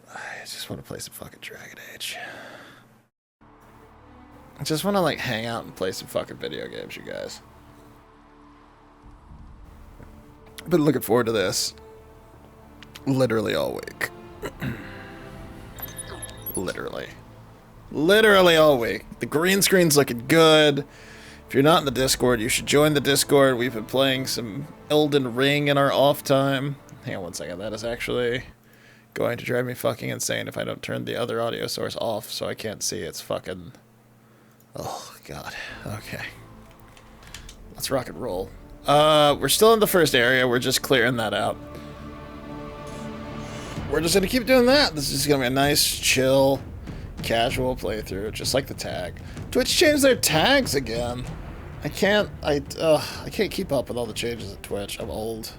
I just want to play some fucking Dragon Age. I just want to like hang out and play some fucking video games, you guys. I've been looking forward to this literally all week. Literally all week. The green screen's looking good. If you're not in the Discord, you should join the Discord. We've been playing some Elden Ring in our off time. Hang on one second. That is actually going to drive me fucking insane if I don't turn the other audio source off so I can't see. It's fucking... Oh, God. Okay. Let's rock and roll. We're still in the first area. We're just clearing that out. We're just going to keep doing that. This is going to be a nice, chill, casual playthrough, just like the tag. Twitch changed their tags again. I can't keep up with all the changes at Twitch. I'm old.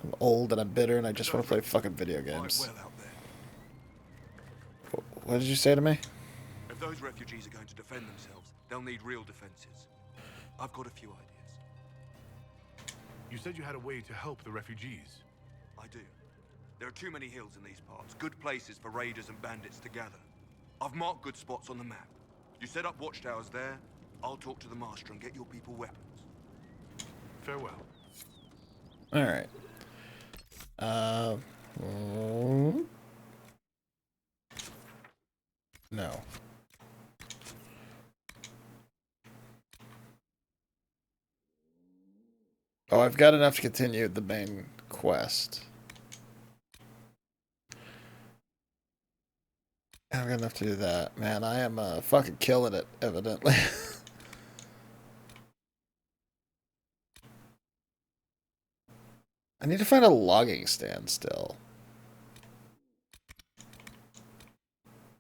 I'm old and I'm bitter and I just want to play fucking video games. What did you say to me? If those refugees are going to defend themselves, they'll need real defenses. I've got a few ideas. You said you had a way to help the refugees. I do. There are too many hills in these parts, good places for raiders and bandits to gather. I've marked good spots on the map. You set up watchtowers there, I'll talk to the master and get your people weapons. Farewell. Alright. No. Oh, I've got enough to continue the main quest. I've got enough to do that. Man, I am fucking killing it, evidently. I need to find a logging stand still.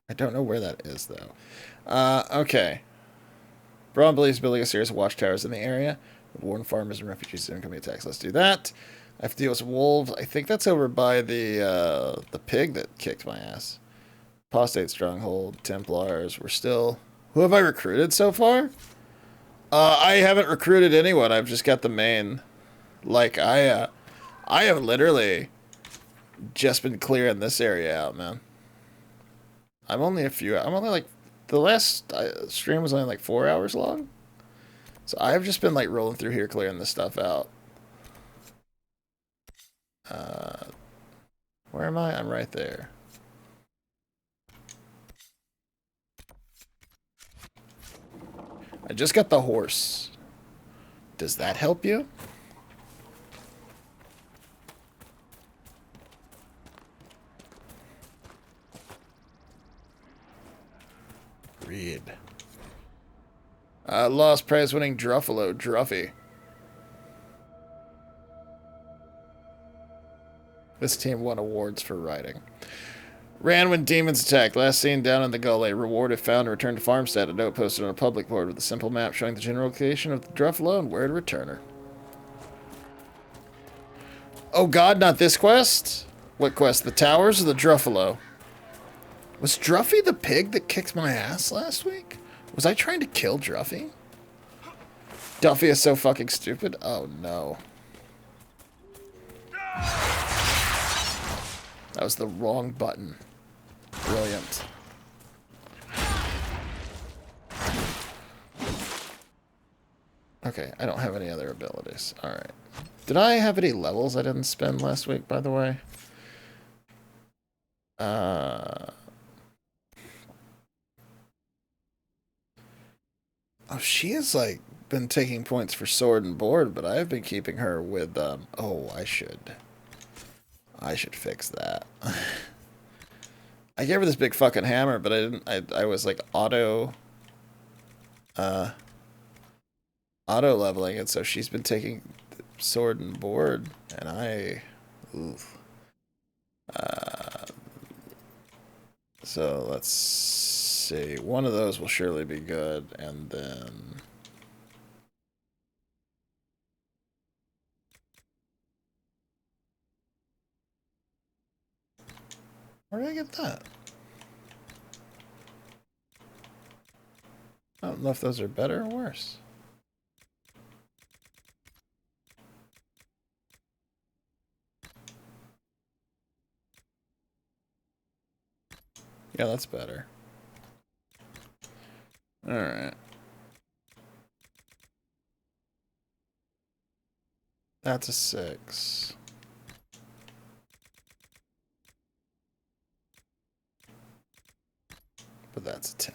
I don't know where that is, though. Okay. Braun believes building a series of watchtowers in the area. Warn farmers and refugees incoming attacks. Let's do that. I have to deal with some wolves. I think that's over by the pig that kicked my ass. Apostate Stronghold, Templars. We're still... Who have I recruited so far? I haven't recruited anyone. I've just got the main. Like, I have literally just been clearing this area out, man. I'm only like... The last stream was only like 4 hours long. So I've just been like rolling through here clearing this stuff out. Where am I? I'm right there. I just got the horse. Does that help you? Read. Lost prize-winning Druffalo, Druffy. This team won awards for riding. Ran when demons attacked. Last seen down in the gully. Reward if found and returned to Farmstead. A note posted on a public board with a simple map showing the general location of the Druffalo and where to return her. Oh god, not this quest? What quest? The towers or the Druffalo? Was Druffy the pig that kicked my ass last week? Was I trying to kill Druffy? Duffy is so fucking stupid. Oh no. That was the wrong button. Brilliant. Okay, I don't have any other abilities. Alright. Did I have any levels I didn't spend last week, by the way? Oh, she has, like, been taking points for sword and board, but I've been keeping her with, oh, I should fix that. I gave her this big fucking hammer, but I was, like, auto leveling it, so she's been taking sword and board, and oof. So, let's see. One of those will surely be good, and then... Where did I get that? I don't know if those are better or worse. Yeah, that's better. Alright. That's a 6. But that's a 10.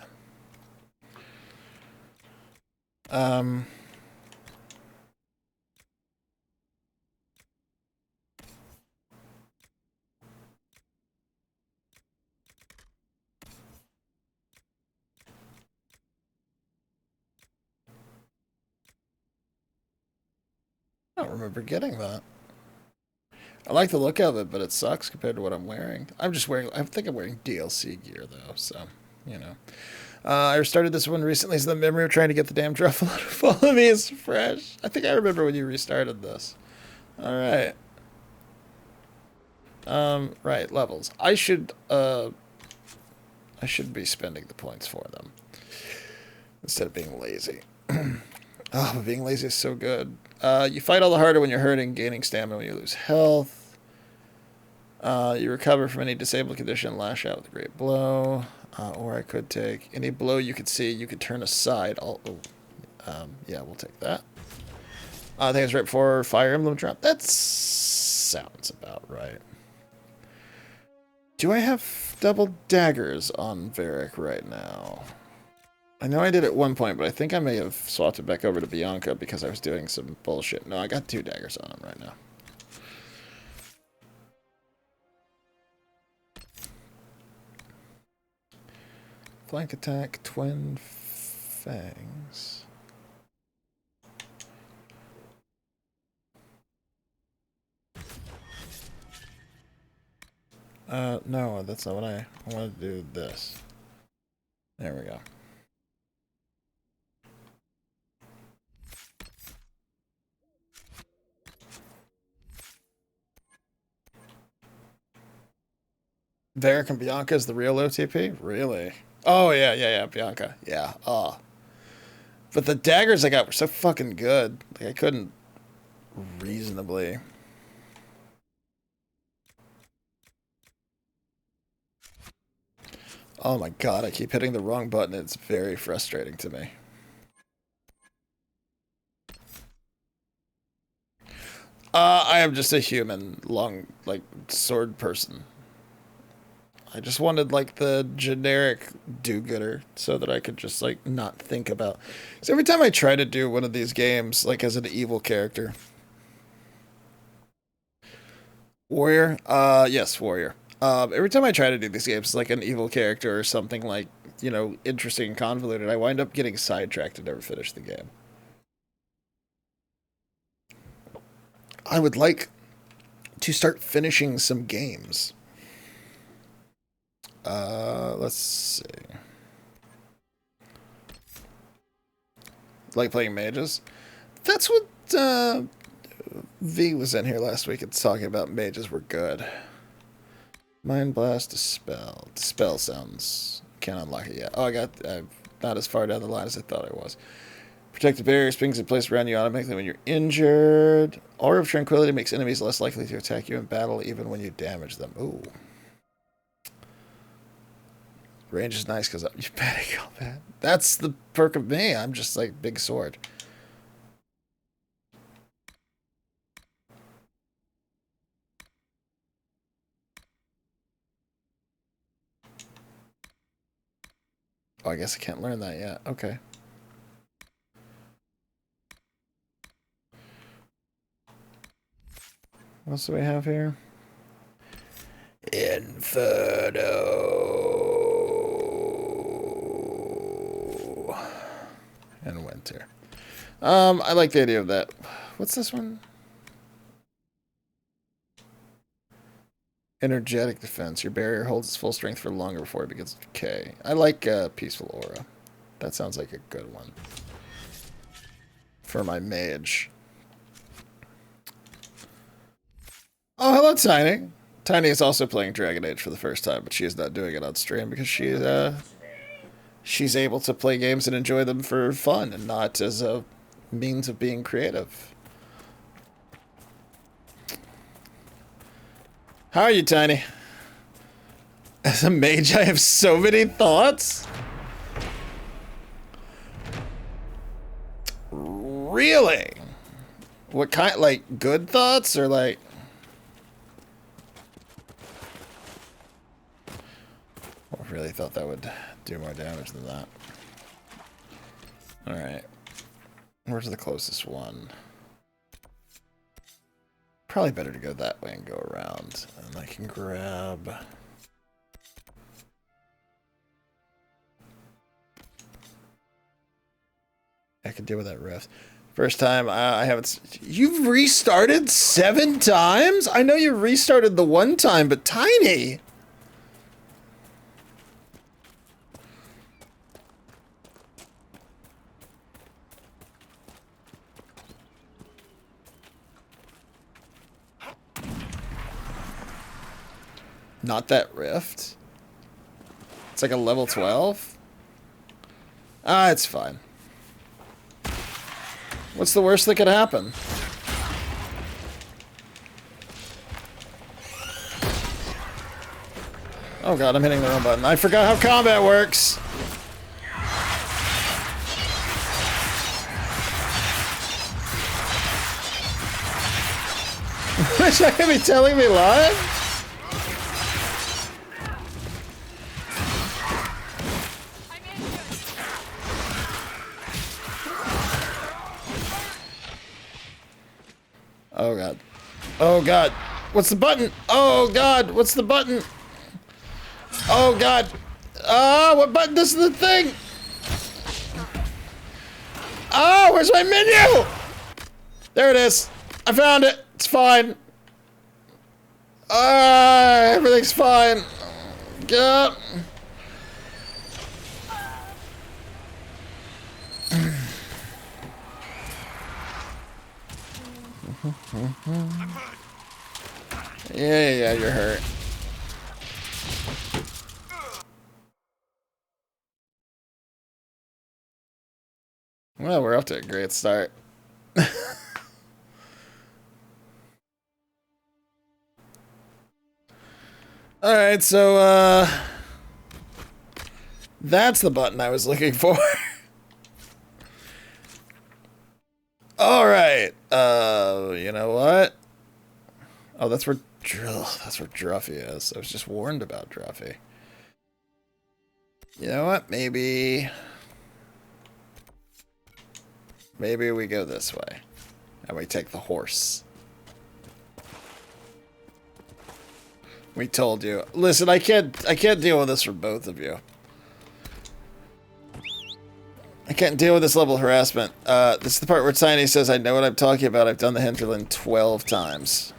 I don't remember getting that. I like the look of it, but it sucks compared to what I'm wearing. I think I'm wearing DLC gear, though, so, you know. I restarted this one recently, so the memory of trying to get the damn truffle to follow me is fresh. I think I remember when you restarted this. Alright. Right, levels. I should be spending the points for them. Instead of being lazy. Oh, being lazy is so good. You fight all the harder when you're hurting, gaining stamina when you lose health. You recover from any disabled condition, lash out with a great blow. Or I could take any blow you could see, you could turn aside. Yeah, we'll take that. I think it's right before Fire Emblem drop. That sounds about right. Do I have double daggers on Varric right now? I know I did at one point, but I think I may have swapped it back over to Bianca because I was doing some bullshit. No, I got 2 daggers on him right now. Flank attack, twin fangs. No, that's not what I wanted to do. This. There we go. Varric and Bianca is the real OTP? Really? Oh, yeah, Bianca. Yeah, But the daggers I got were so fucking good. Like, I couldn't reasonably... Oh my god, I keep hitting the wrong button. It's very frustrating to me. I am just a human, sword person. I just wanted, the generic do-gooder so that I could just, not think about... Because every time I try to do one of these games, as an evil character... Warrior? Yes, warrior. Every time I try to do these games, an evil character or something, interesting and convoluted, I wind up getting sidetracked and never finish the game. I would like to start finishing some games. Let's see. Like playing mages? That's what, V was in here last week and talking about mages were good. Mind Blast, Dispel. Dispel sounds... Can't unlock it yet. Oh, I'm not as far down the line as I thought I was. Protective barriers, pings in place around you automatically when you're injured. Aura of Tranquility makes enemies less likely to attack you in battle even when you damage them. Ooh. Range is nice because you panic combat. That's the perk of me. I'm just big sword. Oh, I guess I can't learn that yet. Okay. What else do we have here? Inferno. And winter. I like the idea of that. What's this one? Energetic defense. Your barrier holds its full strength for longer before it begins to decay. I like Peaceful Aura. That sounds like a good one. For my mage. Oh, hello, Tiny. Tiny is also playing Dragon Age for the first time, but she is not doing it on stream because she's able to play games and enjoy them for fun and not as a means of being creative. How are you, Tiny? As a mage, I have so many thoughts. Really? What kind? Like good thoughts or like? I really thought that would do more damage than that. All right. Where's the closest one? Probably better to go that way and go around. And I can grab... I can deal with that rift. First time, I haven't... You've restarted 7 times? I know you restarted the one time, but tiny! Not that rift. It's like a level 12. Ah, it's fine. What's the worst that could happen? Oh god, I'm hitting the wrong button. I forgot how combat works. Wish I could be telling me live? Oh god. Oh god. What's the button? Oh god. What's the button? Oh god. Ah, what button? This is the thing. Oh, where's my menu? There it is. I found it. It's fine. Everything's fine. God. Yeah, you're hurt. Well, we're off to a great start. Alright, so, that's the button I was looking for. Alright, you know what? Oh, that's where Druffy is. I was just warned about Druffy. You know what? Maybe we go this way. And we take the horse. We told you. Listen, I can't deal with this for both of you. I can't deal with this level of harassment. This is the part where Tiny says, I know what I'm talking about. I've done the hinterland 12 times.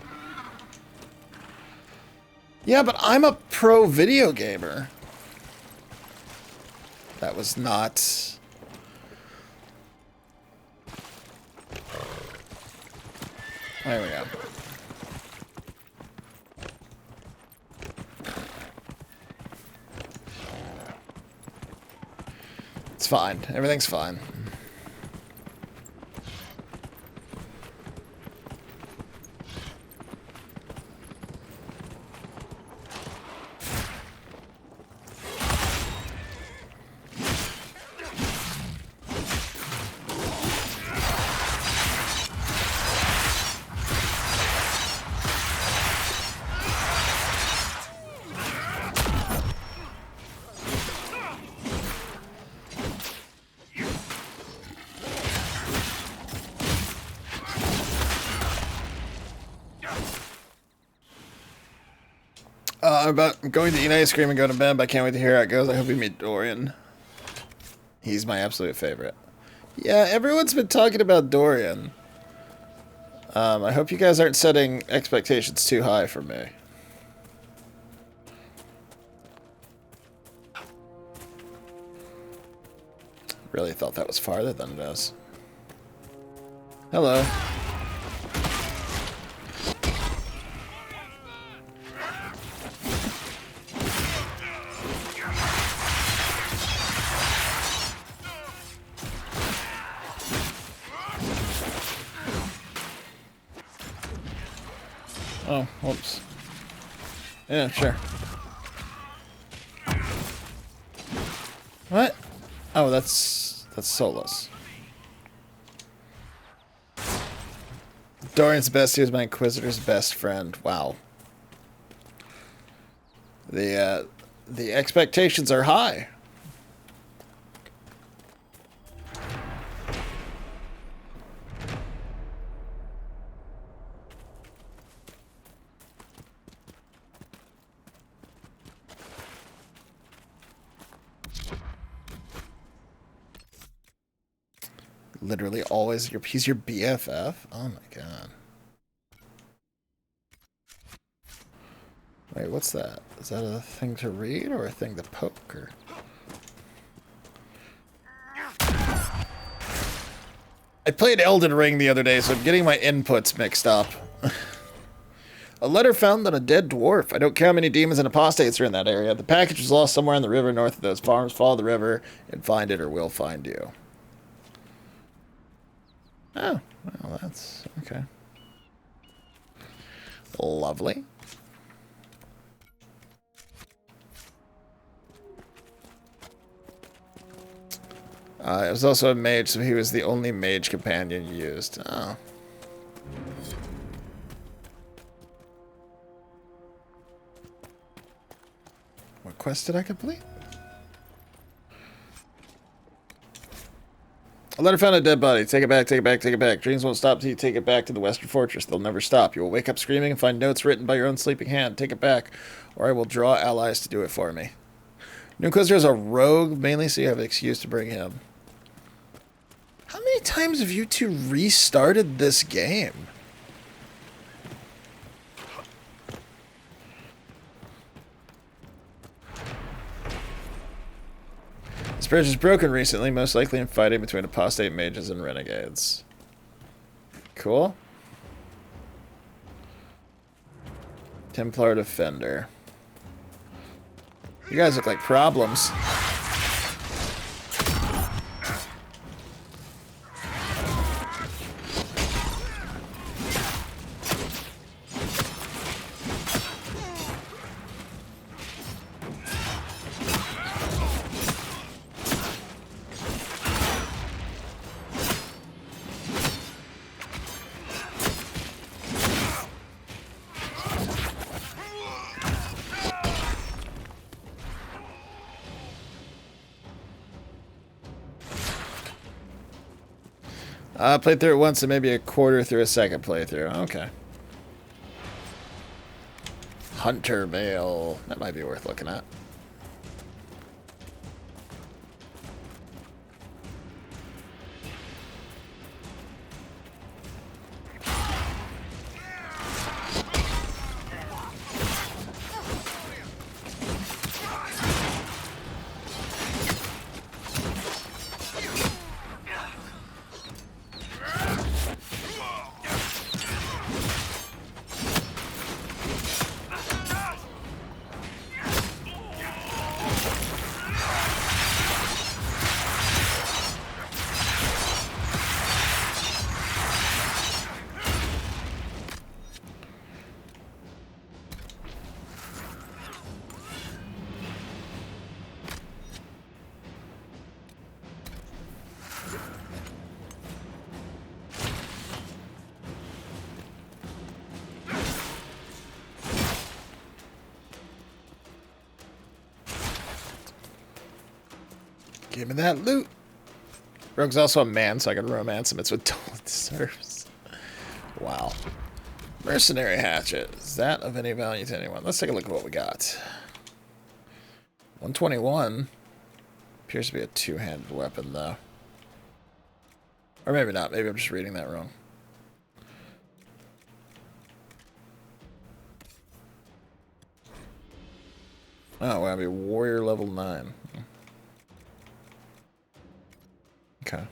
Yeah, but I'm a pro video gamer. That was not... There we go. It's fine. Everything's fine. I'm going to eat ice cream and go to bed, but I can't wait to hear how it goes. I hope you meet Dorian. He's my absolute favorite. Yeah, everyone's been talking about Dorian. I hope you guys aren't setting expectations too high for me. Really thought that was farther than it is. Hello. Oh, whoops. Yeah, sure. What? Oh, that's Solus. Dorian's best. He was my Inquisitor's best friend. Wow. The expectations are high. Literally always he's your BFF? Oh my god. Wait, what's that? Is that a thing to read or a thing to poke? Or... I played Elden Ring the other day, so I'm getting my inputs mixed up. A letter found on a dead dwarf. I don't care how many demons and apostates are in that area. The package was lost somewhere in the river north of those farms. Follow the river and find it, or we'll find you. Oh, well, that's okay. Lovely. It was also a mage, so he was the only mage companion you used. Oh. What quest did I complete? A letter found a dead body. Take it back, take it back, take it back. Dreams won't stop till you take it back to the Western Fortress. They'll never stop. You will wake up screaming and find notes written by your own sleeping hand. Take it back, or I will draw allies to do it for me. New Inquisitor is a rogue, mainly so you have an excuse to bring him. How many times have you two restarted this game? This bridge is broken recently, most likely in fighting between apostate mages and renegades. Cool. Templar Defender. You guys look like problems. I played through it once and maybe a quarter through a second playthrough. Okay. Hunter Mail. That might be worth looking at. Give me that loot. Rogue's also a man, so I can romance him. It's what Dolan deserves. Wow. Mercenary hatchet. Is that of any value to anyone? Let's take a look at what we got. 121. Appears to be a two-handed weapon, though. Or maybe not. Maybe I'm just reading that wrong. Oh, wow. Be warrior level 9. Okay.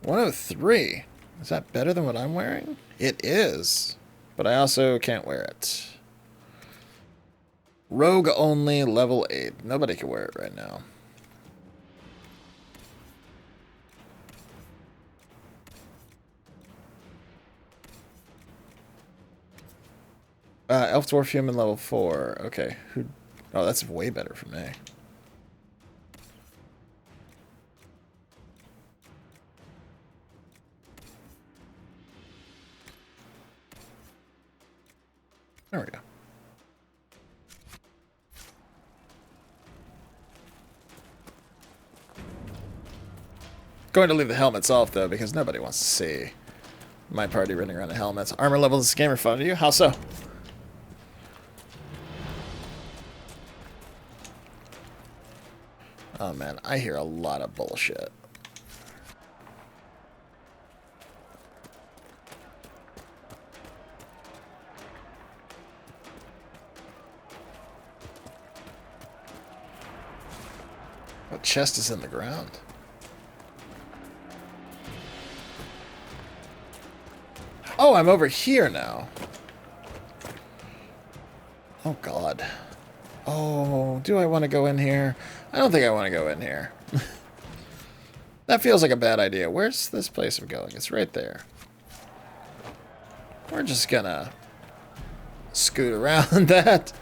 103. Is that better than what I'm wearing? It is. But I also can't wear it. Rogue only, level 8. Nobody can wear it right now. Elf Dwarf Human level 4. Okay. Who? Oh, that's way better for me. There we go. Going to leave the helmets off, though, because nobody wants to see my party running around in helmets. Armor level is gamer fun to you? How so? Oh, man, I hear a lot of bullshit. What chest is in the ground? Oh, I'm over here now. Oh, God. Oh, do I want to go in here? I don't think I want to go in here. That feels like a bad idea. Where's this place I'm going? It's right there. We're just gonna scoot around that.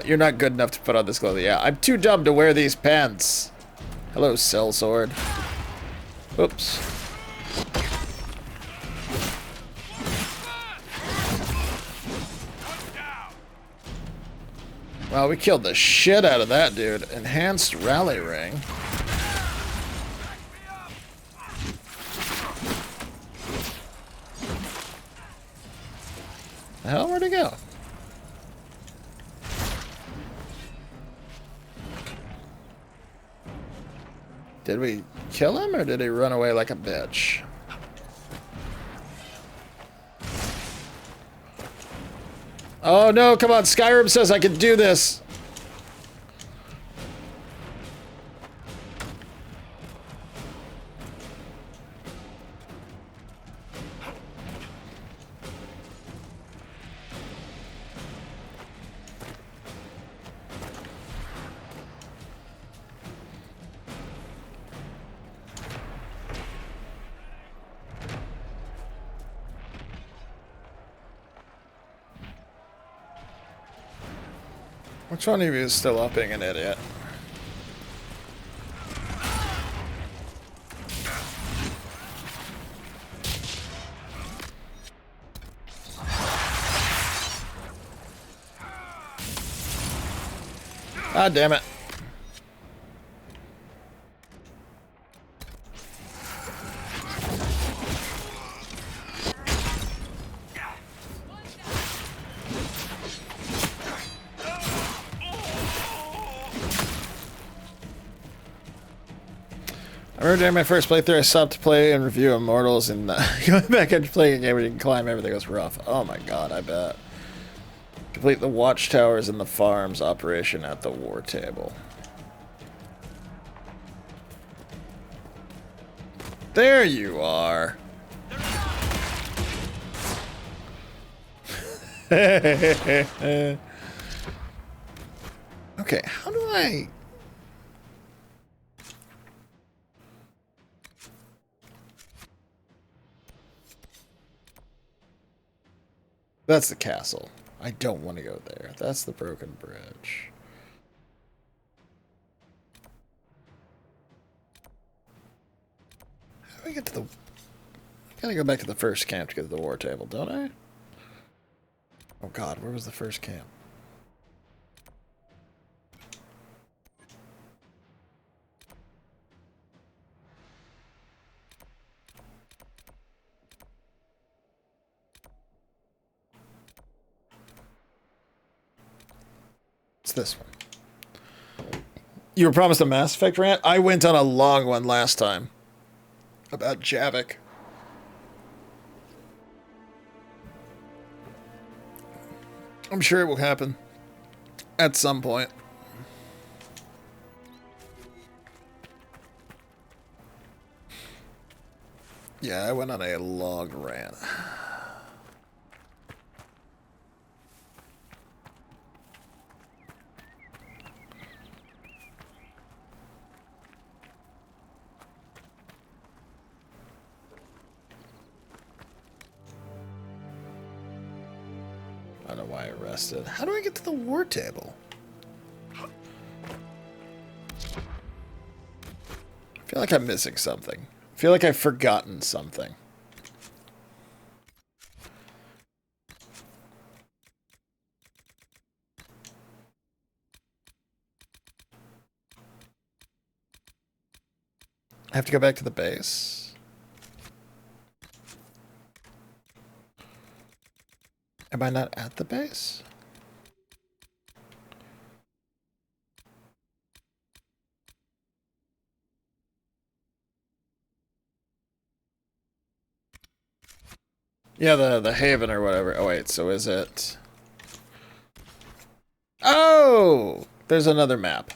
You're not good enough to put on this clothing. Yeah, I'm too dumb to wear these pants. Hello, sellsword. Oops. Wow, we killed the shit out of that dude. Enhanced rally ring. The hell, where'd he go? Did we kill him, or did he run away like a bitch? Oh no, come on, Skyrim says I can do this. Which one of you is still up being an idiot? Ah, damn it. I remember during my first playthrough, I stopped to play and review Immortals, and going back and playing a game where you can climb everything was rough. Oh my god, I bet. Complete the watchtowers and the farms operation at the war table. There you are. Okay, how do I... That's the castle. I don't want to go there. That's the broken bridge. How do I get to the... I gotta go back to the first camp to get to the war table, don't I? Oh god, where was the first camp? It's this one. You were promised a Mass Effect rant? I went on a long one last time. About Javik. I'm sure it will happen. At some point. Yeah, I went on a long rant. I don't know why I rested. How do I get to the war table? I feel like I'm missing something. I feel like I've forgotten something. I have to go back to the base. Am I not at the base? Yeah, the haven or whatever. Oh wait, so is it? Oh, there's another map.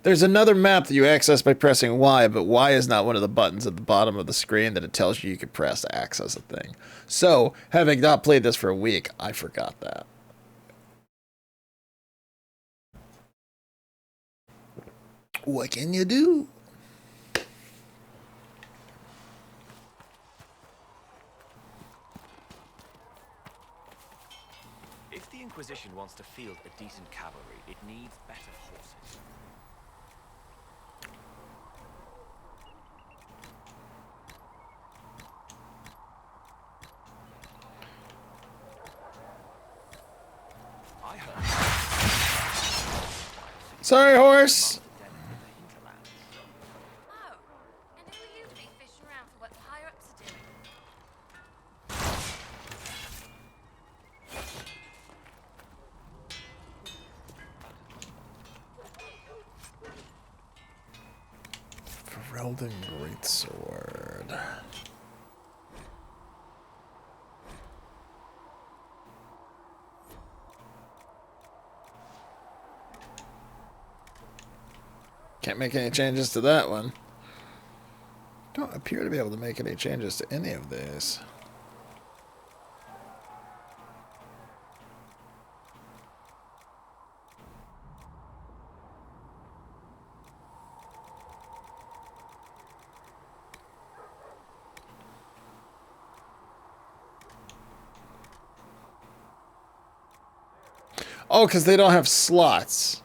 There's another map that you access by pressing Y, but Y is not one of the buttons at the bottom of the screen that it tells you can press to access a thing. So, having not played this for a week, I forgot that. What can you do? If the Inquisition wants to field a decent cavalry, it needs better horses. I heard. Sorry, horse. Oh, and who are you to be fishing around for what the higher-ups are doing? Ferelden Greatsword. Can't make any changes to that one. Don't appear to be able to make any changes to any of these. Oh, because they don't have slots.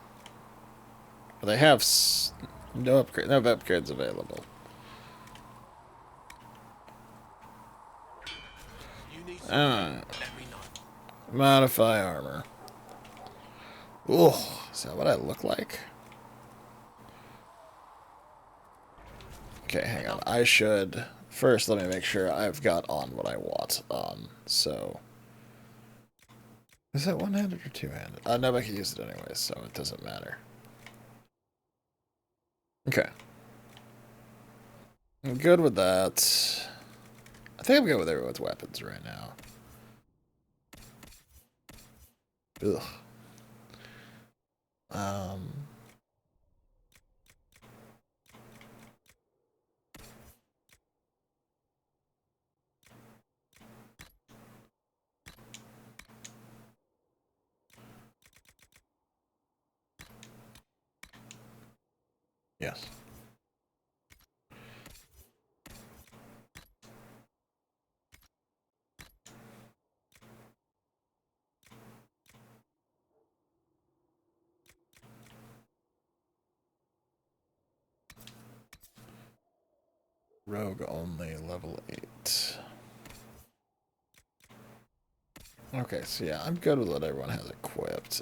They have no upgrades available. Modify armor. Ooh, is that what I look like? Okay, hang on. I should first let me make sure I've got on what I want on. So, is that one-handed or two-handed? No, I can use it anyways, so it doesn't matter. Okay. I'm good with that. I think I'm good with everyone's weapons right now. Ugh. Yes. Rogue only, level 8. Okay, so yeah, I'm good with what everyone has equipped.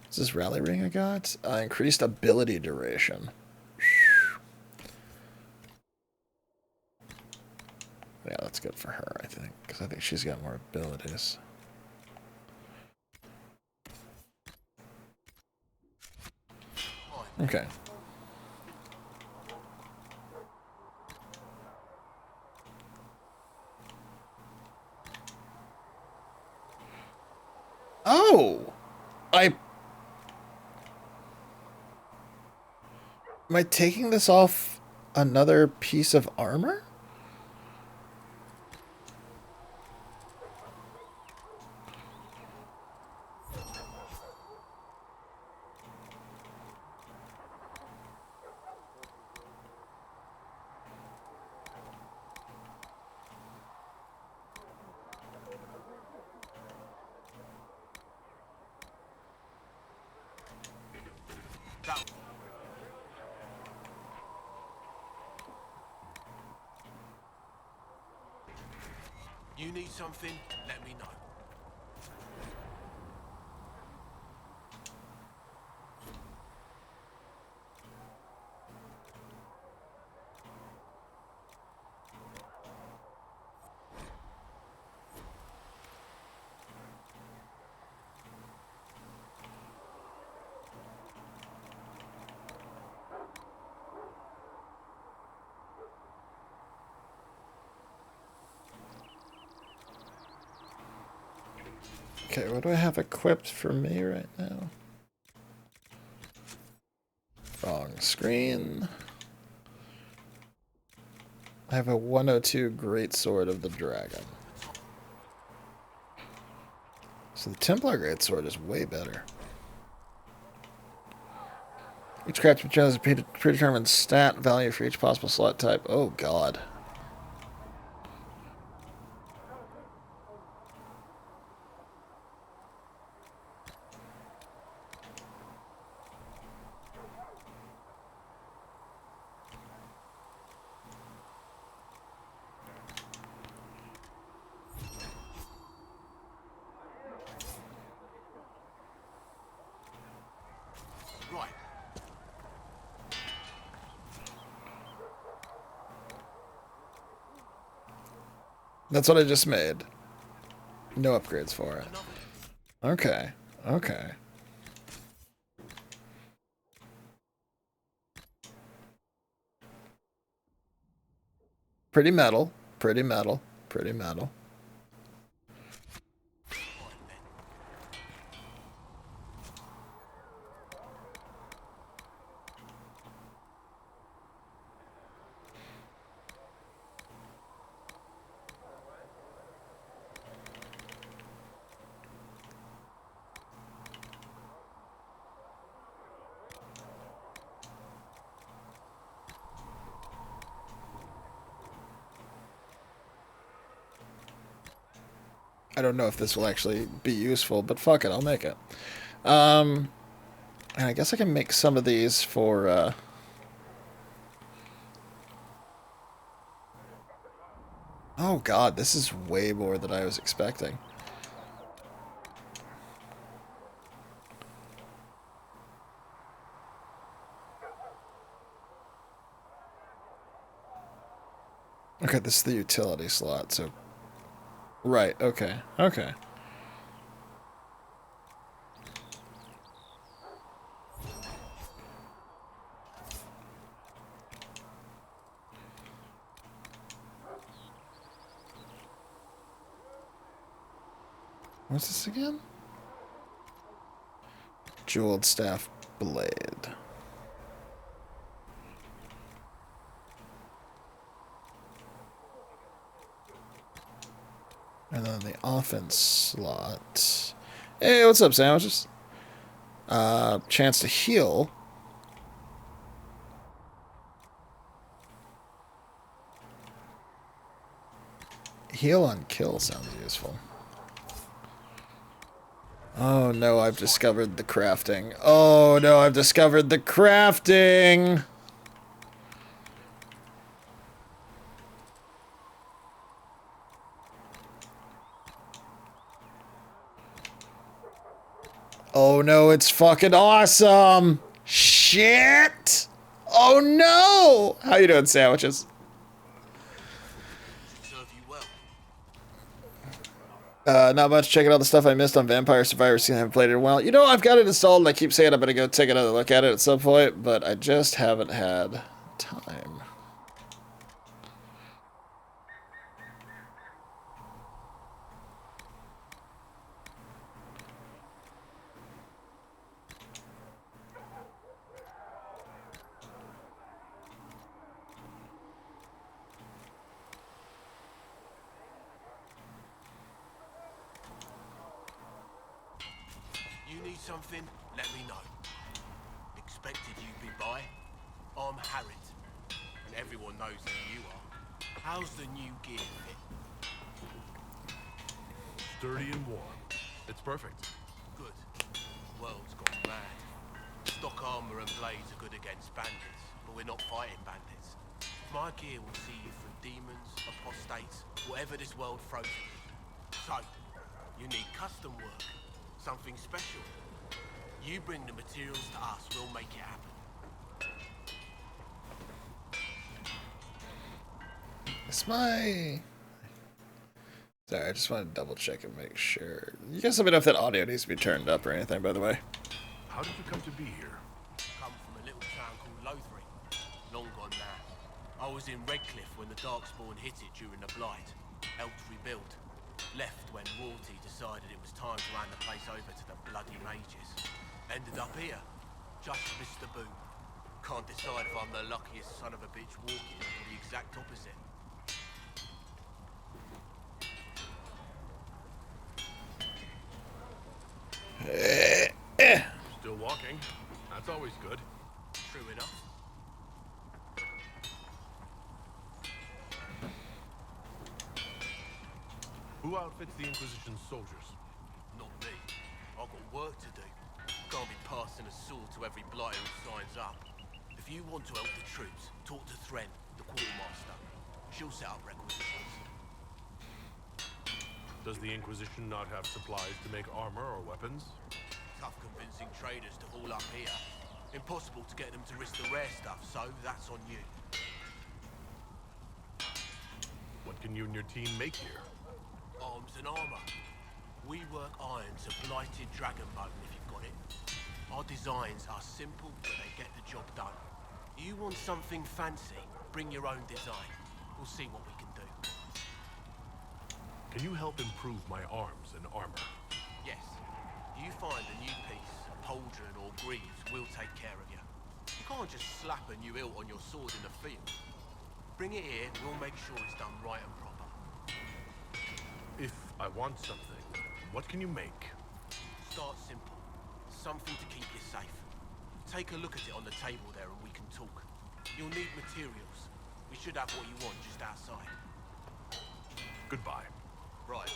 What's this rally ring I got? Increased ability duration. Yeah, that's good for her, I think, because I think she's got more abilities. Okay. Oh! Am I taking this off another piece of armor? You need something? Let me know. Okay, what do I have equipped for me right now? Wrong screen. I have a 102 Greatsword of the Dragon. So the Templar Greatsword is way better. Each character has a predetermined stat value for each possible slot type. Oh god. Right. That's what I just made. No upgrades for it. Okay. Okay. Pretty metal. Pretty metal. Pretty metal. I don't know if this will actually be useful, but fuck it, I'll make it. And I guess I can make some of these for, Oh god, this is way more than I was expecting. Okay, this is the utility slot, so... Right, okay, okay. What's this again? Jeweled staff blade. And then the offense slot. Hey, what's up, sandwiches? Chance to heal. Heal on kill sounds useful. Oh no, I've discovered the crafting. Oh no, I've discovered the crafting! Oh no, it's fucking awesome! Shit! Oh no! How you doing, sandwiches? Not much. Checking out the stuff I missed on Vampire Survivor. I haven't played it in a while. You know, I've got it installed and I keep saying I'm going to go take another look at it at some point, but I just haven't had time. You need something, let me know. Expected you'd be by. I'm Harriet, and everyone knows who you are. How's the new gear fit? Sturdy and warm. It's perfect. Good. World's gone mad. Stock armor and blades are good against bandits, but we're not fighting bandits. My gear will see you through demons, apostates, whatever this world throws at you. So, you need custom work. Something special. You bring the materials to us, we'll make it happen. It's my... Sorry, I just want to double check and make sure. You guys let me know if that audio needs to be turned up or anything, by the way. How did you come to be here? Come from a little town called Lothering. Long gone now. I was in Redcliffe when the Darkspawn hit it during the Blight. Helped rebuild. Left when royalty decided it was time to hand the place over to the bloody mages. Ended up here. Just missed the boot. Can't decide if I'm the luckiest son of a bitch walking or the exact opposite. Still walking. That's always good. True enough. Who outfits the Inquisition's soldiers? Not me. I've got work to do. Can't be passing a sword to every blighter who signs up. If you want to help the troops, talk to Thren, the quartermaster. She'll set up requisitions. Does the Inquisition not have supplies to make armor or weapons? Tough convincing traders to haul up here. Impossible to get them to risk the rare stuff, so that's on you. What can you and your team make here? Arms and armor. We work iron to blighted dragonbone if you've got it. Our designs are simple, but they get the job done. You want something fancy? Bring your own design. We'll see what we can do. Can you help improve my arms and armor? Yes. You find a new piece, a pauldron or greaves, we'll take care of you. You can't just slap a new hilt on your sword in the field. Bring it here, we'll make sure it's done right and proper. If I want something, what can you make? Start simple. Something to keep you safe. Take a look at it on the table there and we can talk. You'll need materials. We should have what you want just outside. Goodbye. Right.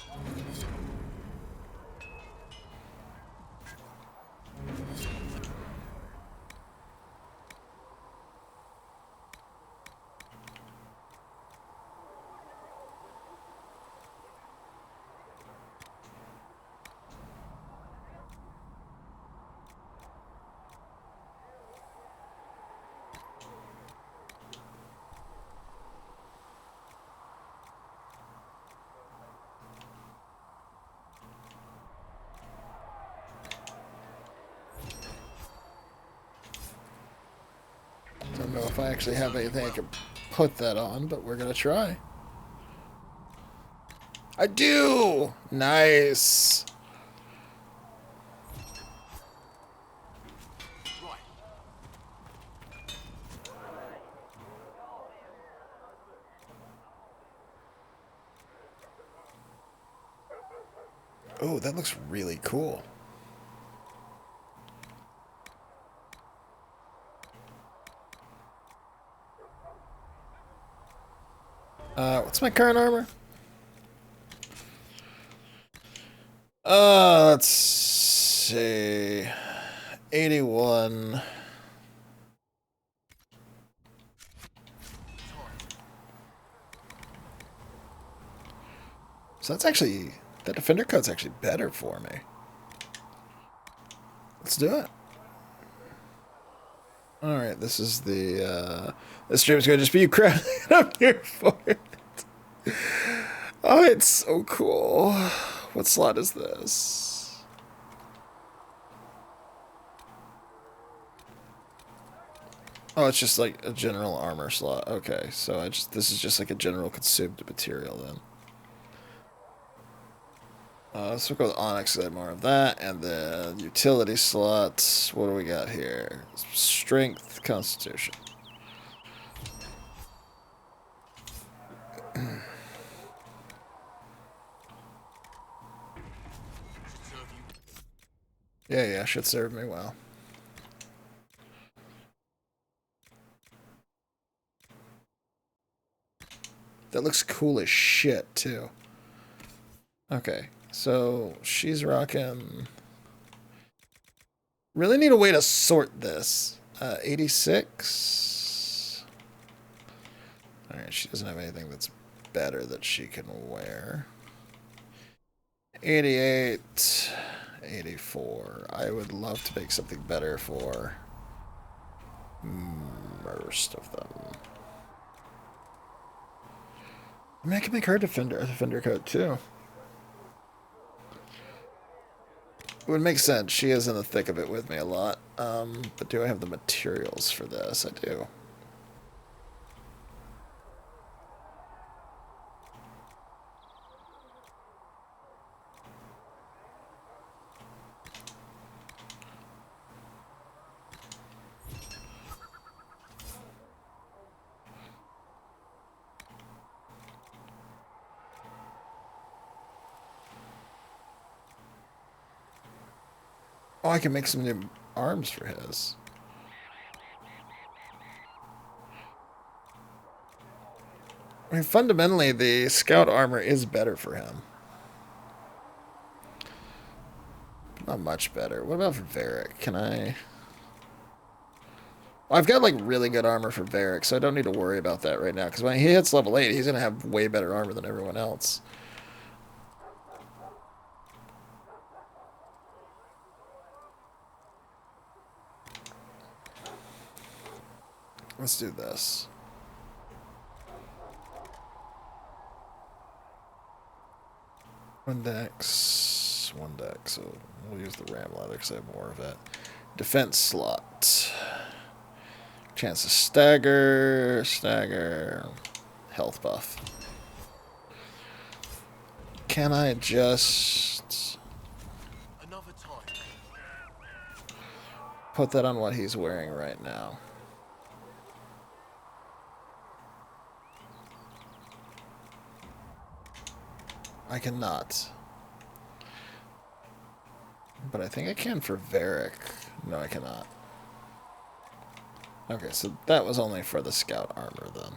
Don't know if I actually have anything I can put that on, but we're gonna try. I do! Nice! Right. Oh, that looks really cool. What's my current armor? Let's see. 81. So that's actually, that defender code's actually better for me. Let's do it. Alright, this is the, this stream's gonna just be you crap. I'm here for it. Oh, it's so cool. What slot is this? Oh, it's just like a general armor slot. Okay, so this is just like a general consumed material then. So we'll go with Onyx, because I have more of that, and then utility slots. What do we got here? Strength, Constitution. Yeah, should serve me well. That looks cool as shit, too. Okay, so she's rocking... Really need a way to sort this. 86. Alright, she doesn't have anything that's better that she can wear. 88. 84. I would love to make something better for most of them. I mean, I can make her a defender coat too. It would make sense. She is in the thick of it with me a lot. But do I have the materials for this? I do. Oh, I can make some new arms for his. I mean, fundamentally, the scout armor is better for him. Not much better. What about for Varric? Can I... Well, I've got, like, really good armor for Varric, so I don't need to worry about that right now. Because when he hits level 8, he's going to have way better armor than everyone else. Let's do this. One dex, so we'll use the ram leather because I have more of it. Defense slot. Chance to stagger, health buff. Can I just Another time. put that on what he's wearing right now? I cannot. But I think I can for Varric. No, I cannot. Okay, so that was only for the scout armor then.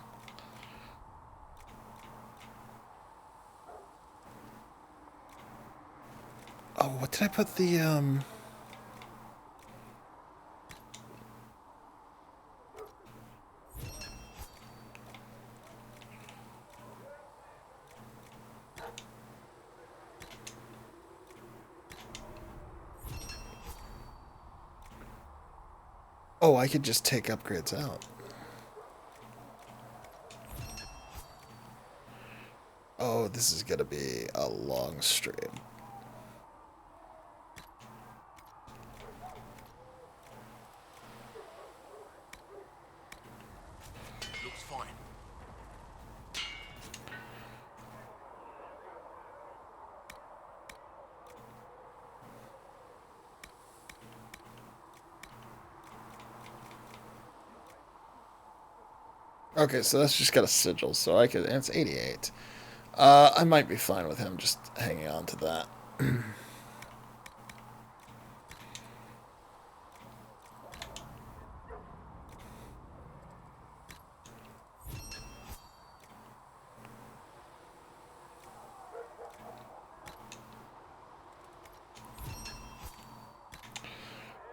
Oh, what did I put the Oh, I could just take upgrades out. Oh, this is gonna be a long stream. Looks fine. Okay, so that's just got a sigil, so I could, and it's 88. I might be fine with him just hanging on to that.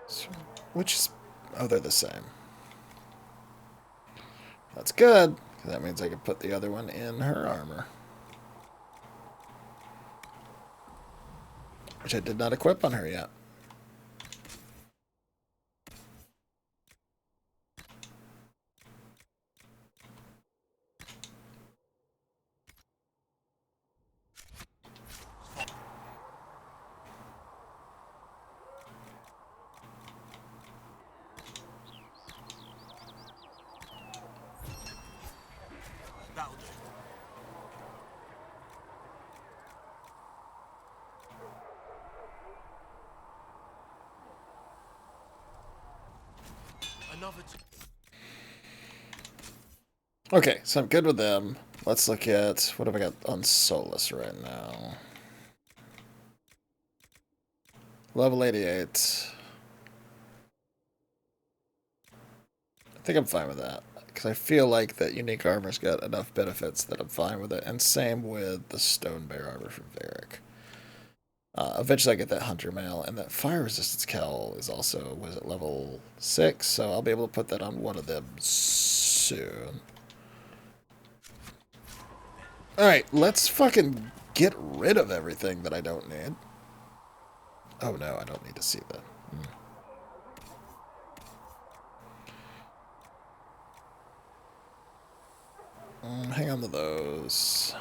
So, which is, oh, they're the same. That's good, because that means I can put the other one in her armor. Which I did not equip on her yet. That'll do. Another Okay, so I'm good with them. Let's look at, what have I got on Solus right now? Level 88. I think I'm fine with that. Because I feel like that unique armor's got enough benefits that I'm fine with it. And same with the Stone Bear armor from Varric. Eventually I get that Hunter Mail, and that Fire Resistance Cowl is also, was it level 6? So I'll be able to put that on one of them soon. Alright, let's fucking get rid of everything that I don't need. Oh no, I don't need to see that. Hang on to those.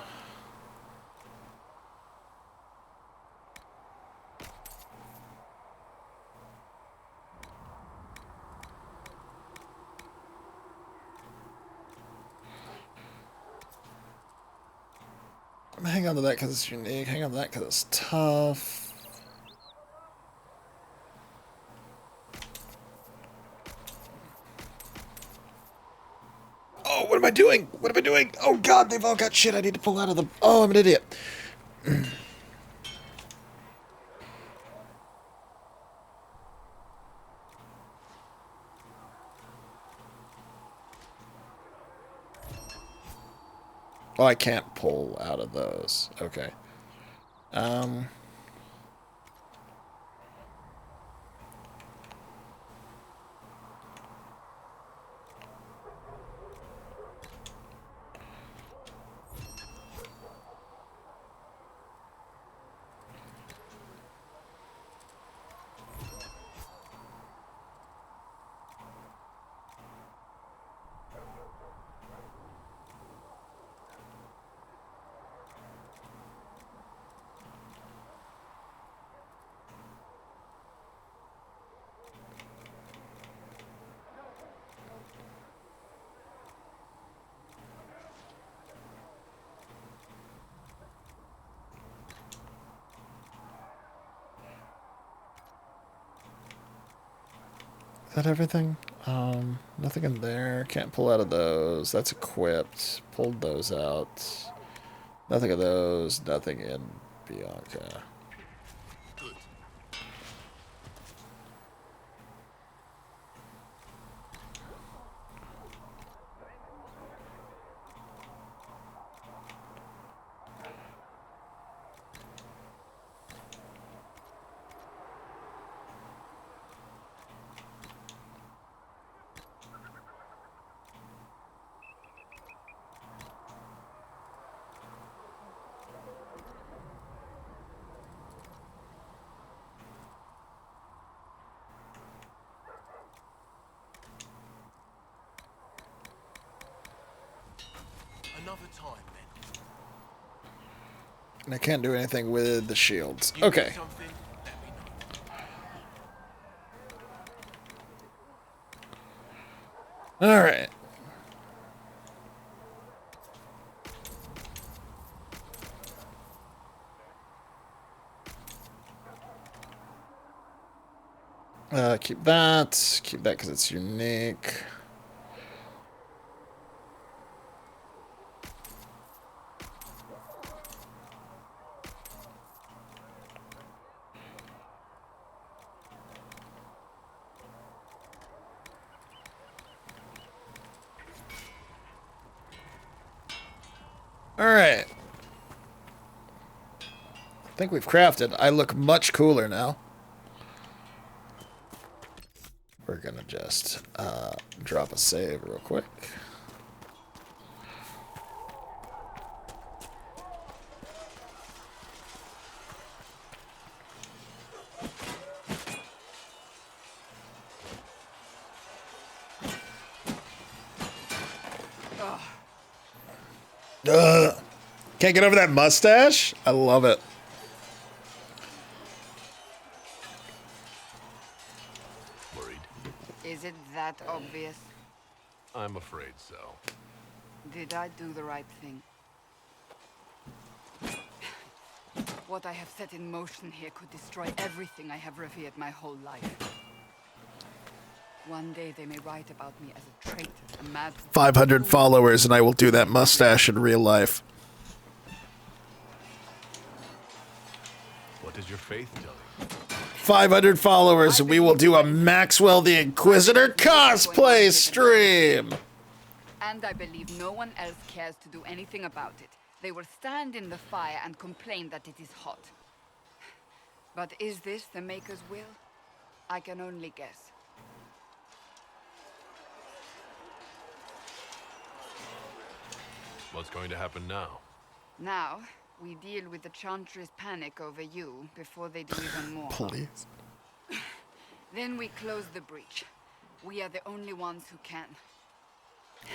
Hang on to that because it's unique. Hang on to that because it's tough. Oh, what am I doing? What am I doing? Oh god, they've all got shit I need to pull out of them. Oh, I'm an idiot. Oh, I can't pull out of those. Okay. Is that everything? Nothing in there. Can't pull out of those. That's equipped. Pulled those out. Nothing of those. Nothing in Bianca. Good. Another time, then. And I can't do anything with the shields. You Okay. need something? Let me know. Alright. Keep that. Keep that because it's unique. Alright. I think we've crafted. I look much cooler now. We're gonna just drop a save real quick. Can't get over that mustache? I love it. Worried? Is it that obvious? I'm afraid so. Did I do the right thing? What I have set in motion here could destroy everything I have revered my whole life. One day they may write about me as a traitor, a mad... 500 followers and I will do that mustache in real life. What does your faith tell you? 500 followers and we will do a Maxwell the Inquisitor cosplay stream! And I believe no one else cares to do anything about it. They will stand in the fire and complain that it is hot. But is this the Maker's will? I can only guess. What's going to happen now? Now, we deal with the Chantry's panic over you before they do even more. Please. Then we close the breach. We are the only ones who can.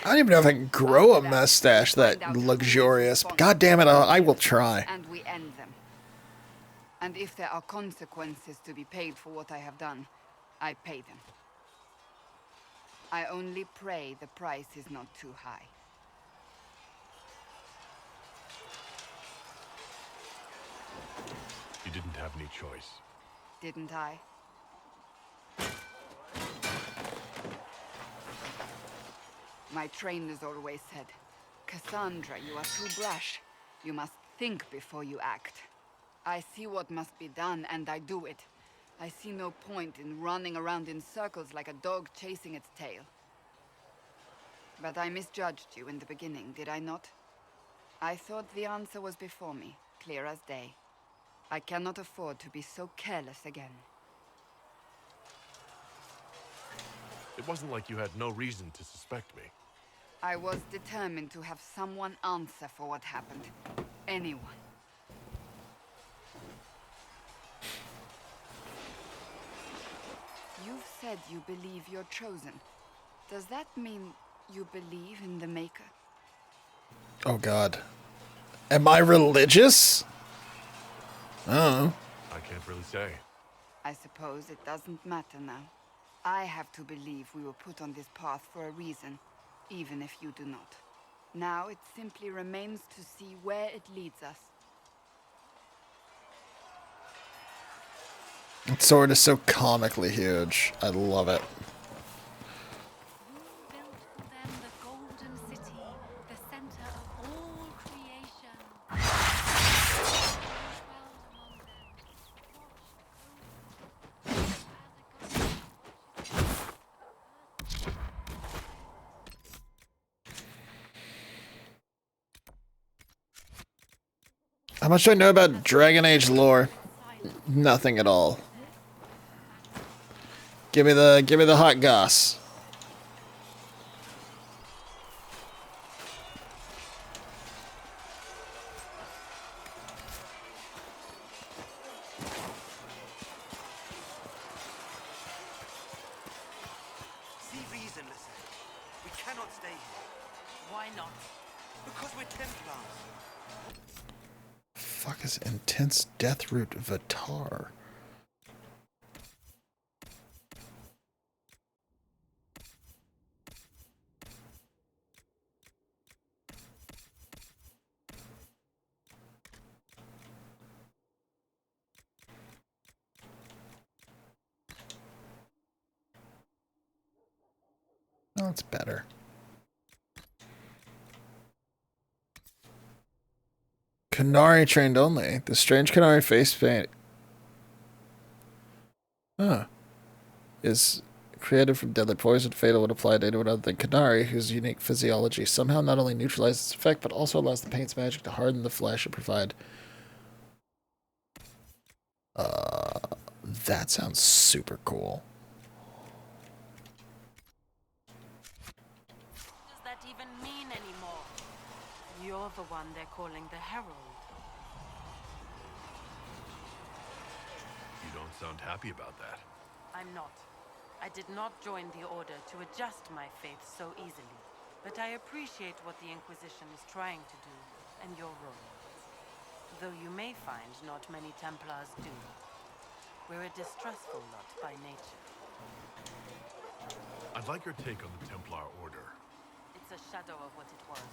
I don't even know if I can grow a mustache that luxurious. God damn it, I will try. And we end them. And if there are consequences to be paid for what I have done, I pay them. I only pray the price is not too high. You didn't have any choice. Didn't I? My trainers always said, Cassandra, you are too brash. You must think before you act. I see what must be done, and I do it. I see no point in running around in circles like a dog chasing its tail. But I misjudged you in the beginning, did I not? I thought the answer was before me, clear as day. I cannot afford to be so careless again. It wasn't like you had no reason to suspect me. I was determined to have someone answer for what happened. Anyone. You've said you believe you're chosen. Does that mean you believe in the Maker? Oh God. Am I religious? Oh. I can't really say. I suppose it doesn't matter now. I have to believe we were put on this path for a reason, even if you do not. Now it simply remains to see where it leads us. That sword is so comically huge. I love it. Who built for them the golden city, the center of all creation? Dwelled among them, watched over as a god How much do I know about Dragon Age lore? Nothing at all. Give me the hot goss. See reason, listen. We cannot stay here. Why not? Because we're Templars. Fuck is intense death root Vatar? Oh, it's better. Canary trained only. The strange Canary face paint. Is created from deadly poison, fatal when applied to anyone other than Canary, whose unique physiology somehow not only neutralizes its effect, but also allows the paint's magic to harden the flesh and provide. That sounds super cool. What does that even mean anymore? You're the one they're calling the Herald. You don't sound happy about that. I'm not. I did not join the Order to adjust my faith so easily. But I appreciate what the Inquisition is trying to do, and your role. Though you may find not many Templars do. We're a distrustful lot by nature. I'd like your take on the Templar Order. It's a shadow of what it was.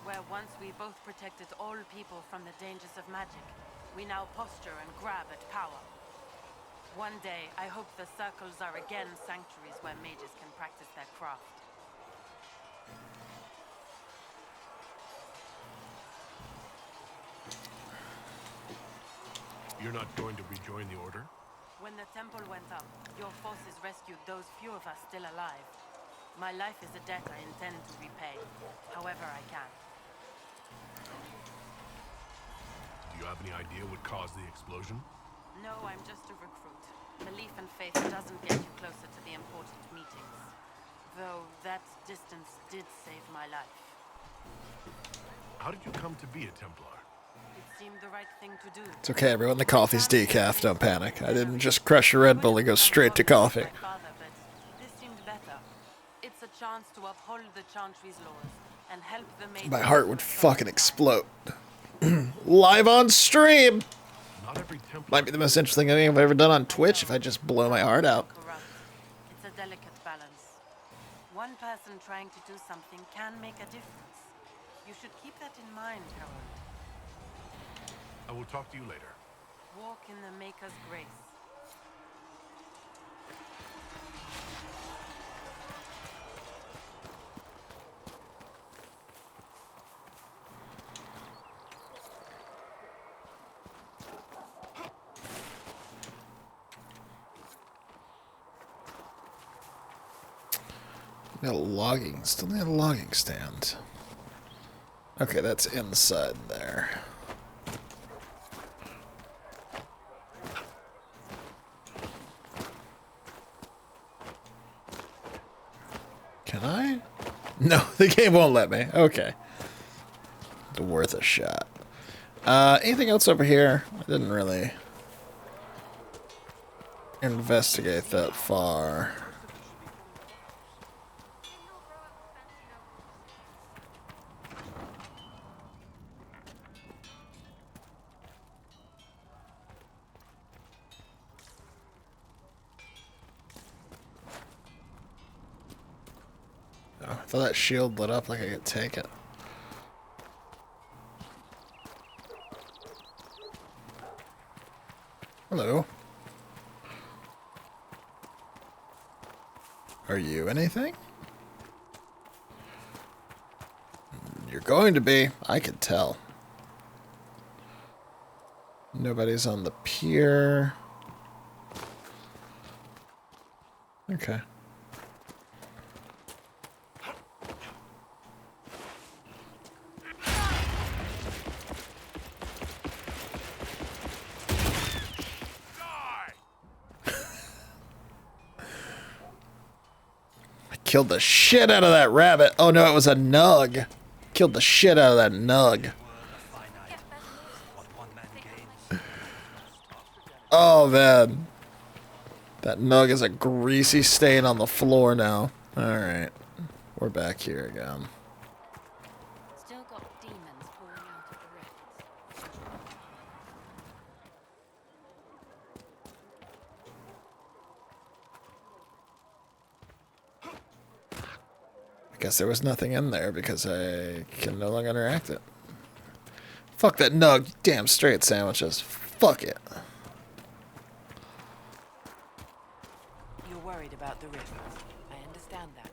Where once we both protected all people from the dangers of magic, we now posture and grab at power. One day, I hope the circles are again sanctuaries where mages can practice their craft. You're not going to rejoin the Order? When the temple went up, your forces rescued those few of us still alive. My life is a debt I intend to repay, however I can. Do you have any idea what caused the explosion? No, I'm just a recruit. Belief and faith doesn't get you closer to the important meetings. Though that distance did save my life. How did you come to be a Templar? It seemed the right thing to do. It's okay, everyone. The coffee's decaf. Don't panic. I didn't just crush a Red Bull and go straight to coffee. My father, but this seemed better. It's a chance to uphold the Chantry's laws and help the mages. My heart would fucking explode. Live on stream! Not every Templar... Might be the most interesting thing I've ever done on Twitch if I just blow my heart out. It's a delicate balance. One person trying to do something can make a difference. You should keep that in mind, Harold. I will talk to you later. Walk in the Maker's grace. Got a logging, still need a logging stand. Okay, that's inside there. Can I? No, the game won't let me. Okay. It's worth a shot. Anything else over here? I didn't really investigate that far. Oh, I thought that shield lit up like I could take it. Hello. Are you anything? You're going to be. I could tell. Nobody's on the pier. Okay. Killed the shit out of that rabbit. Oh no, it was a nug. Killed the shit out of that nug. Oh man. That nug is a greasy stain on the floor now. Alright. We're back here again. Still got demons pouring out of the rifts. I guess there was nothing in there because I can no longer interact it. Fuck that nug, you damn straight sandwiches. Fuck it. You're worried about the rifts. I understand that.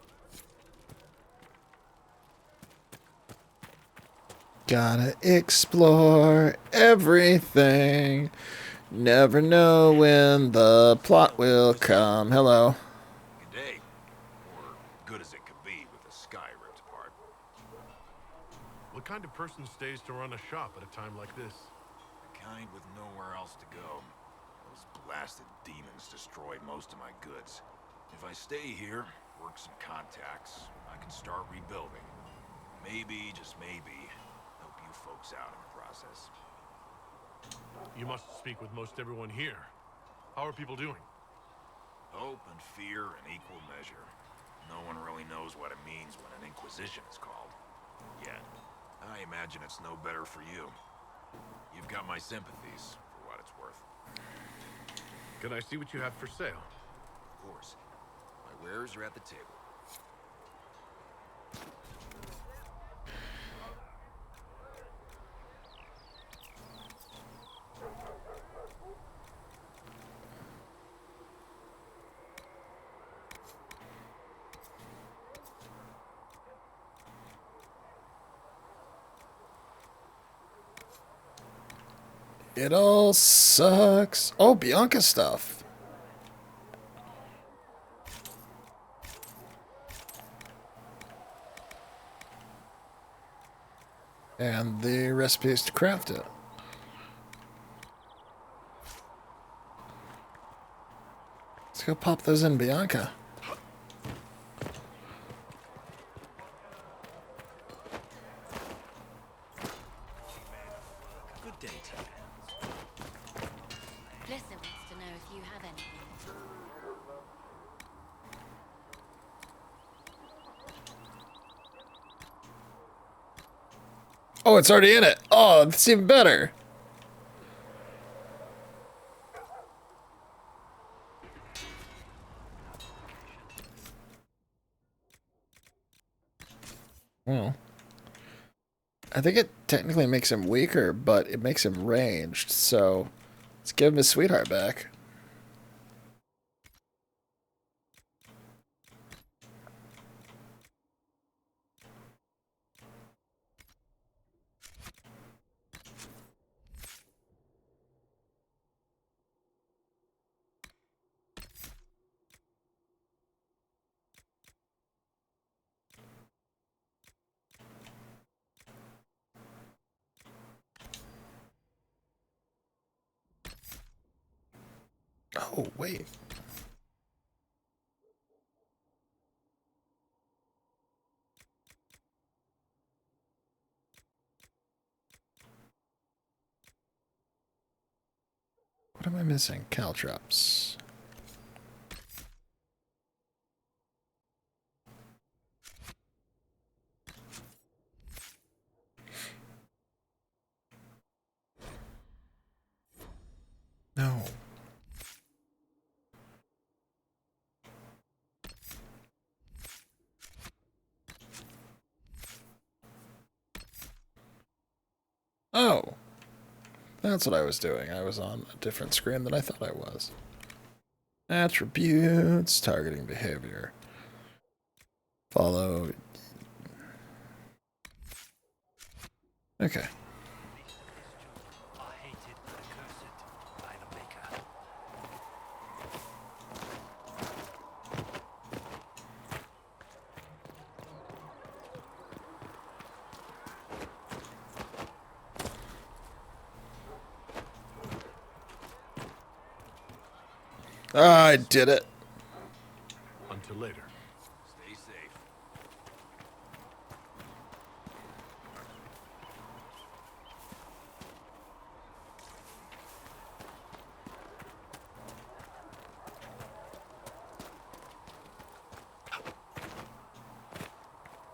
Gotta explore everything. Never know when the plot will come. Hello. Good day. Or good as it could be with the sky ripped apart. What kind of person stays to run a shop at a time like this? The kind with nowhere else to go. Those blasted demons destroyed most of my goods. If I stay here, work some contacts, I can start rebuilding. Maybe, just maybe, help you folks out in the process. You must speak with most everyone here. How are people doing? Hope and fear in equal measure. No one really knows what it means when an Inquisition is called. Yet. I imagine it's no better for you. You've got my sympathies, for what it's worth. Can I see what you have for sale? Of course. My wares are at the table. It all sucks. Oh, Bianca stuff. And the recipes to craft it. Let's go pop those in, Bianca. Good day to you. Lissa wants to know if you have anything. Oh, it's already in it. Oh, it's even better. Well, I think it technically makes him weaker, but it makes him ranged, so let's give him his sweetheart back. Oh, wait. What am I missing? Caltrops. No. Oh. That's what I was doing. I was on a different screen than I thought I was. Attributes, targeting behavior. Follow. Okay. I did it. Until later. Stay safe.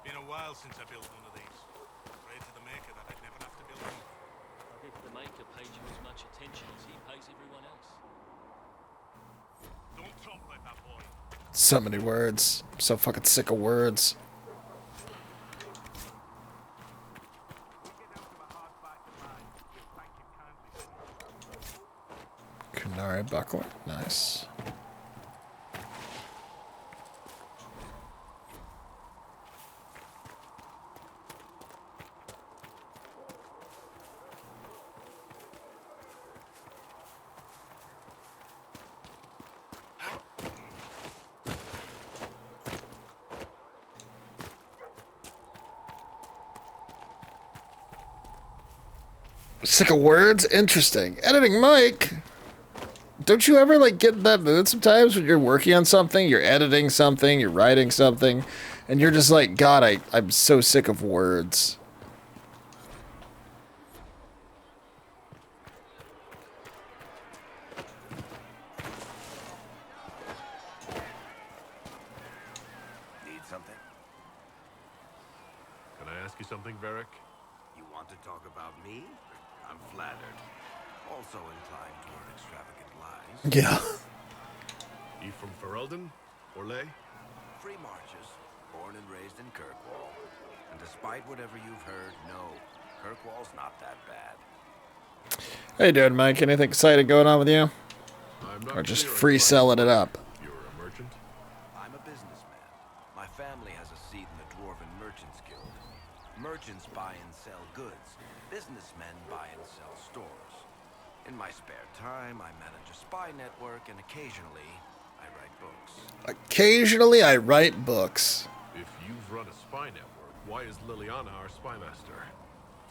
Been a while since I built one of these. Prayed to the maker that I'd never have to build one. I think the maker paid you as much attention as he pays everyone else. Don't talk like that, boy. So many words. I'm so fucking sick of words. Kunari buckler. Nice. Sick of words? Interesting. Editing Mike. Don't you ever like get in that mood sometimes when you're working on something, you're editing something, you're writing something, and you're just like, God, I'm so sick of words. Need something? Can I ask you something, Varric? You want to talk about me? I'm flattered. Also inclined toward extravagant lies. Yeah. You from Ferelden? Or Ley? Free marches, born and raised in Kirkwall. And despite whatever you've heard, no, Kirkwall's not that bad. How you doing, Mike? Anything exciting going on with you? I'm not Or just clear on free your selling it last up? word. You're a merchant? I'm a businessman. My family has a seat in the Dwarven Merchants Guild. Merchants buy and sell goods. Businessmen buy and sell stores. In my spare time, I manage a spy network, and occasionally, I write books. Occasionally, I write books. If you've run a spy network, why is Liliana our spy master?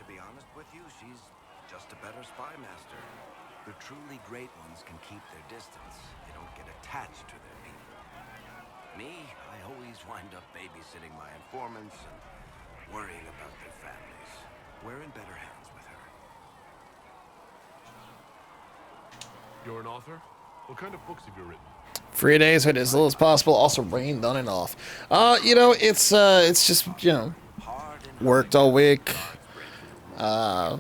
To be honest with you, she's just a better spy master. The truly great ones can keep their distance. They don't get attached to their people. Me, I always wind up babysitting my informants and worrying about their families. We're in better hands with her. You're an author? What kind of books have you written? 3 days with as little as possible. Also rained on and off. You know, it's just, you know, worked all week.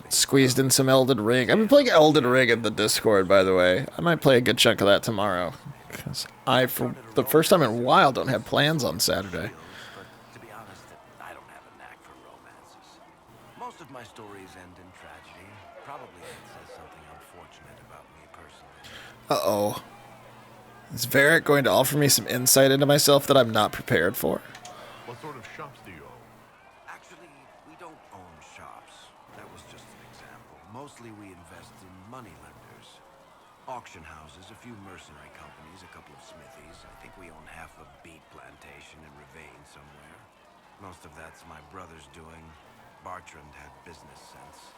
Squeezed in some Elden Ring. I've been playing Elden Ring in the Discord, by the way. I might play a good chunk of that tomorrow. Because I, for the first time in a while, don't have plans on Saturday. But to be honest, I don't have a knack for romances. Most of my stories end in tragedy. Probably that says something unfortunate about me personally. Uh-oh. Is Varric going to offer me some insight into myself that I'm not prepared for? What sort of shops do you own? Actually, we don't own shops. That was just an example. Mostly we invest in money lenders. Auction houses, a few mercenary companies, a couple of smithies. I think we own half a beet plantation in Ravane somewhere. Most of that's my brother's doing. Bartrand had business sense.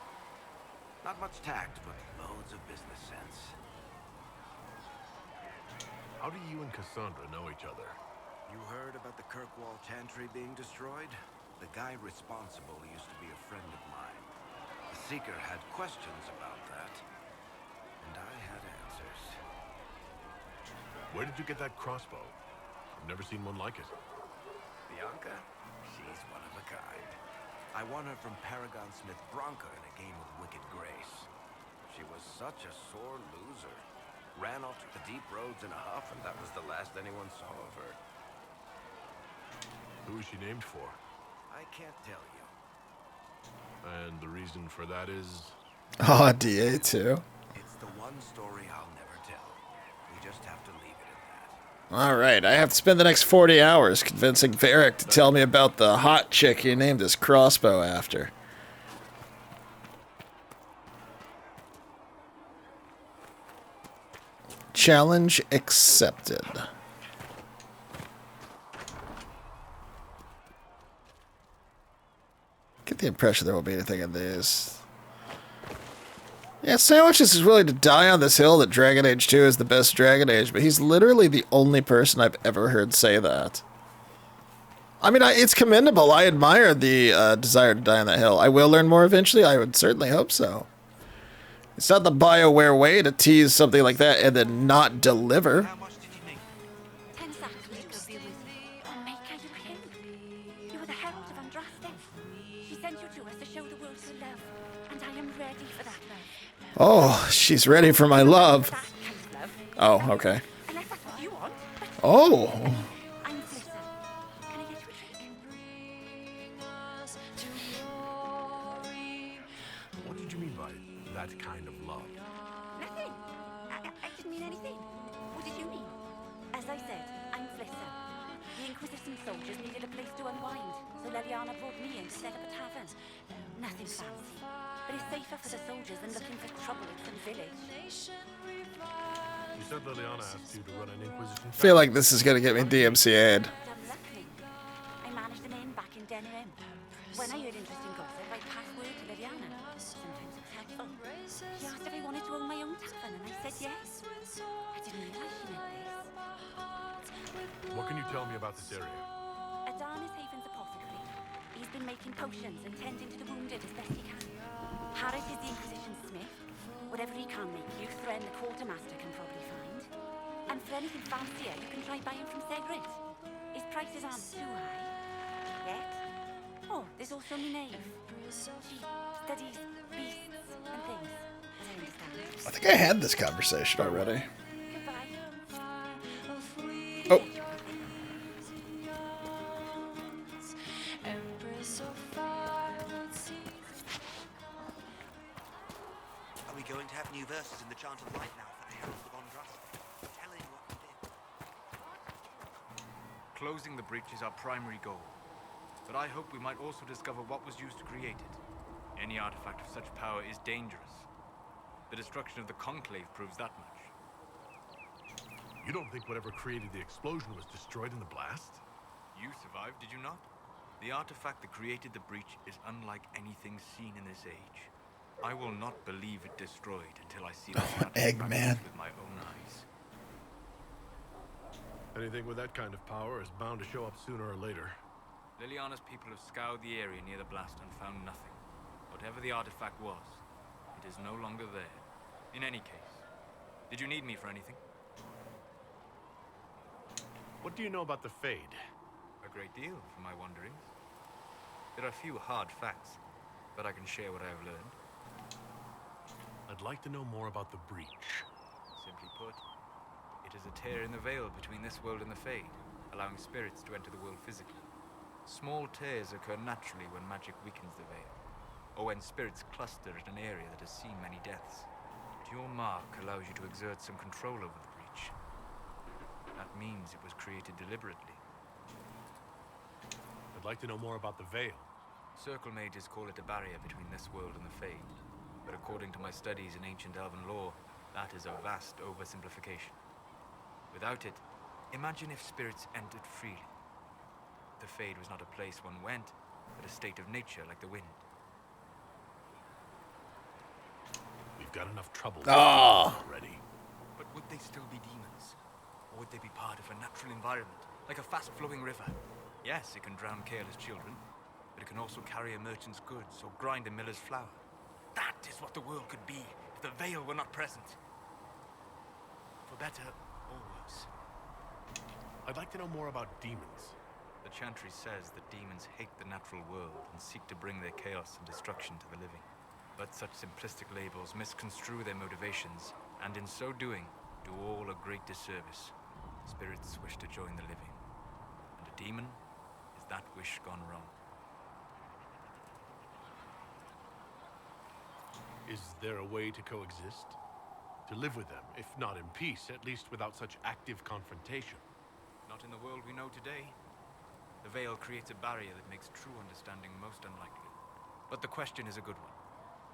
Not much tact, but loads of business sense. How do you and Cassandra know each other? You heard about the Kirkwall Chantry being destroyed? The guy responsible used to be a friend of mine. The Seeker had questions about that, and I had answers. Where did you get that crossbow? I've never seen one like it. Bianca? She's one of a kind. I won her from Paragon Smith Bronca in a game of Wicked Grace. She was such a sore loser. Ran off to the deep roads in a huff, and that was the last anyone saw of her. Who is she named for? I can't tell you. And the reason for that is? Oh, DA too. It's the one story I'll never tell. We just have to leave it at that. All right, I have to spend the next 40 hours convincing Varric to tell me about the hot chick he named his crossbow after. Challenge accepted. Get the impression there won't be anything in these. Yeah, Sandwiches is willing to die on this hill that Dragon Age 2 is the best Dragon Age, but he's literally the only person I've ever heard say that. I mean, it's commendable. I admire the desire to die on that hill. I will learn more eventually. I would certainly hope so. It's not the BioWare way to tease something like that and then not deliver. Ten sacks will go be with me. Oh, Maker, you him. You were the herald of Andraste. She sent you to us to show the world her love, and I am ready for that love. Oh, she's ready for my love. That kind of love. Oh, okay. Unless that's what you want. But Oh. I'm Flissa. Can I get you a drink? What did you mean by that kind of love? Nothing. I didn't mean anything. What did you mean? As I said, I'm Flissa. The Inquisition soldiers needed a place to unwind, so Leliana brought me in to set up a tavern. Nothing fancy, but it's safer for the soldiers than looking for trouble in some village. You said Liliana asked you to run an Inquisition. I feel like this is going to get me DMCA'd. Dumb luck, Link. I managed an inn back in Denerim. When I heard interesting gossip, I passed word to Liliana. Sometimes it's helpful. She asked if I wanted to own my own tavern, and I said yes. I didn't realize she meant this. What can you tell me about this area? Adarn is Haven's apothecary. He's been making potions and tending to the wounded as best he can. Harris is the Inquisition smith. Whatever he can make you, Thren the quartermaster can probably find. And for anything fancier, you can try buying from Segret. His prices aren't too high. Yet. Oh, there's also Nave. She studies beasts and things, as I understand. I think I had this conversation already. Goodbye. Oh. Are we going to have new verses in the Chant of Light now for the Herald of Andraste? Telling what we did. Closing the breach is our primary goal. But I hope we might also discover what was used to create it. Any artifact of such power is dangerous. The destruction of the Conclave proves that much. You don't think whatever created the explosion was destroyed in the blast? You survived, did you not? The artifact that created the breach is unlike anything seen in this age. I will not believe it destroyed until I see the Eggman with my own eyes. Anything with that kind of power is bound to show up sooner or later. Liliana's people have scoured the area near the blast and found nothing. Whatever the artifact was, it is no longer there. In any case, did you need me for anything? What do you know about the Fade? A great deal, from my wanderings. There are few hard facts, but I can share what I have learned. I'd like to know more about the breach. Simply put, it is a tear in the veil between this world and the Fade, allowing spirits to enter the world physically. Small tears occur naturally when magic weakens the veil, or when spirits cluster at an area that has seen many deaths. But your mark allows you to exert some control over the breach. That means it was created deliberately. I'd like to know more about the veil. Circle mages call it a barrier between this world and the Fade, but according to my studies in ancient elven lore, that is a vast oversimplification. Without it, imagine if spirits entered freely. The Fade was not a place one went, but a state of nature like the wind. We've got enough trouble already. But would they still be demons? Or would they be part of a natural environment, like a fast-flowing river? Yes, it can drown careless children, but it can also carry a merchant's goods or grind a miller's flour. That is what the world could be if the veil were not present. For better or worse. I'd like to know more about demons. The Chantry says that demons hate the natural world and seek to bring their chaos and destruction to the living. But such simplistic labels misconstrue their motivations, and in so doing, do all a great disservice. Spirits wish to join the living, and a demon is that wish gone wrong. Is there a way to coexist? To live with them, if not in peace, at least without such active confrontation? Not in the world we know today. The veil creates a barrier that makes true understanding most unlikely. But the question is a good one,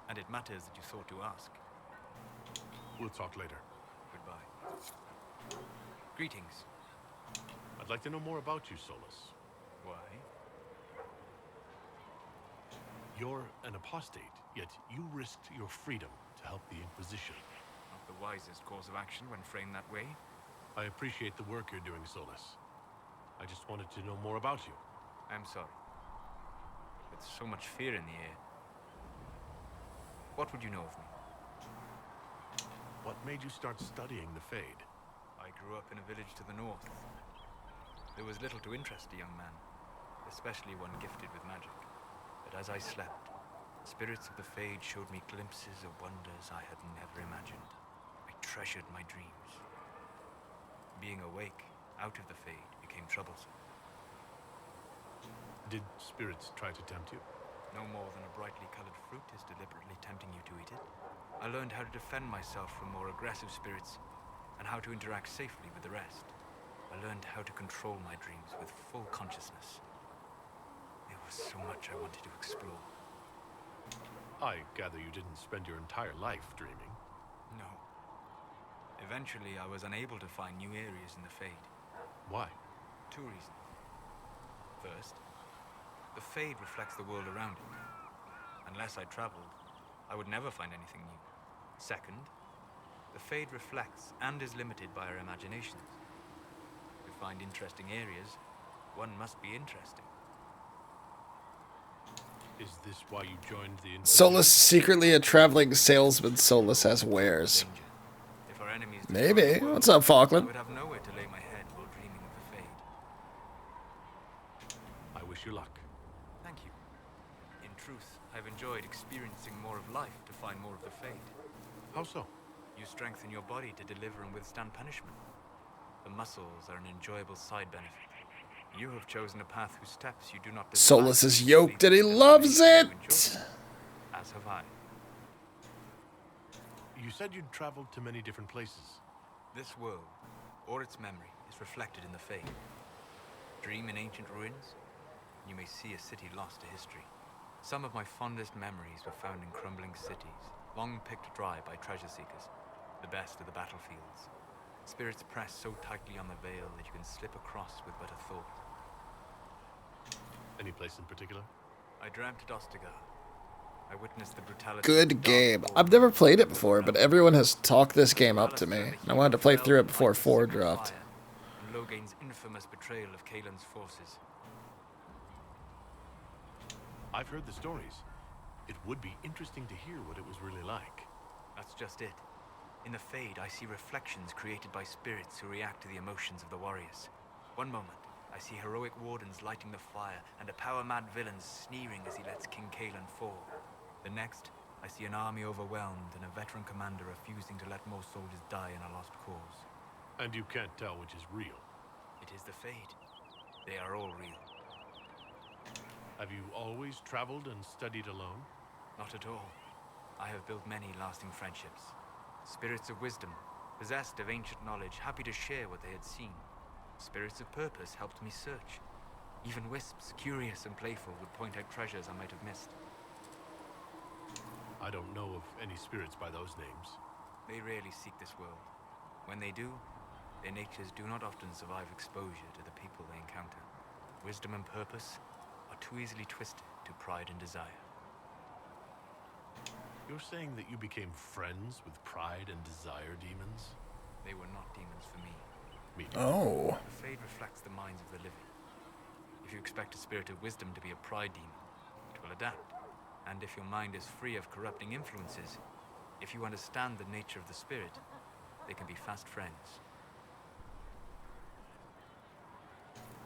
and it matters that you thought to ask. We'll talk later. Goodbye. Greetings. I'd like to know more about you, Solus. Why? You're an apostate, yet you risked your freedom to help the Inquisition. Not the wisest course of action when framed that way. I appreciate the work you're doing, Solus. I just wanted to know more about you. I'm sorry. With so much fear in the air. What would you know of me? What made you start studying the Fade? I grew up in a village to the north. There was little to interest a young man, especially one gifted with magic. But as I slept, spirits of the Fade showed me glimpses of wonders I had never imagined. I treasured my dreams. Being awake, out of the Fade, became troublesome. Did spirits try to tempt you? No more than a brightly colored fruit is deliberately tempting you to eat it. I learned how to defend myself from more aggressive spirits, and how to interact safely with the rest. I learned how to control my dreams with full consciousness. There was so much I wanted to explore. I gather you didn't spend your entire life dreaming. No. Eventually, I was unable to find new areas in the Fade. Why? 2 reasons. First, the Fade reflects the world around it. Unless I traveled, I would never find anything new. Second, the Fade reflects and is limited by our imaginations. To find interesting areas, one must be interesting. Is this why you joined the Inquisition? Solus secretly a traveling salesman. Solus has wares. If our enemies Maybe. the world, What's up, Falkland? I would have nowhere to lay my head while dreaming of the Fade. I wish you luck. Thank you. In truth, I've enjoyed experiencing more of life to find more of the Fade. How so? You strengthen your body to deliver and withstand punishment. The muscles are an enjoyable side benefit. You have chosen a path whose steps you do not despise. Solus is yoked and he loves it! As have I. You said you'd traveled to many different places. This world, or its memory, is reflected in the Fade. Dream in ancient ruins, and you may see a city lost to history. Some of my fondest memories were found in crumbling cities, long picked dry by treasure seekers. The best of the battlefields. Spirits press so tightly on the veil that you can slip across with but a thought. Any place in particular? I dreamt at Ostagar. I witnessed the brutality. Good game. I've never played it before, but everyone has talked this game up to me. And I wanted to play through it before 4 dropped. And Logain's infamous betrayal of Kaelin's forces. I've heard the stories. It would be interesting to hear what it was really like. That's just it. In the Fade, I see reflections created by spirits who react to the emotions of the warriors. One moment, I see heroic wardens lighting the fire and a power-mad villain sneering as he lets King Kaelin fall. The next, I see an army overwhelmed and a veteran commander refusing to let more soldiers die in a lost cause. And you can't tell which is real. It is the Fade. They are all real. Have you always traveled and studied alone? Not at all. I have built many lasting friendships. Spirits of wisdom, possessed of ancient knowledge, happy to share what they had seen. Spirits of purpose helped me search. Even wisps, curious and playful, would point out treasures I might have missed. I don't know of any spirits by those names. They rarely seek this world. When they do, their natures do not often survive exposure to the people they encounter. Wisdom and purpose are too easily twisted to pride and desire. You're saying that you became friends with pride and desire demons? They were not demons for me. meeting. Oh. The Fade reflects the minds of the living. If you expect a spirit of wisdom to be a pride demon, it will adapt. And if your mind is free of corrupting influences, if you understand the nature of the spirit, they can be fast friends.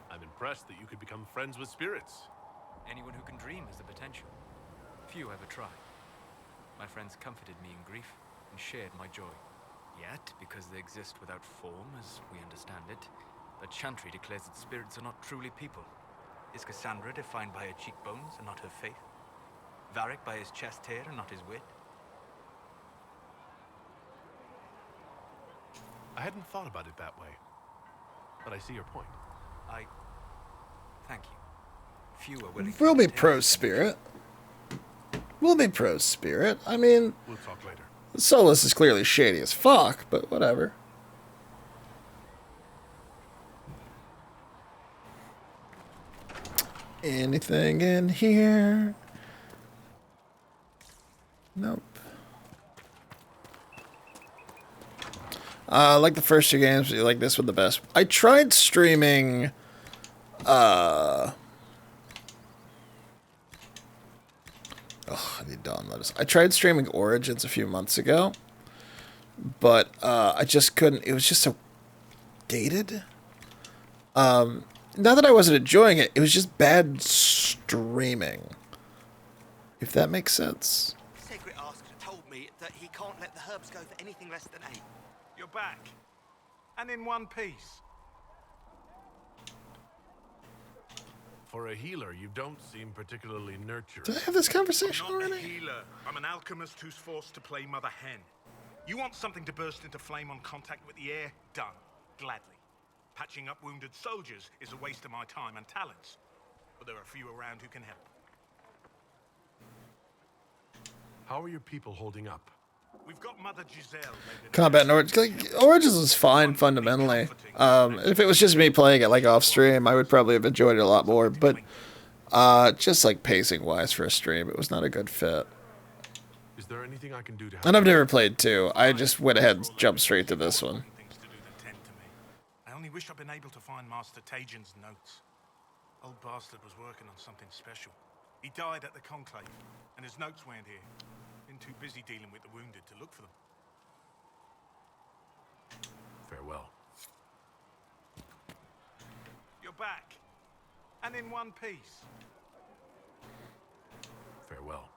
I'm impressed that you could become friends with spirits. Anyone who can dream has the potential. Few ever try. My friends comforted me in grief and shared my joy. Yet, because they exist without form, as we understand it, the Chantry declares that spirits are not truly people. Is Cassandra defined by her cheekbones and not her faith? Varric by his chest hair and not his wit? I hadn't thought about it that way, but I see your point. Thank you. Few are willing We'll to be entertain pro this spirit. We'll be pro spirit. I mean, We'll talk later. Solus is clearly shady as fuck, but whatever. Anything in here? Nope. Like the first two games, but you like this one the best. I tried streaming, oh, I need to download this. I tried streaming Origins a few months ago, but I just couldn't. It was just so dated. Not that I wasn't enjoying it. It was just bad streaming. If that makes sense. Sacred Asker told me that he can't let the herbs go for anything less than 8. You're back. And in one piece. For a healer, you don't seem particularly nurturing. Did I have this conversation I'm not already? a healer. I'm an alchemist who's forced to play Mother Hen. You want something to burst into flame on contact with the air? Done. Gladly. Patching up wounded soldiers is a waste of my time and talents. But there are few around who can help. How are your people holding up? We've got Mother Giselle. Combat in Origins, like, Origins was fine fundamentally. If it was just me playing it like off stream, I would probably have enjoyed it a lot more. But just like pacing wise for a stream, it was not a good fit. Is there anything I can do to help? And I've never played 2. I just went ahead and jumped straight to this one. I only wish I'd been able to find Master Tajin's notes. Old bastard was working on something special. He died at the Conclave, and his notes weren't here. Been too busy dealing with the wounded to look for them. Farewell. You're back. And in one piece. Farewell.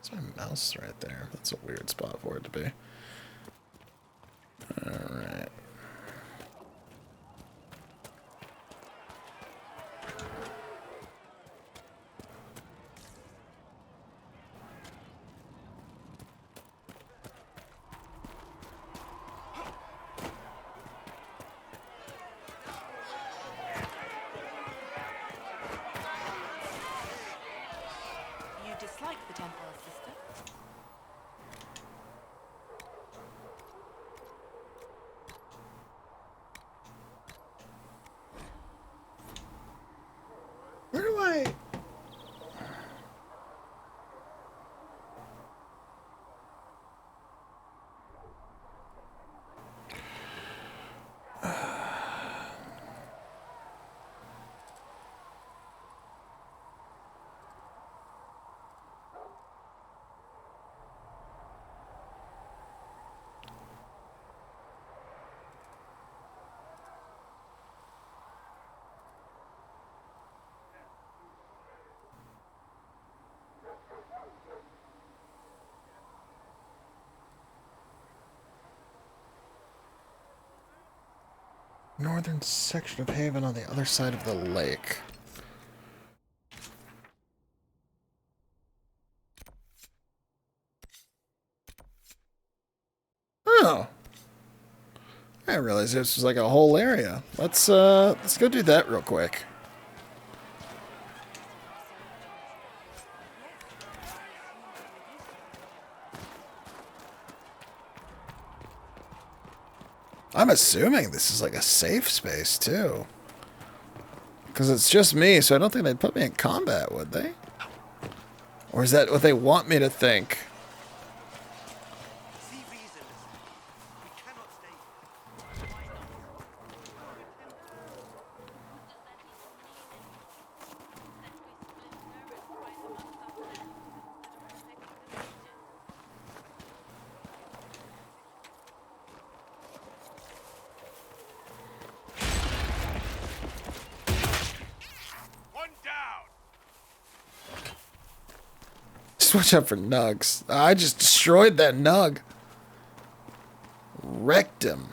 It's my mouse right there. That's a weird spot for it to be. Alright. You dislike the Templar, sister? Where do I... Northern section of Haven on the other side of the lake. Oh. I didn't realize this was like a whole area. Let's go do that real quick. I'm assuming this is like a safe space, too. Because it's just me, so I don't think they'd put me in combat, would they? Or is that what they want me to think? watch out for nugs. I just destroyed that nug. Wrecked him.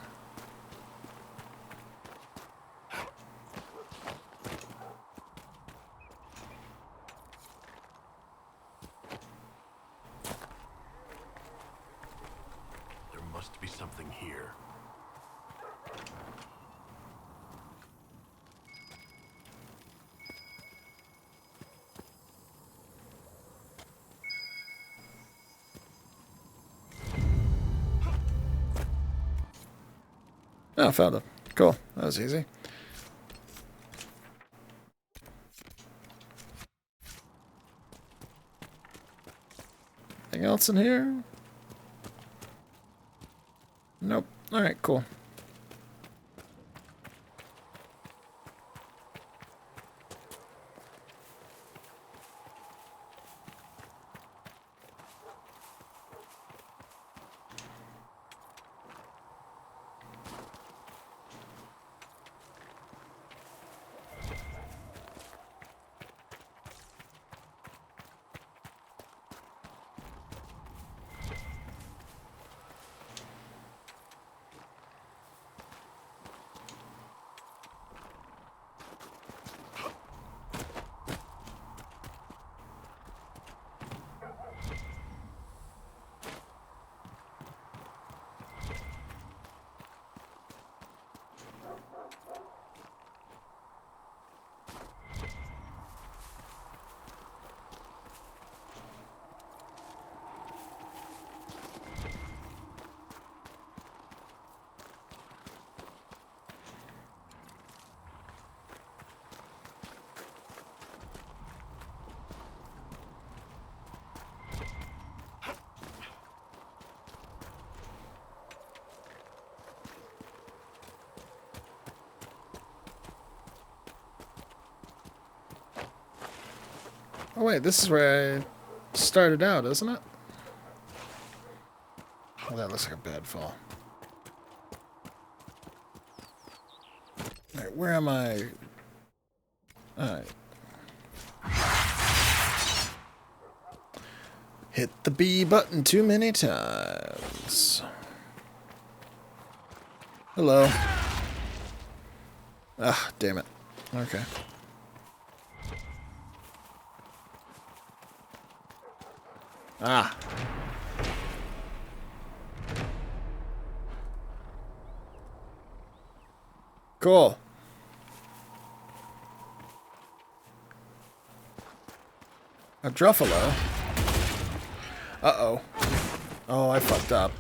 There must be something here. Oh, found him. Cool. That was easy. Anything else in here? Nope. Alright, cool. Oh wait, this is where I started out, isn't it? Well, that looks like a bad fall. Alright, where am I? Alright. Hit the B button too many times. Hello. Ah, damn it. Okay. Ah. Cool. A Druffalo. Uh-oh. Oh, I fucked up.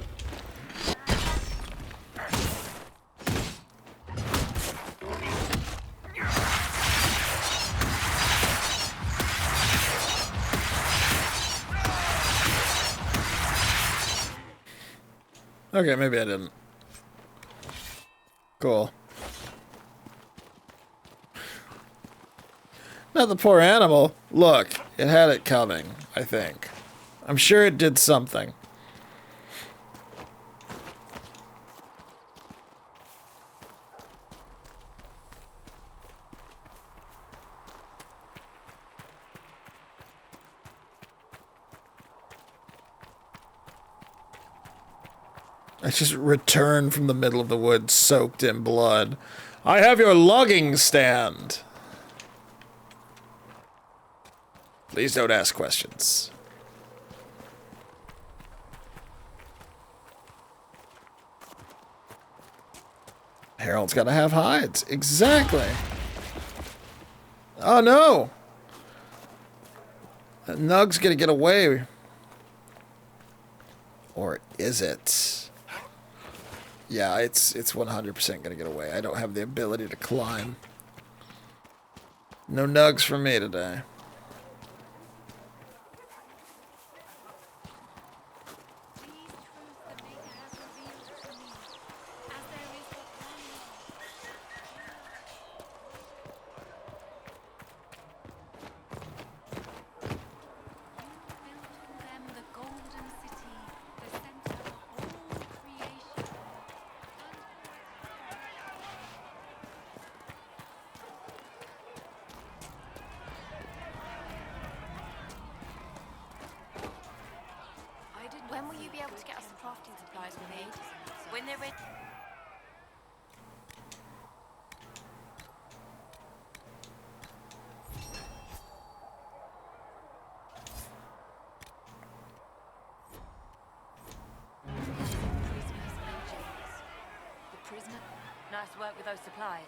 Okay, maybe I didn't. Cool. Not the poor animal. Look, it had it coming, I think. I'm sure it did something. I just returned from the middle of the woods soaked in blood. I have your logging stand. Please don't ask questions. Harold's gotta have hides. Exactly. Oh no! That Nug's gonna get away. Or is it? Yeah, it's 100% gonna get away. I don't have the ability to climb. No Nugs for me today. will you be able to get us the crafting supplies we need? When they're ready. Nice work with those supplies.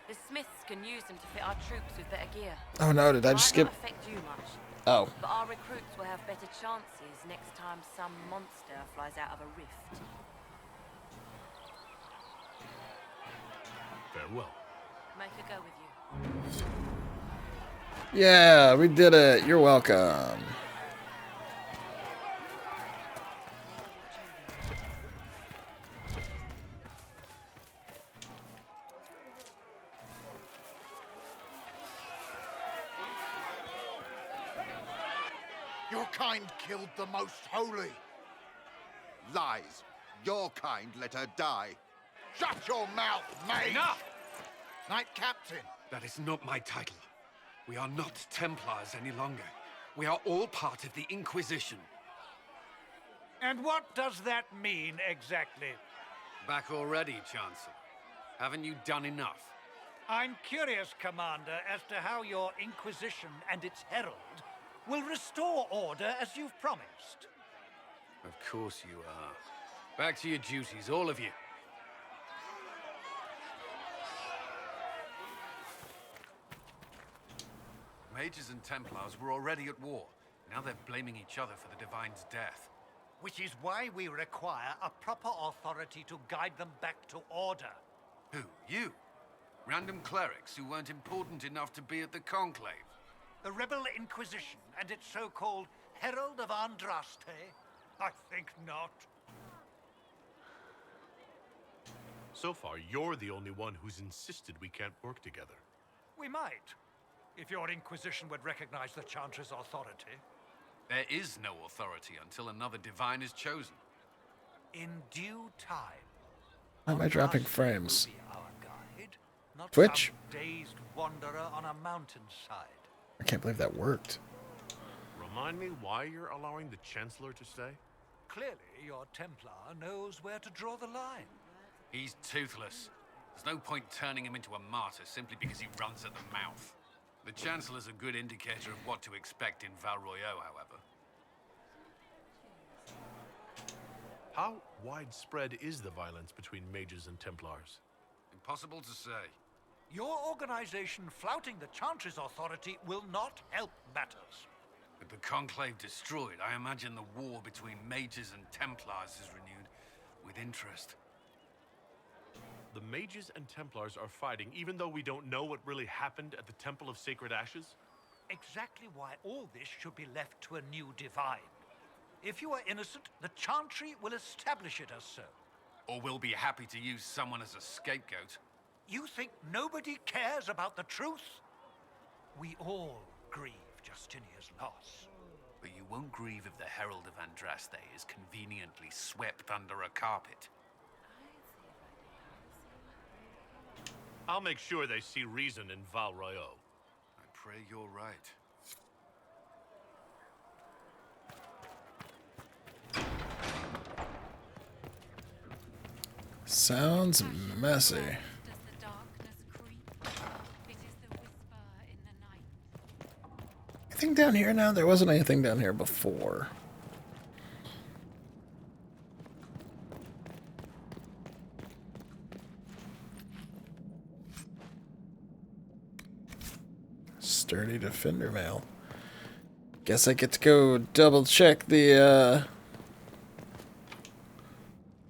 The Smiths can use them to fit our troops with better gear. Oh no, did I just skip? Might not affect you much. Oh. But our recruits will have better chances next time some monster flies out of a rift. Farewell. Make a go with you. Yeah, we did it. You're welcome. Your kind killed the most holy. Lies. Your kind let her die. Shut your mouth, mate! Enough! Knight Captain. That is not my title. We are not Templars any longer. We are all part of the Inquisition. And what does that mean, exactly? Back already, Chancellor. Haven't you done enough? I'm curious, Commander, as to how your Inquisition and its herald will restore order as you've promised. Of course you are. Back to your duties, all of you. Mages and Templars were already at war. Now they're blaming each other for the Divine's death. Which is why we require a proper authority to guide them back to order. Who? You? Random clerics who weren't important enough to be at the Conclave? The Rebel Inquisition and its so-called Herald of Andraste? I think not. So far, you're the only one who's insisted we can't work together. We might, if your Inquisition would recognize the Chancellor's authority. There is no authority until another Divine is chosen. In due time. Why am I dropping frames? Guide, not Twitch? some dazed wanderer on a mountainside. I can't believe that worked. Remind me why you're allowing the Chancellor to stay? Clearly, your Templar knows where to draw the line. He's toothless. There's no point turning him into a martyr simply because he runs at the mouth. The Chancellor's a good indicator of what to expect in Val Royeaux, however. How widespread is the violence between mages and Templars? Impossible to say. Your organization flouting the Chancellor's authority will not help matters. With the Conclave destroyed, I imagine the war between mages and Templars is renewed with interest. The mages and Templars are fighting even though we don't know what really happened at the Temple of Sacred Ashes? Exactly why all this should be left to a new Divine. If you are innocent, the Chantry will establish it as so. Or we'll be happy to use someone as a scapegoat. You think nobody cares about the truth? We all grieve Justinia's loss. But you won't grieve if the Herald of Andraste is conveniently swept under a carpet. I'll make sure they see reason in Val Royeaux. I pray you're right. Sounds messy. Anything down here now? There wasn't anything down here before. Sturdy defender mail. Guess I get to go double check the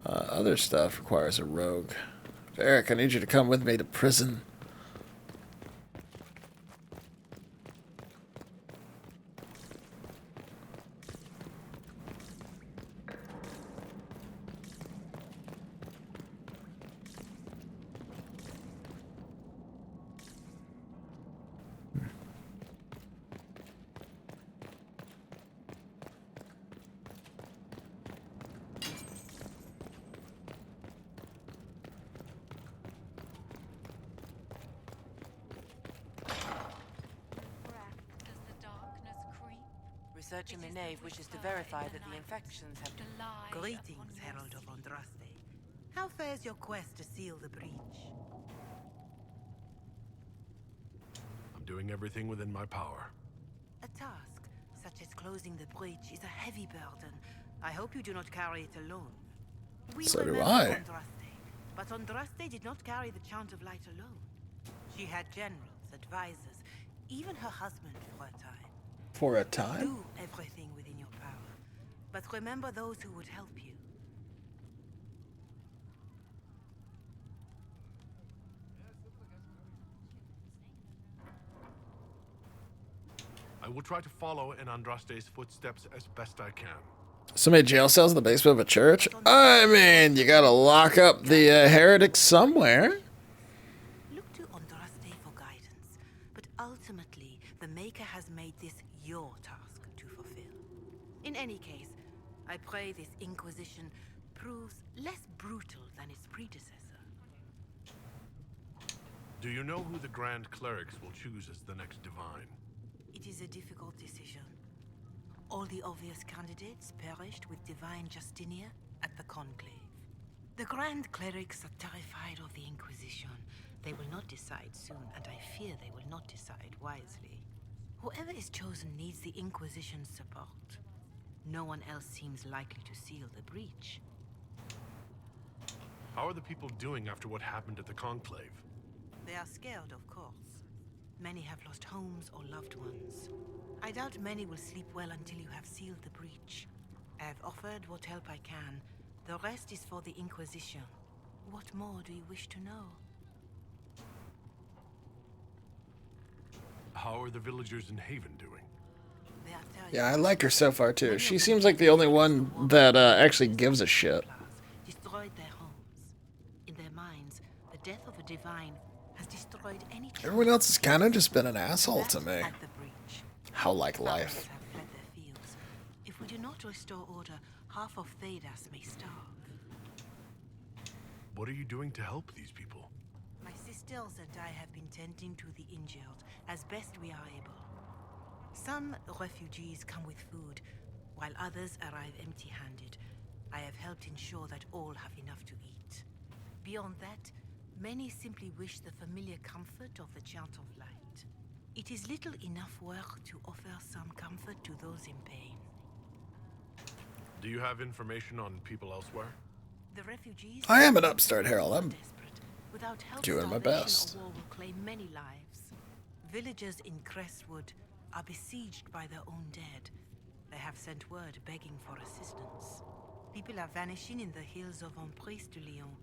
other stuff. Requires a rogue. Eric, I need you to come with me to prison. research in the nave wishes to verify that the infections have... Greetings, Herald of Andraste. How fares your quest to seal the breach? I'm doing everything within my power. A task, such as closing the breach, is a heavy burden. I hope you do not carry it alone. We So do remember I. Andraste, but Andraste did not carry the Chant of Light alone. She had generals, advisors, even her husband for a time. For a time? Do everything within your power, but remember those who would help you. I will try to follow in Andraste's footsteps as best I can. So many jail cells in the basement of a church? I mean, you gotta lock up the heretics somewhere. Look to Andraste for guidance, but ultimately, the Maker has made this your task to fulfill. In any case, I pray this Inquisition proves less brutal than its predecessor. Do you know who the Grand Clerics will choose as the next Divine? It is a difficult decision. All the obvious candidates perished with Divine Justinia at the Conclave. The Grand Clerics are terrified of the Inquisition. They will not decide soon, and I fear they will not decide wisely. Whoever is chosen needs the Inquisition's support. No one else seems likely to seal the breach. How are the people doing after what happened at the Conclave? They are scared, of course. Many have lost homes or loved ones. I doubt many will sleep well until you have sealed the breach. I have offered what help I can. The rest is for the Inquisition. What more do you wish to know? How are the villagers in Haven doing? Yeah, I like her so far too. She seems like the only one that actually gives a shit. Destroyed their homes. In their minds, the death of a divine has destroyed any... Everyone else has kind of just been an asshole to me. How like life. If we do not restore order, half of Thedas may starve. What are you doing to help these people? My sisters and I have been tending to the injured as best we are able. Some refugees come with food, while others arrive empty-handed. I have helped ensure that all have enough to eat. Beyond that, many simply wish the familiar comfort of the Chant of Light. It is little enough work to offer some comfort to those in pain. Do you have information on people elsewhere? The refugees... I am an upstart herald. I'm Without help, doing my starvation best. or war will claim many lives. Villagers in Crestwood are besieged by their own dead. They have sent word begging for assistance. People are vanishing in the hills of Emprise de Lyon.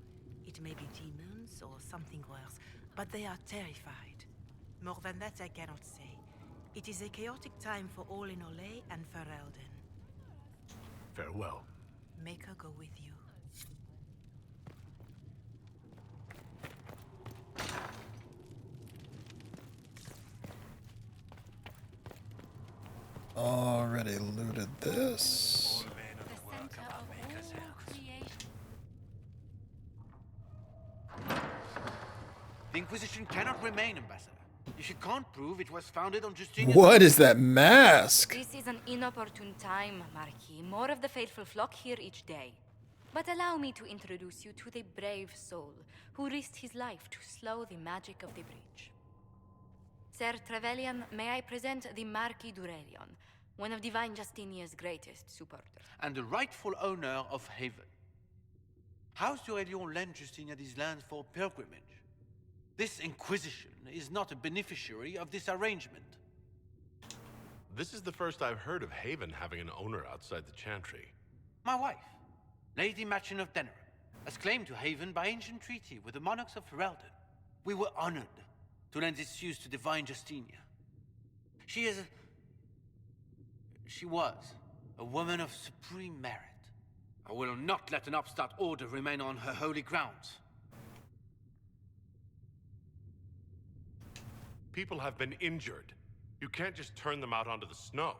It may be demons or something worse, but they are terrified. More than that I cannot say. It is a chaotic time for all in Olay and Ferelden. Farewell. Make her go with you. Already looted this. The Inquisition cannot remain, Ambassador. If you can't prove it was founded on Justinian... What is that mask? This is an inopportune time, Marquis. More of the faithful flock here each day. But allow me to introduce you to the brave soul who risked his life to slow the magic of the breach. Sir Trevelyan, may I present the Marquis d'Aurelion, one of Divine Justinia's greatest supporters. And the rightful owner of Haven. House d'Aurelion lent Justinia these lands for pilgrimage. This Inquisition is not a beneficiary of this arrangement. This is the first I've heard of Haven having an owner outside the Chantry. My wife, Lady Machin of Denerim, has claimed to Haven by ancient treaty with the monarchs of Ferelden. We were honored to lend its use to Divine Justinia. She was a woman of supreme merit. I will not let an upstart order remain on her holy grounds. People have been injured. You can't just turn them out onto the snow.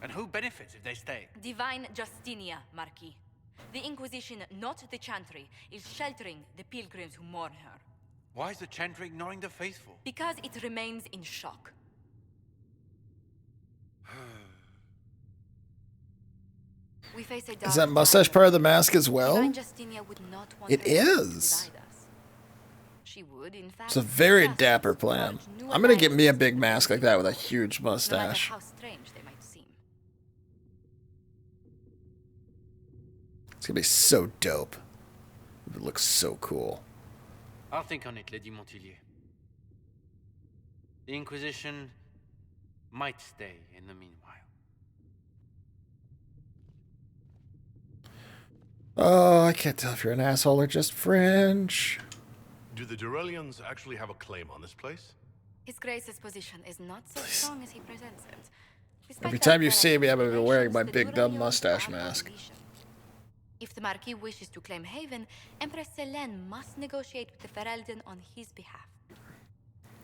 And who benefits if they stay? Divine Justinia, Marquis. The Inquisition, not the Chantry, is sheltering the pilgrims who mourn her. Why is the Chantry ignoring the faithful? Because it remains in shock. We face a Is dark that mustache time. part of the mask as well? Divine Justinia would not want It her enemies to is. divide us. She would, in fact, It's a very trust dapper us to plan. forge new I'm gonna get me a alliances big with mask like that with a huge no matter mustache. how strange they might seem. It's gonna be so dope. It looks so cool. I'll think on it, Lady Montillier. The Inquisition might stay in the meanwhile. Oh, I can't tell if you're an asshole or just French. Do the Durelians actually have a claim on this place? His Grace's position is not so strong as he presents it. Despite Every their time you see me, I'm gonna be wearing my the big dumb Durelians mustache are mask. unleashed. If the Marquis wishes to claim Haven, Empress Selene must negotiate with the Ferelden on his behalf.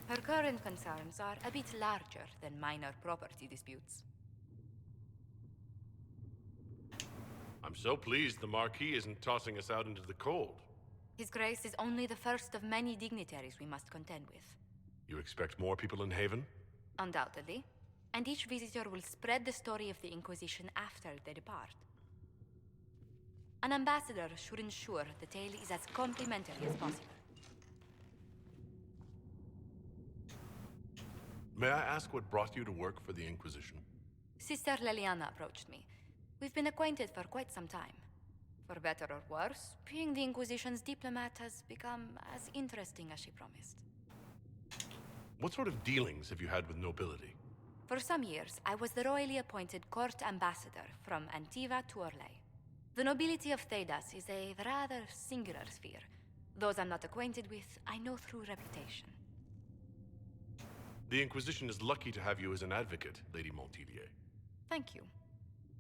Her current concerns are a bit larger than minor property disputes. I'm so pleased the Marquis isn't tossing us out into the cold. His Grace is only the first of many dignitaries we must contend with. You expect more people in Haven? Undoubtedly. And each visitor will spread the story of the Inquisition after they depart. An ambassador should ensure the tale is as complimentary as possible. May I ask what brought you to work for the Inquisition? Sister Leliana approached me. We've been acquainted for quite some time. For better or worse, being the Inquisition's diplomat has become as interesting as she promised. What sort of dealings have you had with nobility? For some years, I was the royally appointed court ambassador from Antiva to Orlais. The nobility of Thedas is a rather singular sphere. Those I'm not acquainted with, I know through reputation. The Inquisition is lucky to have you as an advocate, Lady Montillier. Thank you.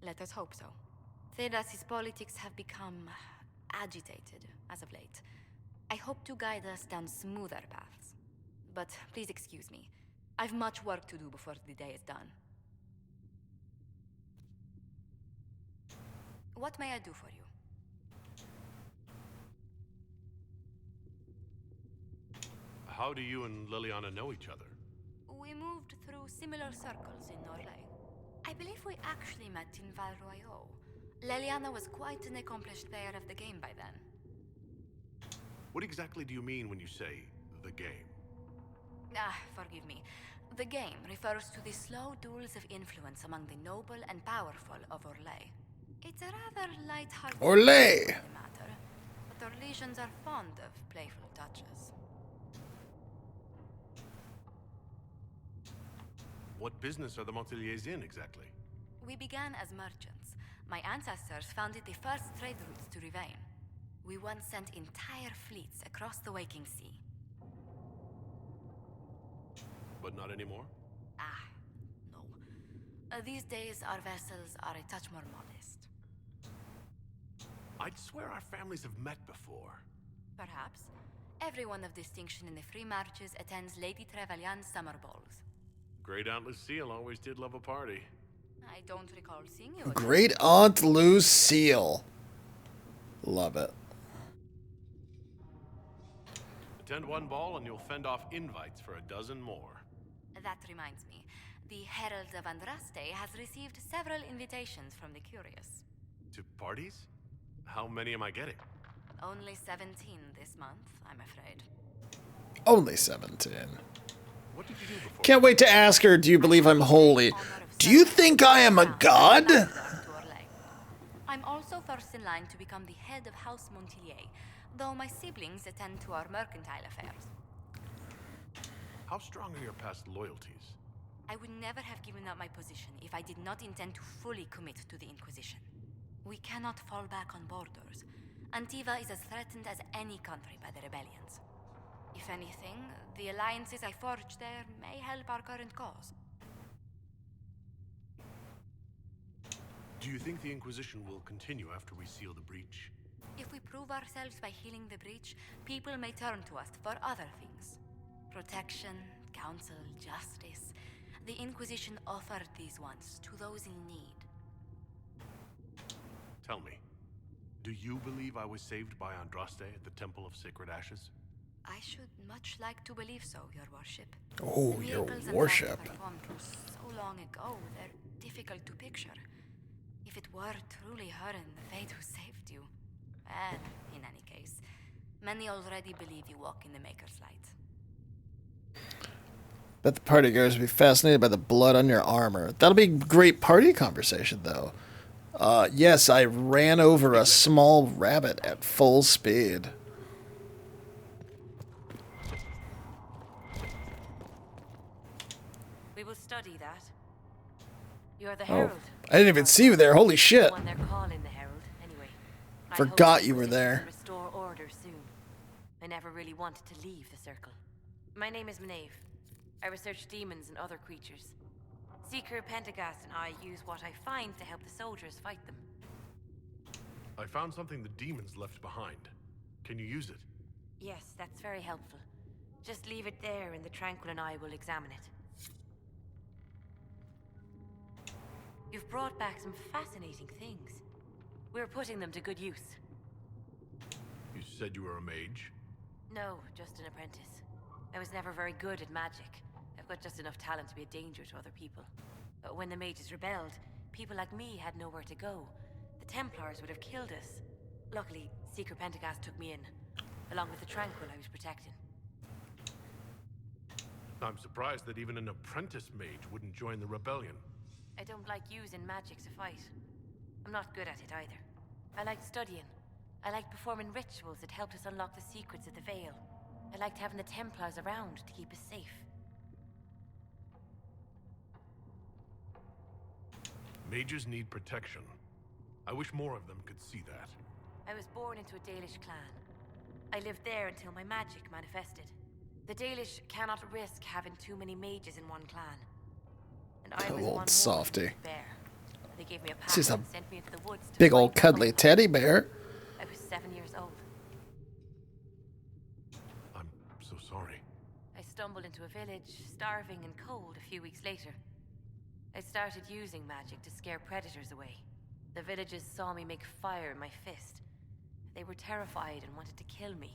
Let us hope so. Thedas' politics have become agitated as of late. I hope to guide us down smoother paths. But please excuse me. I've much work to do before the day is done. What may I do for you? How do you and Liliana know each other? We moved through similar circles in Orlais. I believe we actually met in Val Royeaux. Leliana was quite an accomplished player of the game by then. What exactly do you mean when you say, the game? Forgive me. The game refers to the slow duels of influence among the noble and powerful of Orlais. It's a rather light-hearted Orlais! matter, but Orlesians are fond of playful touches. What business are the Montilliers in, exactly? We began as merchants. My ancestors founded the first trade routes to Rivain. We once sent entire fleets across the Waking Sea. But not anymore? No. These days, our vessels are a touch more modest. I'd swear our families have met before. Perhaps. Everyone of distinction in the Free Marches attends Lady Trevelyan's summer balls. Great Aunt Lucille always did love a party. I don't recall seeing you again. Great Aunt Lucille. Love it. Attend one ball and you'll fend off invites for a dozen more. That reminds me. The Herald of Andraste has received several invitations from the curious. To parties? How many am I getting? Only 17 this month, I'm afraid. Only 17. What did you do before? Can't wait to ask her, do you believe I'm holy? Do you think I am a god? I'm also first in line to become the head of House Montillier, though my siblings attend to our mercantile affairs. How strong are your past loyalties? I would never have given up my position if I did not intend to fully commit to the Inquisition. We cannot fall back on borders. Antiva is as threatened as any country by the rebellions. If anything, the alliances I forged there may help our current cause. Do you think the Inquisition will continue after we seal the breach? If we prove ourselves by healing the breach, people may turn to us for other things. Protection, counsel, justice. The Inquisition offered these once to those in need. Tell me, do you believe I was saved by Andraste at the Temple of Sacred Ashes? I should much like to believe so, Your Worship. Oh, The Your miracles Worship. Andraste performed so long ago, they're difficult to picture. If if it were truly her and the Fate who saved you. Well, in any case, many already believe you walk in the Maker's light. Bet the partygoers will be fascinated by the blood on your armor. That'll be a great party conversation, though. Yes, I ran over a small rabbit at full speed. We will study that. You're the Oh, Herald. I didn't even see you there. Holy shit. The one they're calling the Herald, anyway. I Forgot hope you were Inquisition there. can restore order soon. I never really wanted to leave the Circle. My name is Maeve. I research demons and other creatures. Seeker Pentagast and I use what I find to help the soldiers fight them. I found something the demons left behind. Can you use it? Yes, that's very helpful. Just leave it there and the Tranquil and I will examine it. You've brought back some fascinating things. We're putting them to good use. You said you were a mage? No, just an apprentice. I was never very good at magic. I've got just enough talent to be a danger to other people. But when the mages rebelled, people like me had nowhere to go. The Templars would have killed us. Luckily, Seeker Pentagast took me in, along with the Tranquil I was protecting. I'm surprised that even an apprentice mage wouldn't join the rebellion. I don't like using magic to fight. I'm not good at it either. I like studying. I like performing rituals that helped us unlock the secrets of the Veil. I liked having the Templars around to keep us safe. Mages need protection. I wish more of them could see that. I was born into a Dalish clan. I lived there until my magic manifested. The Dalish cannot risk having too many mages in one clan. And I was Old one softy. bear. They gave me a pack She's a and sent me into the woods to big fight old for cuddly my teddy bear. I was 7 years old. I'm so sorry. I stumbled into a village, starving and cold a few weeks later. I started using magic to scare predators away. The villagers saw me make fire in my fist. They were terrified and wanted to kill me.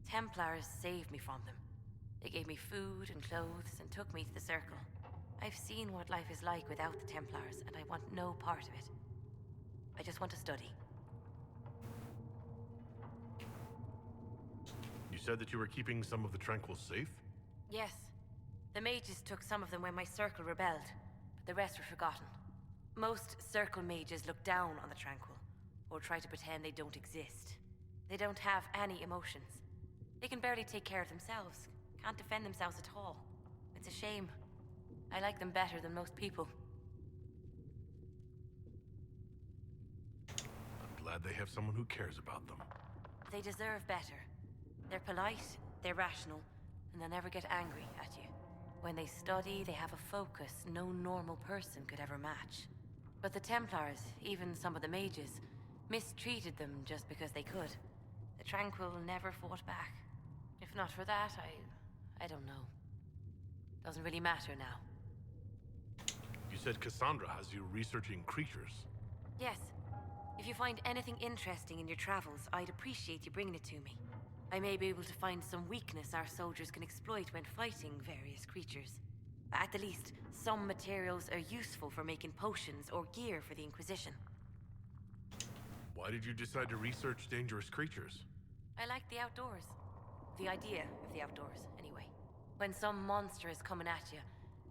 Templars saved me from them. They gave me food and clothes and took me to the Circle. I've seen what life is like without the Templars, and I want no part of it. I just want to study. You said that you were keeping some of the Tranquil safe? Yes. The mages took some of them when my Circle rebelled, but the rest were forgotten. Most Circle mages look down on the Tranquil, or try to pretend they don't exist. They don't have any emotions. They can barely take care of themselves, can't defend themselves at all. It's a shame. I like them better than most people. I'm glad they have someone who cares about them. They deserve better. They're polite, they're rational, and they'll never get angry at you. When they study, they have a focus no normal person could ever match. But the Templars, even some of the mages, mistreated them just because they could. The Tranquil never fought back. If not for that, I don't know. Doesn't really matter now. You said Cassandra has you researching creatures. Yes. If you find anything interesting in your travels, I'd appreciate you bringing it to me. I may be able to find some weakness our soldiers can exploit when fighting various creatures. At the least, some materials are useful for making potions or gear for the Inquisition. Why did you decide to research dangerous creatures? I like the outdoors. The idea of the outdoors, anyway. When some monster is coming at you,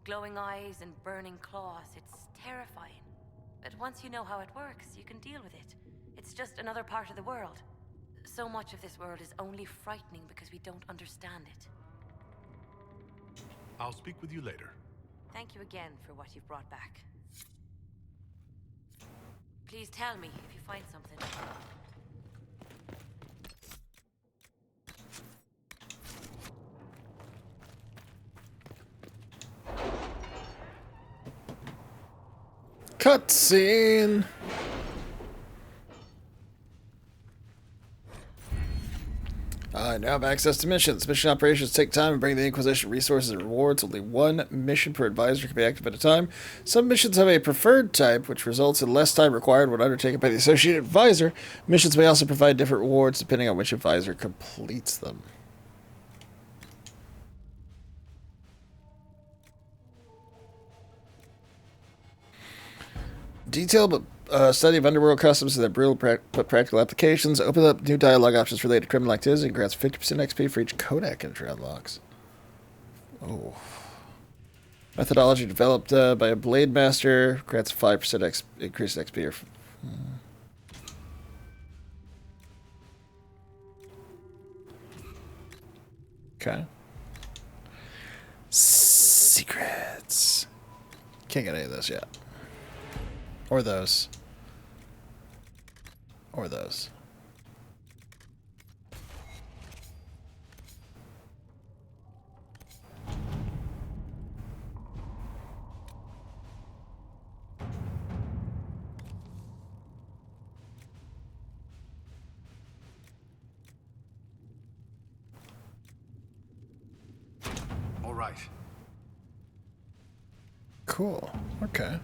glowing eyes and burning claws, it's terrifying. But once you know how it works, you can deal with it. It's just another part of the world. So much of this world is only frightening because we don't understand it. I'll speak with you later. Thank you again for what you've brought back. Please tell me if you find something. Cutscene. Now have access to missions. Mission operations take time and bring the Inquisition resources and rewards. Only one mission per advisor can be active at a time. Some missions have a preferred type, which results in less time required when undertaken by the associated advisor. Missions may also provide different rewards depending on which advisor completes them. Detailed study of underworld customs and their brutal but practical applications. Open up new dialogue options related to criminal activities and grants 50% XP for each Kodak entry unlocks. Oh. Methodology developed by a blade master grants 5% increased XP. Okay. Secrets. Can't get any of those yet. Or those. Or those. All right. Cool. Okay.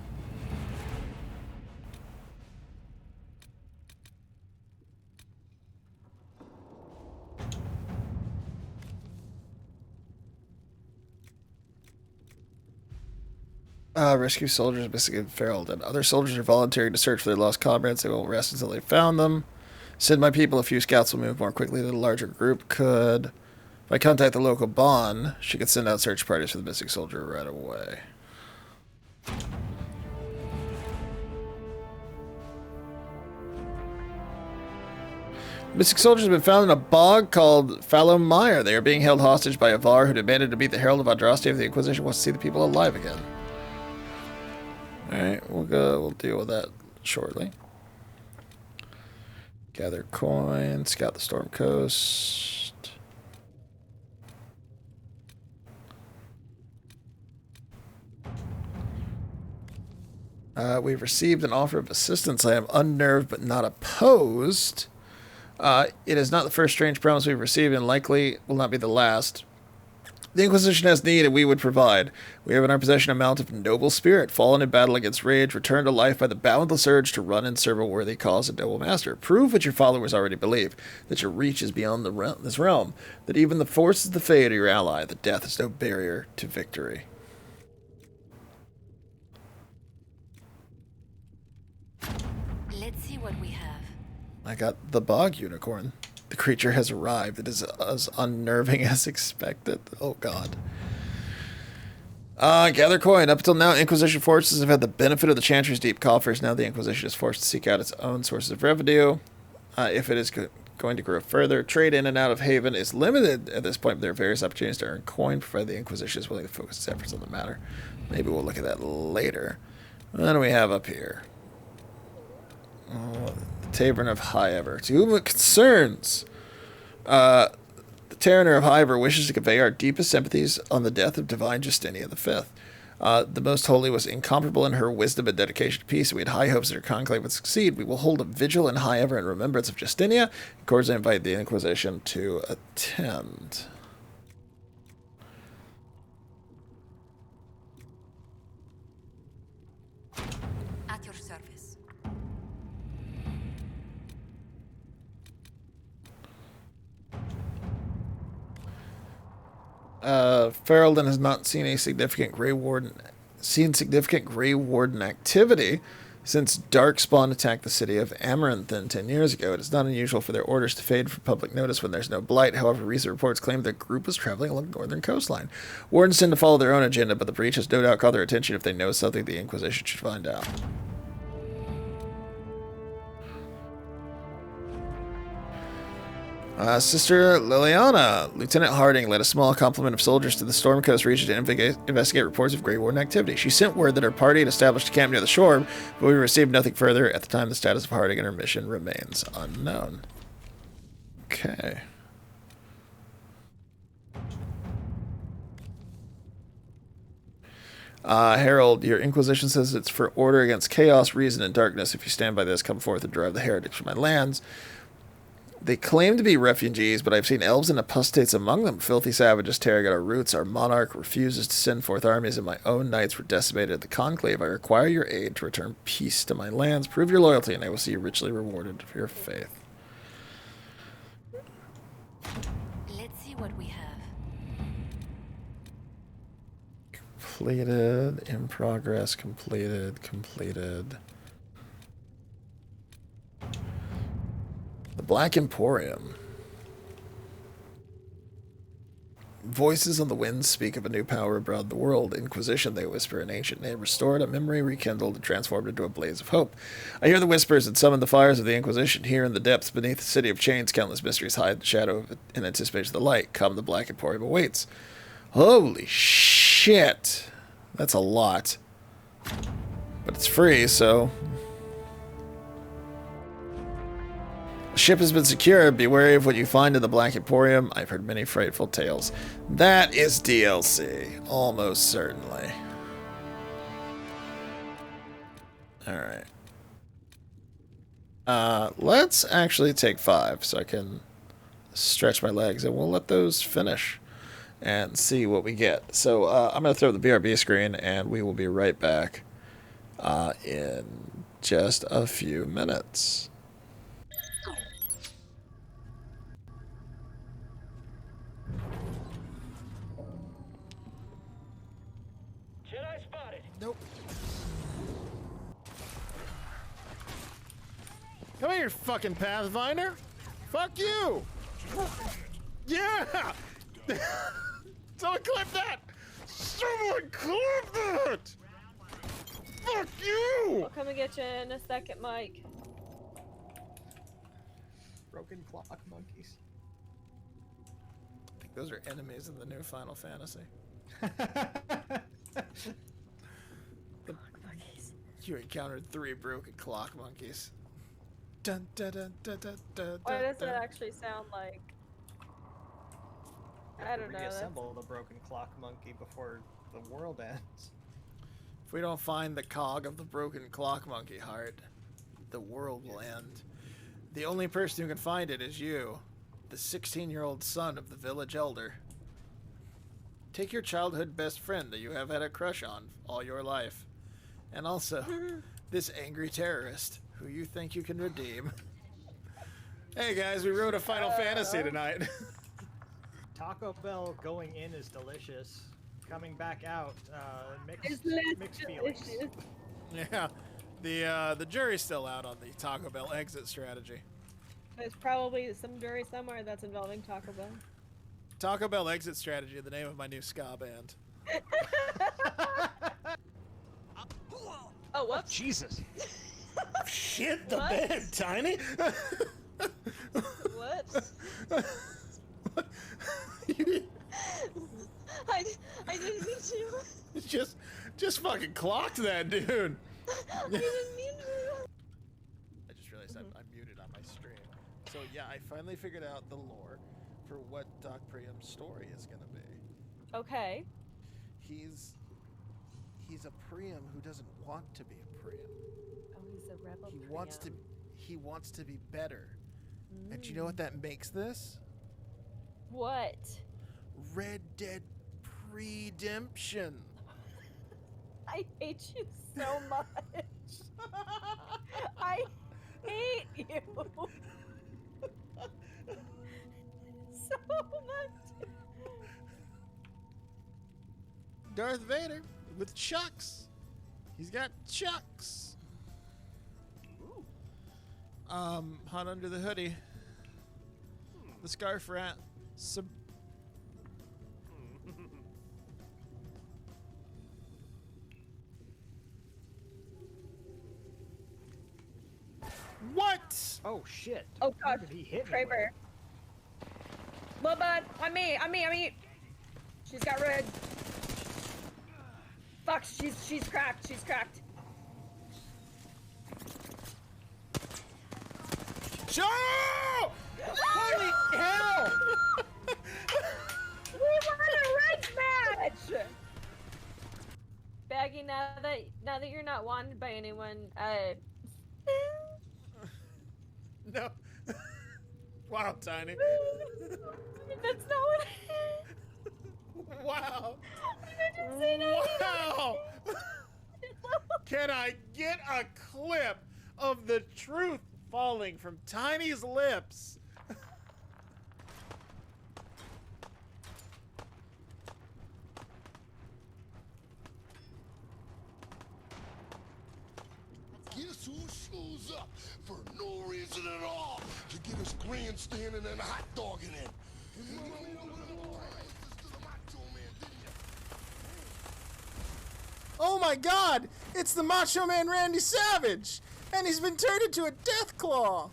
Rescue soldiers investigated Farrell, and other soldiers are volunteering to search for their lost comrades. They will rest until they found them. Send my people. A few scouts will move more quickly than a larger group could. If I contact the local Bond, she could send out search parties for the missing soldier right away. Missing soldiers have been found in a bog called Fallowmire. They are being held hostage by a Var who demanded to meet the Herald of Andraste if the Inquisition wants to see the people alive again. Alright, we'll deal with that shortly. Gather coins, scout the Storm Coast. We've received an offer of assistance. I am unnerved but not opposed. It is not the first strange promise we've received and likely will not be the last. The Inquisition has need and we would provide. We have in our possession a mount of noble spirit, fallen in battle against rage, returned to life by the boundless urge to run and serve a worthy cause and noble master. Prove what your followers already believe, that your reach is beyond this realm, that even the forces of the Fate are your ally, that death is no barrier to victory. Let's see what we have. I got the bog unicorn. The creature has arrived. It is as unnerving as expected. Oh, God. Gather coin. Up until now, Inquisition forces have had the benefit of the Chantry's deep coffers. Now the Inquisition is forced to seek out its own sources of revenue. If it is going to grow further, trade in and out of Haven is limited at this point, but there are various opportunities to earn coin, provided the Inquisition is willing to focus its efforts on the matter. Maybe we'll look at that later. What do we have up here? Oh, the Tavern of Highever. To whom it concerns, the Tavern of Highever wishes to convey our deepest sympathies on the death of Divine Justinia V. The Most Holy was incomparable in her wisdom and dedication to peace, and we had high hopes that her conclave would succeed. We will hold a vigil in Highever in remembrance of Justinia. Of course, I invite the Inquisition to attend. At your service. Ferelden has not seen significant Grey Warden activity since Darkspawn attacked the city of Amaranthin 10 years ago. It is not unusual for their orders to fade from public notice when there's no blight. However, recent reports claim the group was traveling along the northern coastline. Wardens tend to follow their own agenda, but the breach has no doubt caught their attention if they know something the Inquisition should find out. Sister Liliana, Lieutenant Harding led a small complement of soldiers to the Storm Coast region to investigate reports of Grey Warden activity. She sent word that her party had established a camp near the shore, but we received nothing further. At the time, the status of Harding and her mission remains unknown. Okay. Harold, your Inquisition says it's for order against chaos, reason, and darkness. If you stand by this, come forth and drive the heretics from my lands. They claim to be refugees, but I've seen elves and apostates among them. Filthy savages tearing at our roots. Our monarch refuses to send forth armies, and my own knights were decimated at the conclave. I require your aid to return peace to my lands. Prove your loyalty, and I will see you richly rewarded for your faith. Let's see what we have. Completed. In progress. Completed. Black Emporium. Voices on the winds speak of a new power abroad the world. Inquisition, they whisper, an ancient name restored, a memory rekindled and transformed into a blaze of hope. I hear the whispers and summon the fires of the Inquisition. Here in the depths beneath the city of chains, countless mysteries hide the shadow of it in anticipation of the light. Come, the Black Emporium awaits. Holy shit. That's a lot. But it's free, so... The ship has been secured. Be wary of what you find in the Black Emporium. I've heard many frightful tales. That is DLC. Almost certainly. Alright. Let's actually take 5 so I can stretch my legs, and we'll let those finish and see what we get. So I'm going to throw the BRB screen, and we will be right back in just a few minutes. Nope. Come here, fucking Pathfinder. Fuck you. Yeah. Someone clip that. Someone clip that. Fuck you. I'll come and get you in a second, Mike. Broken clock monkeys. I think those are enemies in the new Final Fantasy. You encountered 3 broken clock monkeys. Dun, dun, dun, dun, dun, dun, What does dun. it actually sound like? I don't know. Reassemble the broken clock monkey before the world ends. If we don't find the cog of the broken clock monkey heart, the world will end. The only person who can find it is you, the 16-year-old son of the village elder. Take your childhood best friend that you have had a crush on all your life. And also, this angry terrorist who you think you can redeem. Hey guys, we wrote a Final Fantasy tonight. Taco Bell going in is delicious. Coming back out, mixed feelings. Yeah, the jury's still out on the Taco Bell exit strategy. There's probably some jury somewhere that's involving Taco Bell. Taco Bell exit strategy, the name of my new ska band. Oh, whoops. Jesus. Shit the What? bed, Tiny. What? I didn't mean to. Just fucking clocked that dude. I didn't mean to. I just realized I'm muted on my stream. So yeah, I finally figured out the lore for what Doc Priam's story is gonna be. Okay. He's a Priam who doesn't want to be a Priam. Oh, he's a rebel. He wants to be better. And do you know what that makes this? What? Red Dead Redemption. I hate you so much. I hate you so much. Darth Vader with chucks. He's got chucks. Hot under the hoodie. The scarf rat. What? Oh shit. Oh god. Did he hit me Kraber. Well, bud, on me. She's got red. Fuck, she's cracked. Joe! Holy hell! We won a red match! Baggy, now that you're not wanted by anyone, No. Wow, Tiny. That's not what I... Wow. I didn't say that. Wow. Can I get a clip of the truth falling from Tiny's lips? Guess who shows up for no reason at all to get us grandstanding and hot dogging it. Oh my God! It's the Macho Man Randy Savage! And he's been turned into a death claw!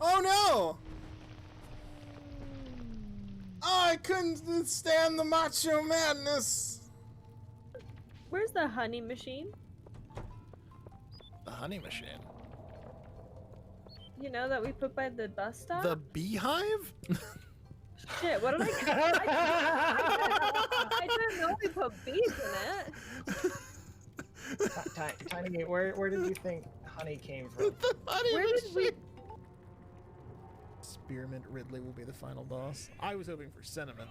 Oh no! Oh, I couldn't stand the macho madness! Where's the honey machine? The honey machine? You know, that we put by the bus stop? The beehive? Shit, what did I didn't know we put bees in it. Tiny, where did you think honey came from? The honey Where did we... Spearmint Ridley will be the final boss. I was hoping for cinnamon.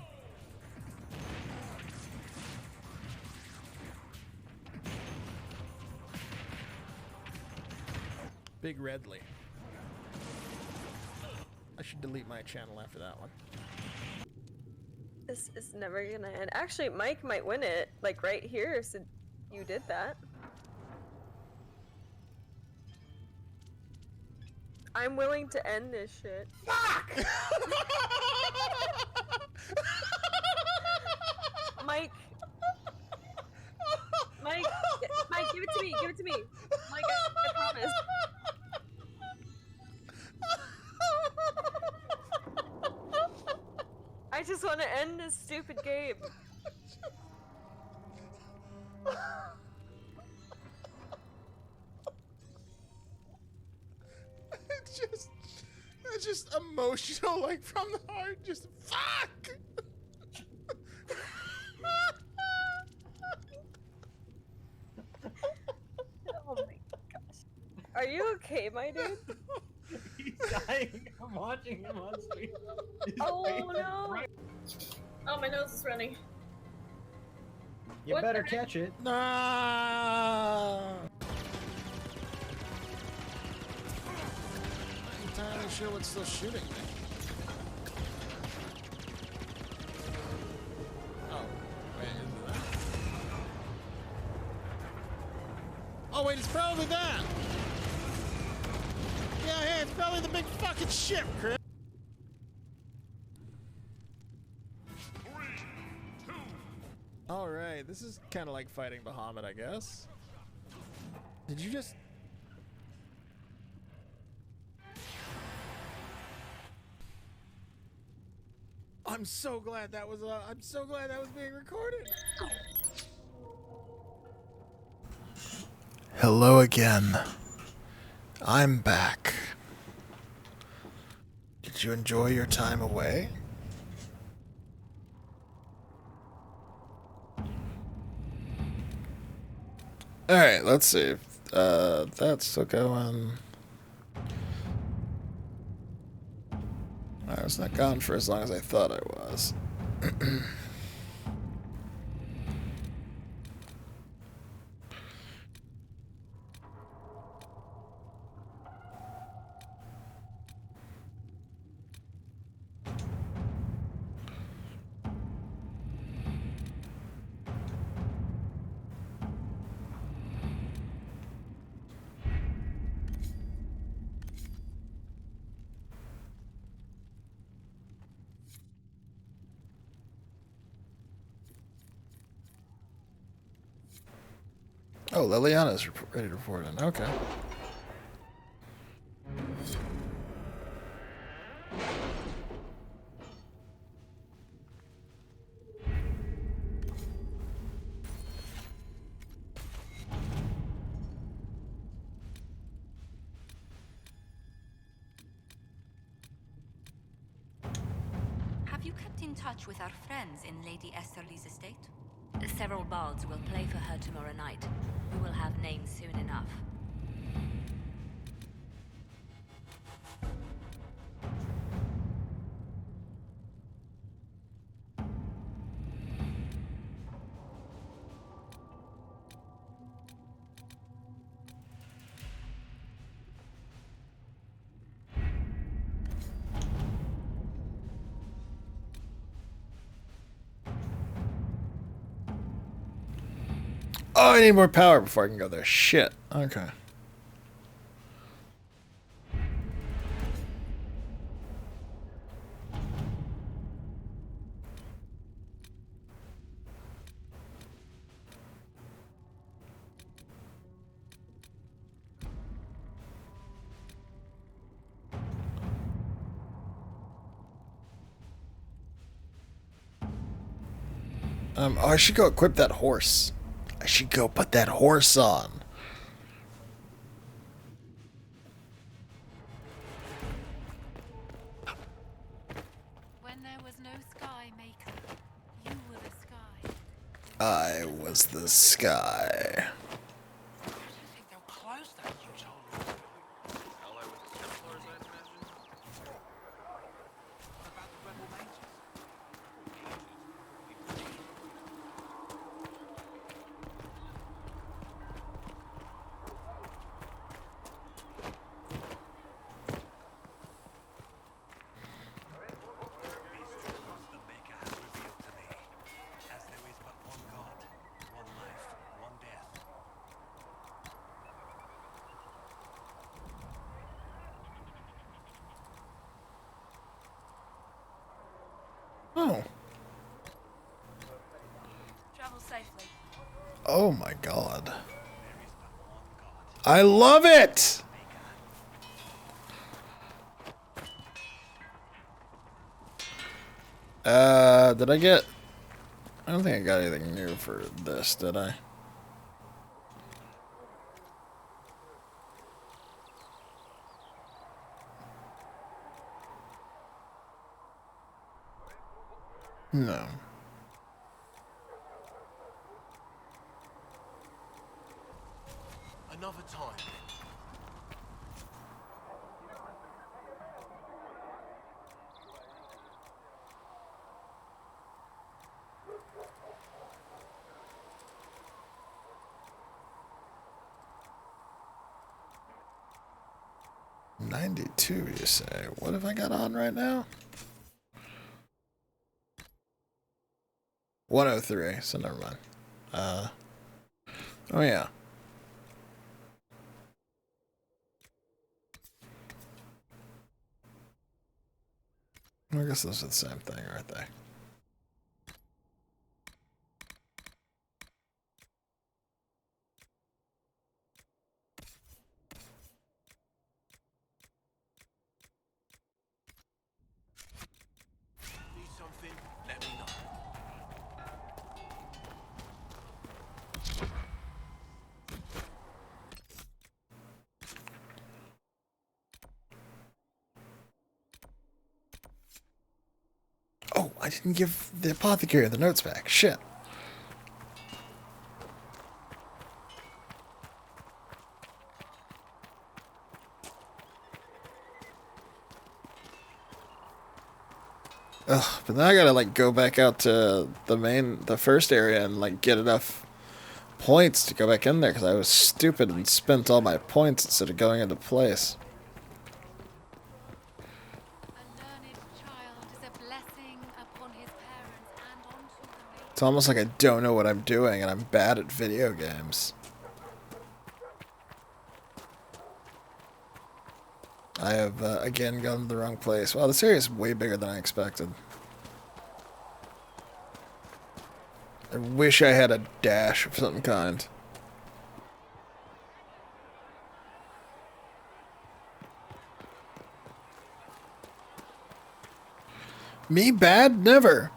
Big Redley. I should delete my channel after that one. This is never gonna end. Actually, Mike might win it, like right here, so you did that. I'm willing to end this shit. Fuck! Mike! Mike, give it to me, give it to me. Mike, I promise. I just want to end this stupid game. It's just emotional, like from the heart, just fuck! Oh my gosh. Are you okay, my dude? He's dying. I'm watching him on screen. Oh no! Oh, my nose is running. You What better the catch it. Nah! I'm not entirely sure what's still shooting me. Oh, wait, is that? Oh wait, it's probably that! Yeah, hey, it's probably the big fucking ship, Chris! Alright, this is kind of like fighting Bahamut, I guess. Did you just... I'm so glad that was being recorded. Hello again. I'm back. Did you enjoy your time away? Alright, let's see. That's still going. I was not gone for as long as I thought I was. Oh, Liliana's ready to report in. Okay. Have you kept in touch with our friends in Lady Esterly's estate? Several bards will play for her tomorrow night. We will have names soon enough. Oh, I need more power before I can go there. Shit. Okay. Oh, I should go equip that horse. I should go put that horse on. When there was no sky maker, you were the sky. I was the sky. Oh. Travel safely. Oh my god. I love it! Did I get... I don't think I got anything new for this, did I? No. Another time. $92, you say? What have I got on right now? 103, so never mind. Oh yeah. I guess those are the same thing, aren't they? Need something? Let me know. Oh, I didn't give the apothecary the notes back. Shit. Ugh, but then I gotta like go back out to the first area and like get enough points to go back in there because I was stupid and spent all my points instead of going into place. It's almost like I don't know what I'm doing and I'm bad at video games. I have, again, gone to the wrong place. Wow, this area is way bigger than I expected. I wish I had a dash of some kind. Me bad? Never.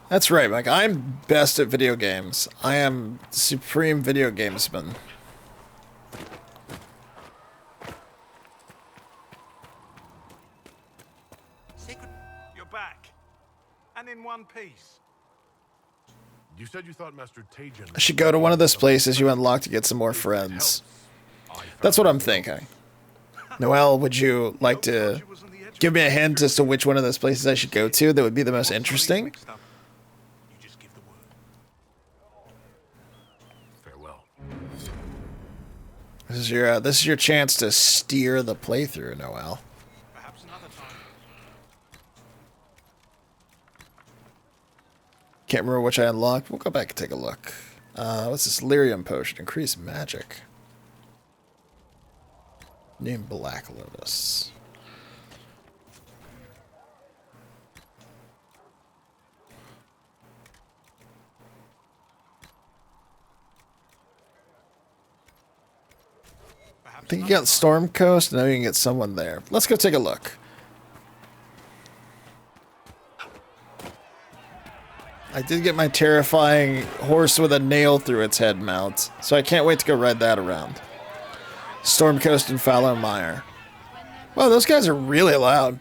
That's right, Mike. I'm best at video games. I am supreme video gamesman. You're back. And in one piece. You said you thought Master Tajan... I should go to one of those places you unlock to get some more friends. That's what I'm thinking. Noelle, would you like to give me a hint as to which one of those places I should go to that would be the most interesting? Farewell. This is your chance to steer the playthrough, Noelle. Perhaps another time. Can't remember which I unlocked. We'll go back and take a look. What's this? Lyrium potion. Increase magic. Name Black Lotus. I think you got Storm Coast, and now you can get someone there. Let's go take a look. I did get my terrifying horse with a nail through its head mount, so I can't wait to go ride that around. Storm Coast and Fallow Mire. Wow, those guys are really loud.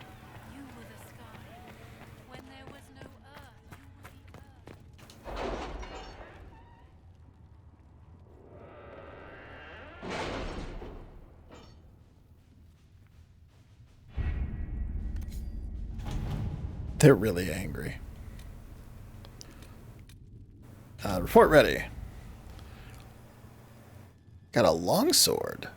They're really angry. Report ready. Got a longsword.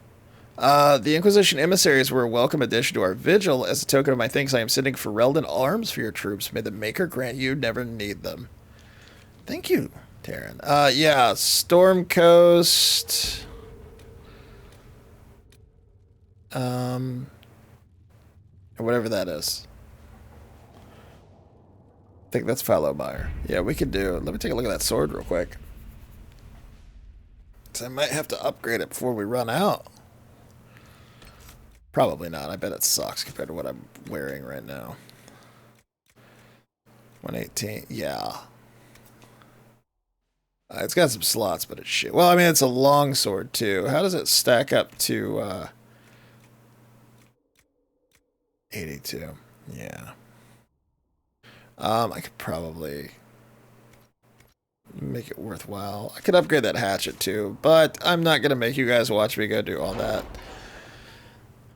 The Inquisition emissaries were a welcome addition to our vigil. As a token of my thanks, I am sending Ferelden arms for your troops. May the Maker grant you never need them. Thank you, Taryn. Yeah, Storm Coast. Or whatever that is. I think that's Fallow Mire. Yeah, we could do. Let me take a look at that sword real quick. So I might have to upgrade it before we run out. Probably not. I bet it sucks compared to what I'm wearing right now. 118. Yeah. It's got some slots, but it's shit. Well, I mean, it's a long sword, too. How does it stack up to 82? Yeah. I could probably make it worthwhile. I could upgrade that hatchet, too, but I'm not going to make you guys watch me go do all that.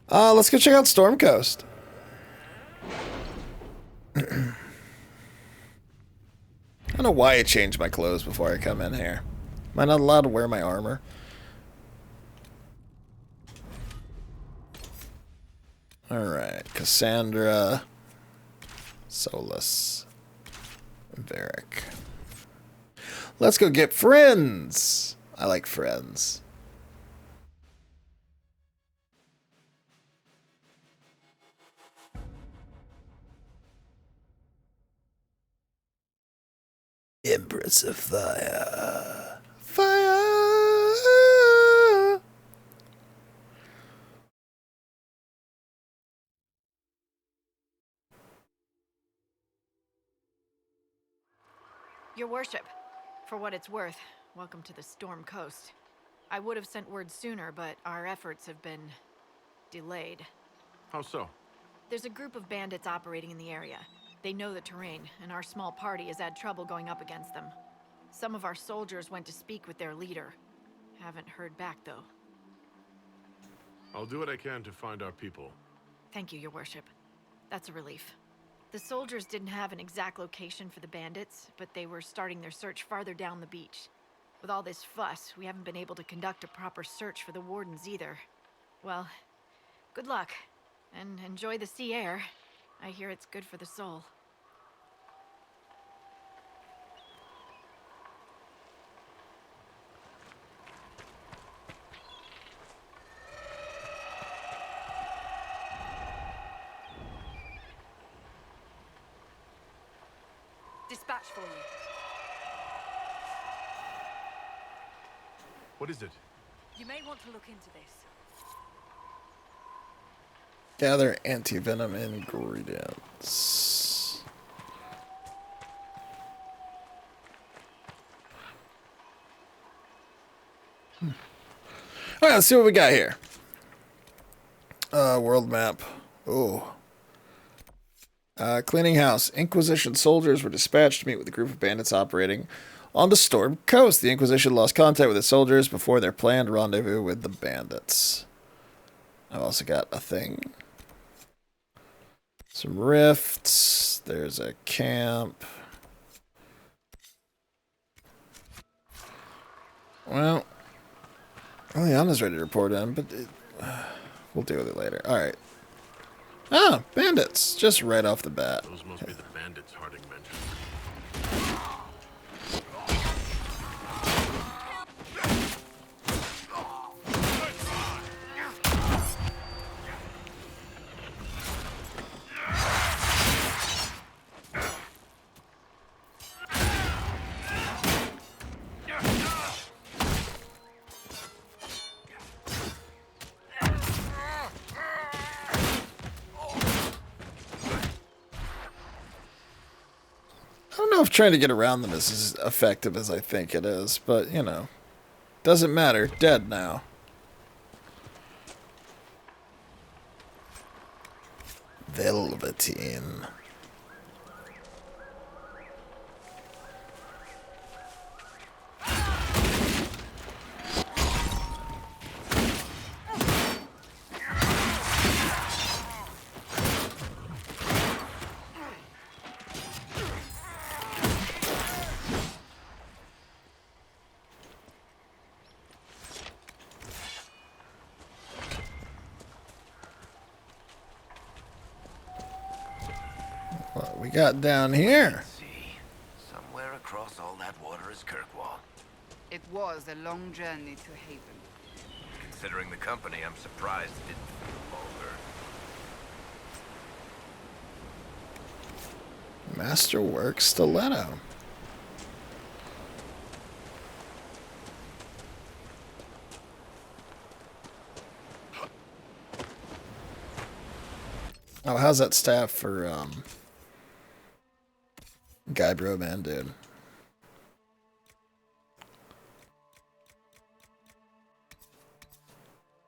Let's go check out Storm Coast. I don't know why I changed my clothes before I come in here. Am I not allowed to wear my armor? Alright, Cassandra, Solus, Varric. Let's go get friends! I like friends. Empress of Fire. Fire! Your worship, for what it's worth, welcome to the Storm Coast. I would have sent word sooner, but our efforts have been delayed. How so? There's a group of bandits operating in the area. They know the terrain, and our small party has had trouble going up against them. Some of our soldiers went to speak with their leader. Haven't heard back, though. I'll do what I can to find our people. Thank you, Your Worship. That's a relief. The soldiers didn't have an exact location for the bandits, but they were starting their search farther down the beach. With all this fuss, we haven't been able to conduct a proper search for the wardens either. Well, good luck, and enjoy the sea air. I hear it's good for the soul. Dispatch for you. What is it? You may want to look into this. Gather anti-venom ingredients. All right, let's see what we got here. World map. Oh. Cleaning house. Inquisition soldiers were dispatched to meet with a group of bandits operating on the Storm Coast. The Inquisition lost contact with its soldiers before their planned rendezvous with the bandits. I've also got a thing. Some rifts. There's a camp. Well, Eliana's ready to report in, but we'll deal with it later. All right. Ah, bandits. Just right off the bat. Those must be the bandits Harding mentioned. know if trying to get around them is as effective as I think it is, but, you know. Doesn't matter. Dead now. Velveteen. What we got down here? Somewhere across all that water is Kirkwall. It was a long journey to Haven. Considering the company, I'm surprised it didn't feel longer. Masterwork stiletto. Oh, how's that staff for Guy Bro Man, dude?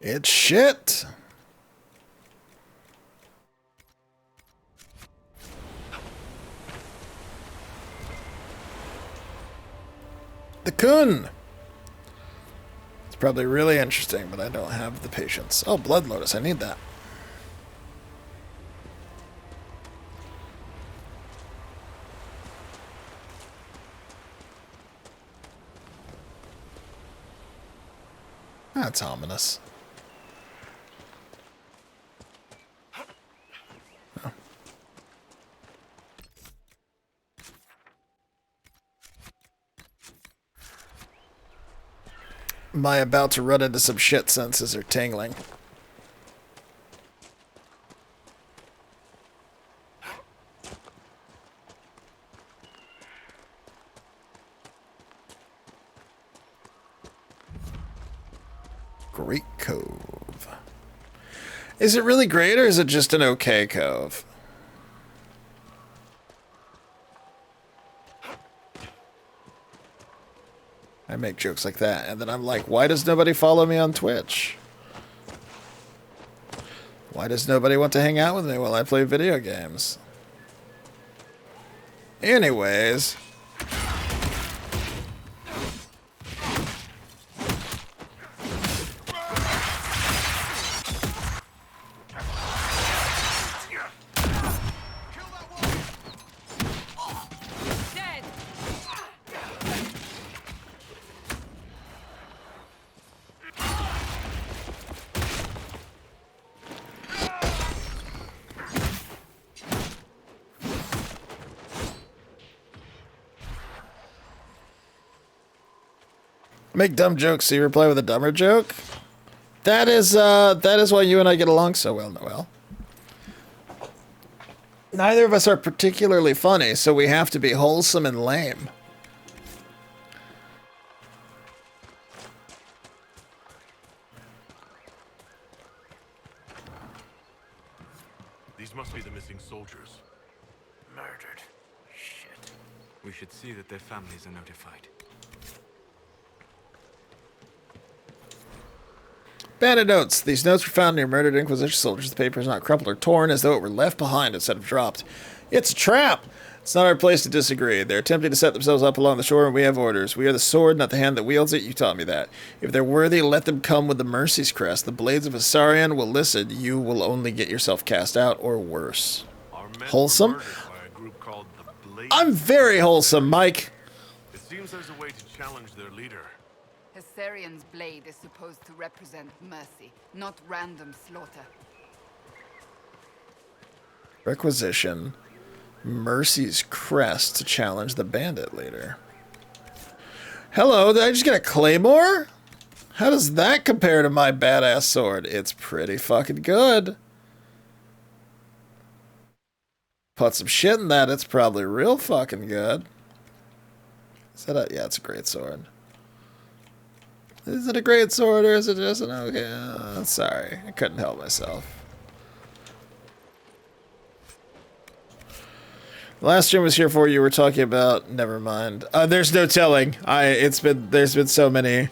It's shit. The Kun. It's probably really interesting, but I don't have the patience. Oh, Blood Lotus. I need that. That's ominous. Oh. Am I about to run into some shit senses are tingling? Great Cove. Is it really great, or is it just an okay cove? I make jokes like that, and then I'm like, why does nobody follow me on Twitch? Why does nobody want to hang out with me while I play video games? Anyways... Make dumb jokes, so you reply with a dumber joke? That is why you and I get along so well, Noel. Neither of us are particularly funny, so we have to be wholesome and lame. These must be the missing soldiers. Murdered. Shit. We should see that their families are notified. Bandit notes. These notes were found near murdered Inquisition soldiers. The paper is not crumpled or torn, as though it were left behind instead of dropped. It's a trap! It's not our place to disagree. They're attempting to set themselves up along the shore, and we have orders. We are the sword, not the hand that wields it. You taught me that. If they're worthy, let them come with the Mercy's crest. The blades of Asarian will listen. You will only get yourself cast out, or worse. Wholesome? I'm very wholesome, Mike. It seems there's a way to challenge their leader. Asarian's blade is supposed to represent mercy, not random slaughter. Requisition Mercy's crest to challenge the bandit leader. Hello, did I just get a claymore? How does that compare to my badass sword? It's pretty fucking good. Put some shit in that, it's probably real fucking good. Is that a, yeah, it's a great sword. Is it a great sword or is it just an okay? Sorry, I couldn't help myself. The last stream was here for you were talking about. Never mind. There's no telling. There's been so many.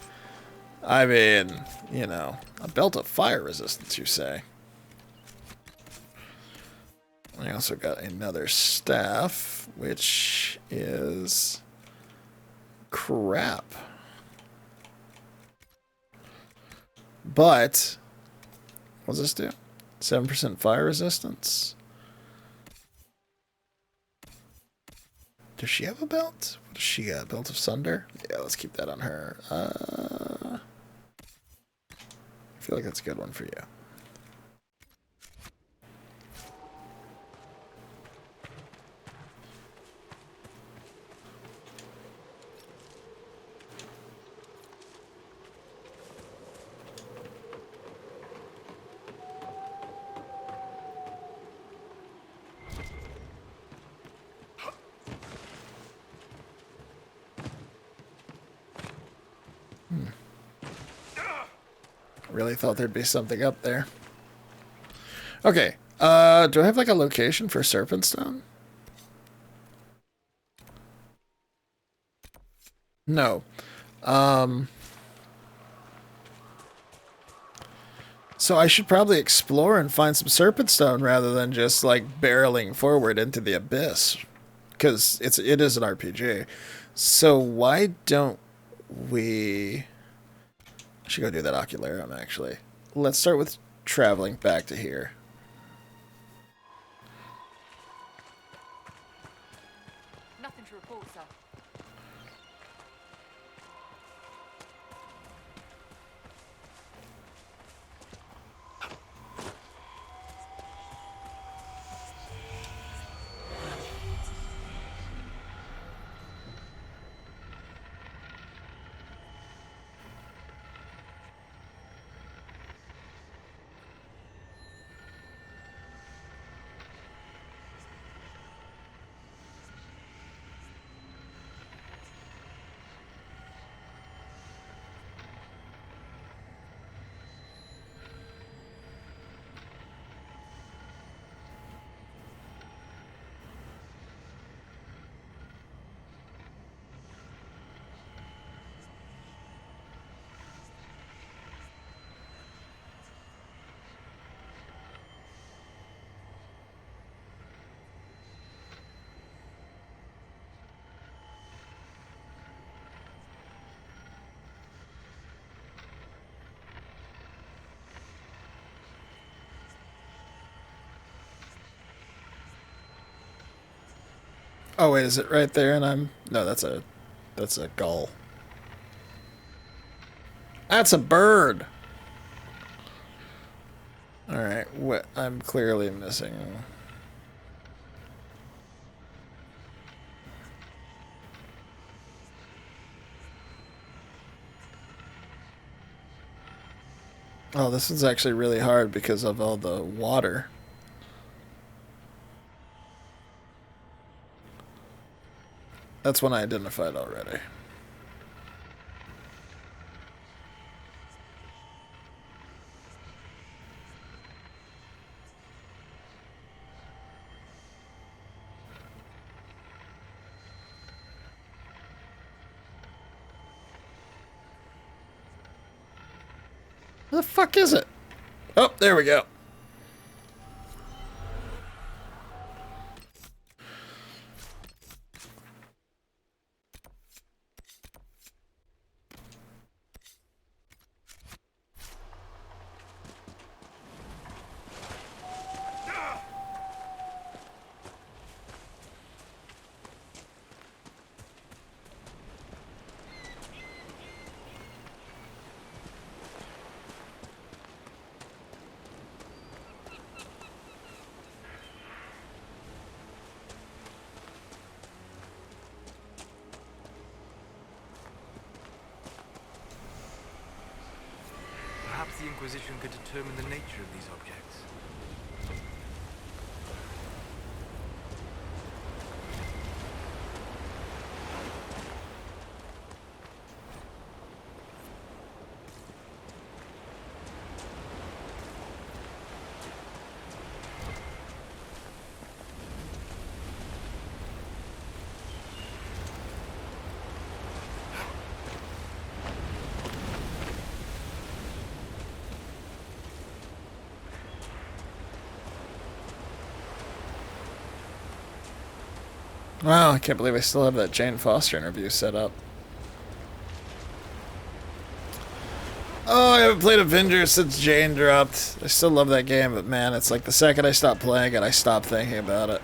I mean, you know, a belt of fire resistance, you say. I also got another staff, which is crap. But what does this do? 7% fire resistance. Does she have a belt? What does she got? Belt of Sunder? Yeah, let's keep that on her. I feel like that's a good one for you. Really thought there'd be something up there. Okay. Do I have like a location for Serpentstone? No. So I should probably explore and find some Serpentstone rather than just like barreling forward into the abyss, because it is an RPG. So why don't we? I should go do that Ocularum actually. Let's start with traveling back to here. Nothing to report, sir. Oh wait, is it right there? And I'm no, that's a gull. That's a bird. All right, what I'm clearly missing. Oh, this one's actually really hard because of all the water. That's one I identified already. Where the fuck is it? Oh, there we go. Perhaps the Inquisition could determine the nature of these objects. Wow, I can't believe I still have that Jane Foster interview set up. Oh, I haven't played Avengers since Jane dropped. I still love that game, but man, it's like the second I stop playing it, I stop thinking about it.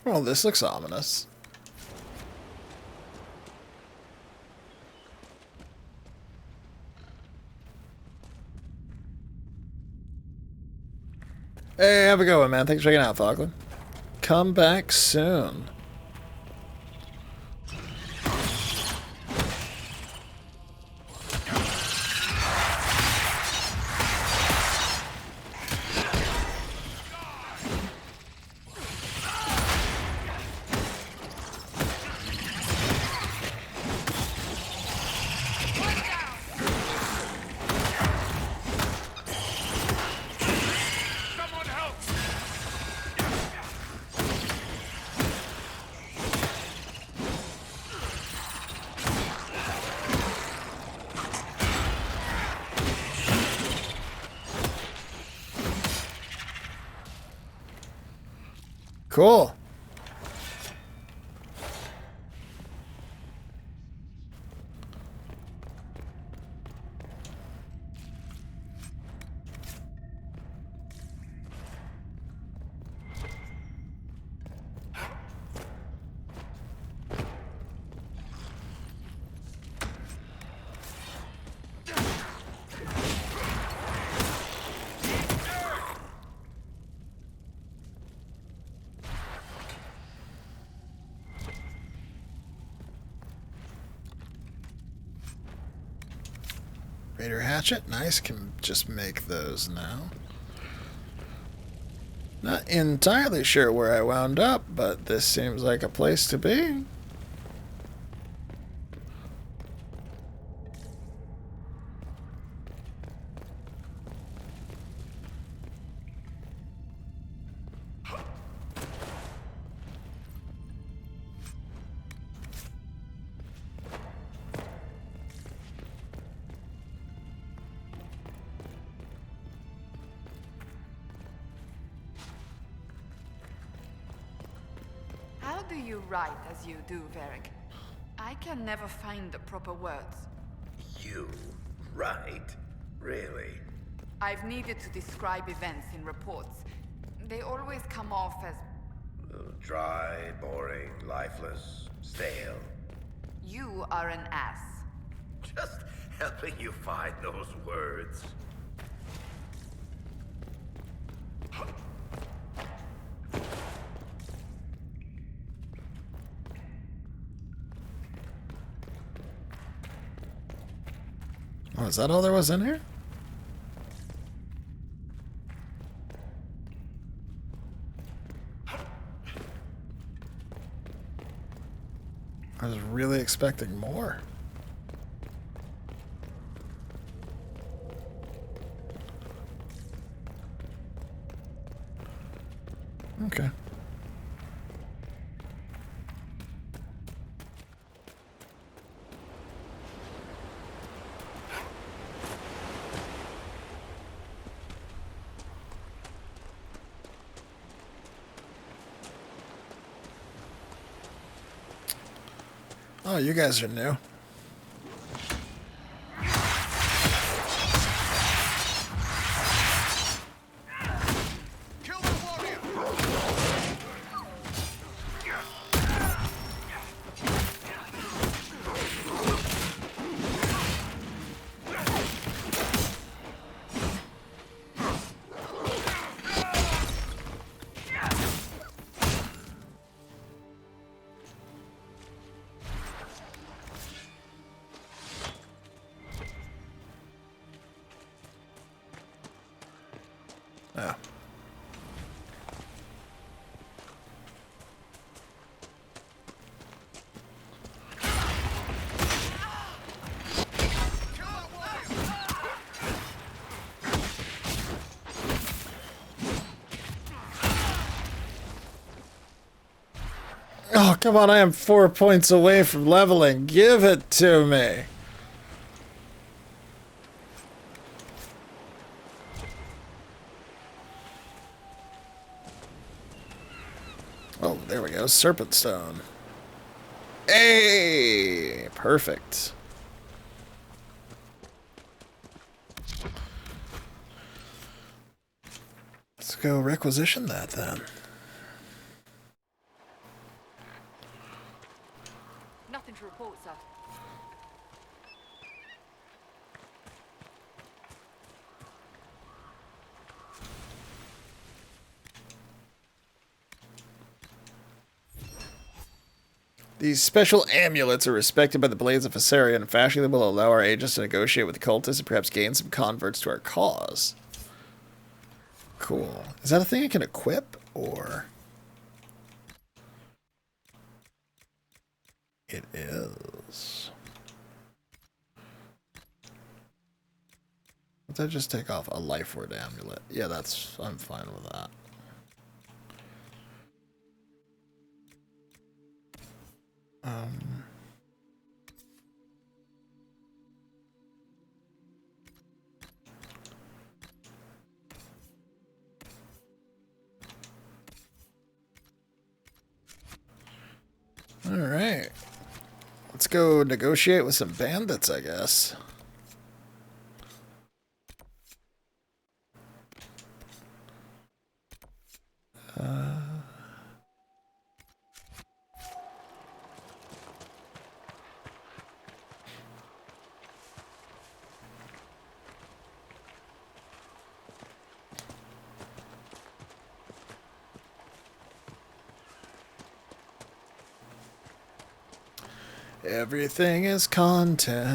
Well, this looks ominous. Hey, have a good one, man. Thanks for checking out, Falkland. Come back soon. Cool. Raider hatchet, nice. Can just make those now. Not entirely sure where I wound up, but this seems like a place to be. How do you write as you do, Varric? I can never find the proper words. You write? Really? I've needed to describe events in reports. They always come off as... Dry, boring, lifeless, stale. You are an ass. Just helping you find those words. Oh, is that all there was in here? I was really expecting more. Okay. Oh, you guys are new. Oh, come on, I am 4 points away from leveling. Give it to me. Oh, there we go. Serpent Stone. Hey! Perfect. Let's go requisition that then. Nothing to report, sir. These special amulets are respected by the Blades of Viserion, and fashioning them will allow our agents to negotiate with the cultists and perhaps gain some converts to our cause. Cool. Is that a thing I can equip, or...? It is. Let's I just take off a life word amulet. Yeah, I'm fine with that. Alright. Let's go negotiate with some bandits, I guess. Everything is content.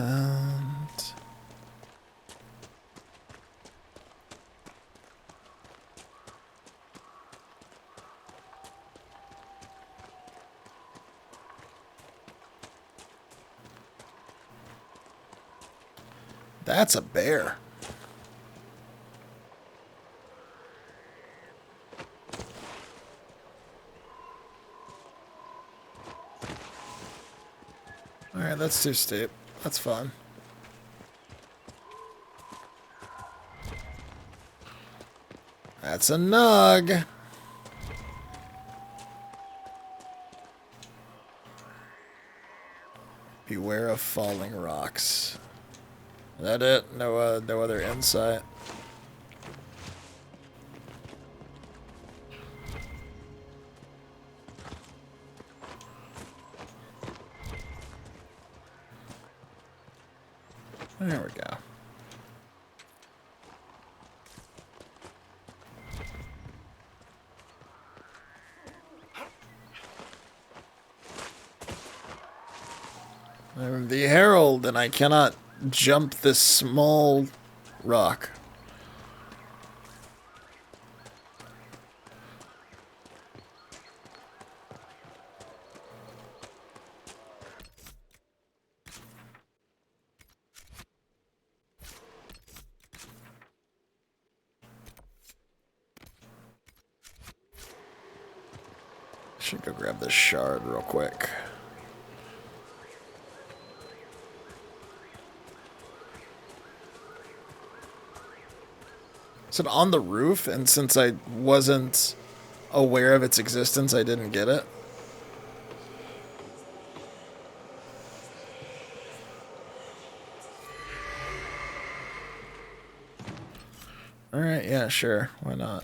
That's a bear. Alright, that's too steep. That's fine. That's a nug. Beware of falling rocks. Is that it? No other insight. There we go. I'm the Herald, and I cannot jump this small rock. Should go grab this shard real quick. Is it on the roof? And since I wasn't aware of its existence, I didn't get it. Alright, yeah, sure. Why not?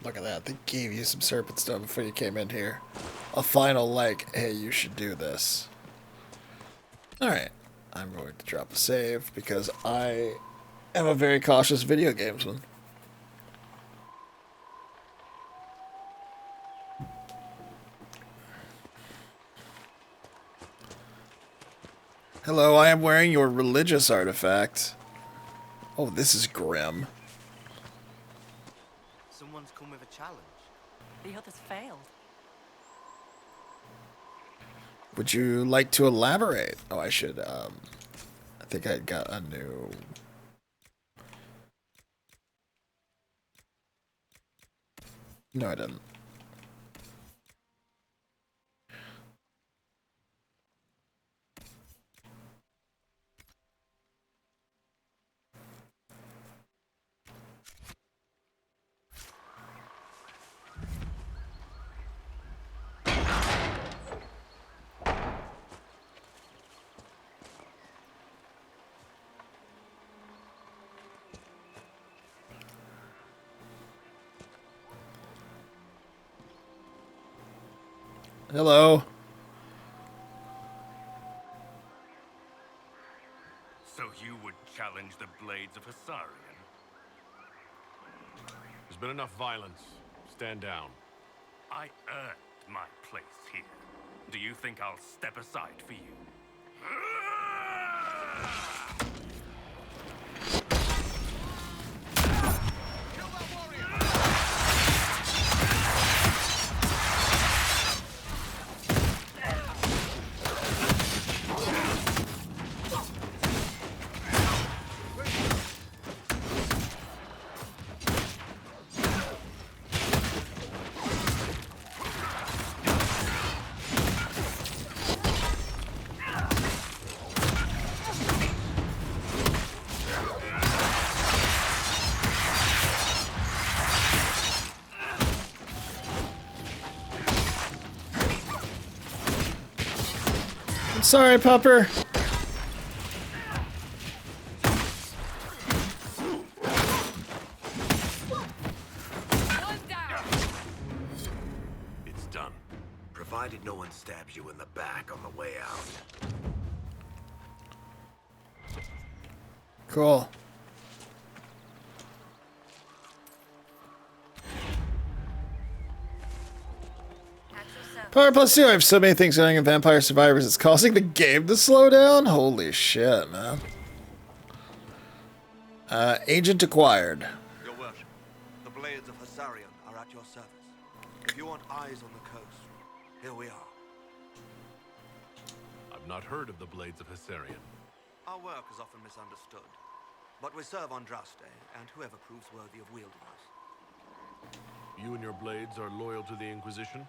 Look at that. They gave you some serpent stone before you came in here. A final, like, hey, you should do this. Alright. I'm going to drop a save because I am a very cautious video gamesman. Hello, I am wearing your religious artifact. Oh, this is grim. Someone's come with a challenge. The others failed. Would you like to elaborate? Oh, I should, I think I got a new... No, I didn't. Hello. So you would challenge the blades of Hassarian? There's been enough violence. Stand down. I earned my place here. Do you think I'll step aside for you? I'm sorry, Pupper. It's done. Provided no one stabs you in the back on the way out. Cool. Power +2. I have so many things going in Vampire Survivors. It's causing the game to slow down? Holy shit, man. Agent acquired. Your worship, the blades of Hassarian are at your service. If you want eyes on the coast, here we are. I've not heard of the blades of Hassarian. Our work is often misunderstood, but we serve Andraste and whoever proves worthy of wielding us. You and your blades are loyal to the Inquisition?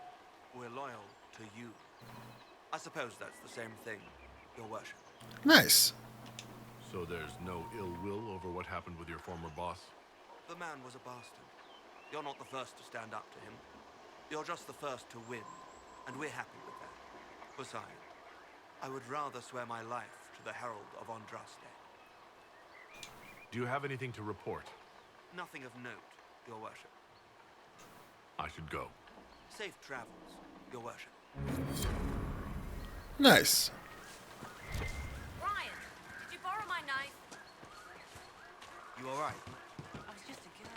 We're loyal to you. I suppose that's the same thing, your worship. Nice. So there's no ill will over what happened with your former boss? The man was a bastard. You're not the first to stand up to him. You're just the first to win, and we're happy with that. Besides, I would rather swear my life to the Herald of Andraste. Do you have anything to report? Nothing of note, your worship. I should go. Safe travels, your worship. Nice. Brian, did you borrow my knife? You alright? I was just a girl.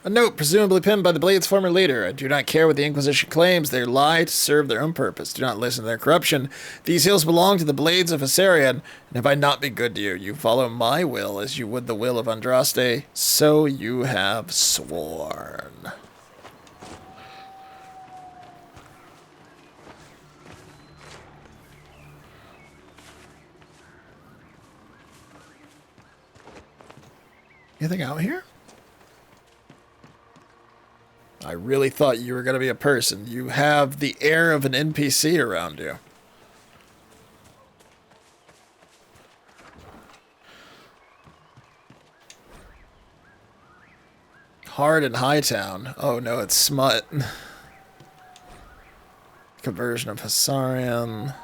A note, presumably penned by the Blade's former leader. I do not care what the Inquisition claims. They lie to serve their own purpose. Do not listen to their corruption. These hills belong to the Blades of Hassarian, and if I not be good to you, you follow my will as you would the will of Andraste, so you have sworn. Anything out here? I really thought you were going to be a person. You have the air of an NPC around you. Hard in Hightown. Oh no, it's smut. Conversion of Hassarian.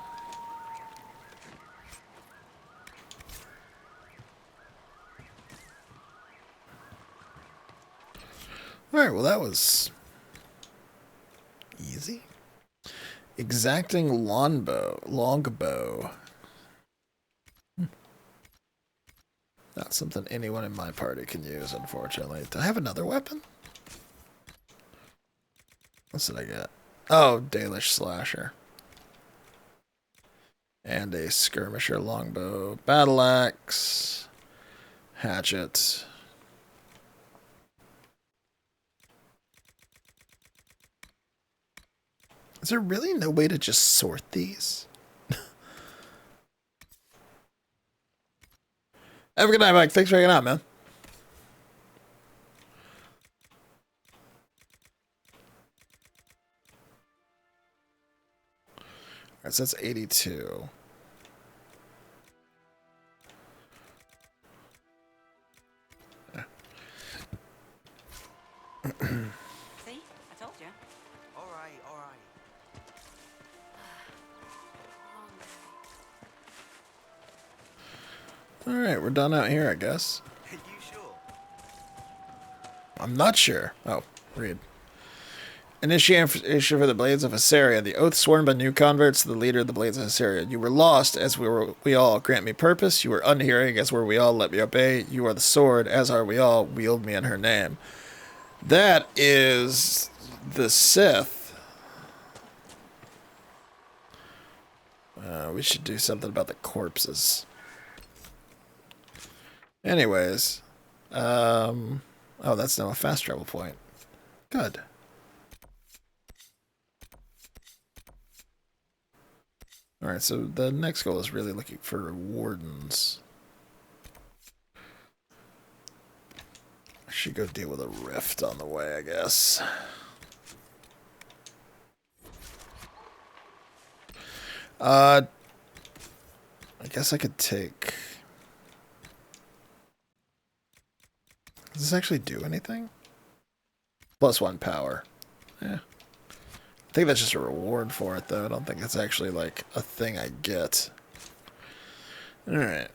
Alright, well that was easy. Exacting longbow. Not something anyone in my party can use, unfortunately. Do I have another weapon? What did I get? Oh, Dalish Slasher. And a Skirmisher Longbow. Battle Axe. Hatchet. Is there really no way to just sort these? Have a good night, Mike. Thanks for hanging out, man. Alright, so that's 82. Yeah. See? I told you. All right, all right. Alright, we're done out here, I guess. You sure? I'm not sure. Oh, read. Initiation for the Blades of Assyria. The oath sworn by new converts to the leader of the Blades of Assyria. You were lost, as we all. Grant me purpose. You were unhearing, as were we all. Let me obey. You are the sword, as are we all. Wield me in her name. That is the Sith. We should do something about the corpses. Anyways. Oh, that's now a fast travel point. Good. Alright, so the next goal is really looking for wardens. I should go deal with a rift on the way, I guess. I guess I could take... Does this actually do anything? +1 power. Yeah. I think that's just a reward for it, though. I don't think it's actually, like, a thing I get. Alright.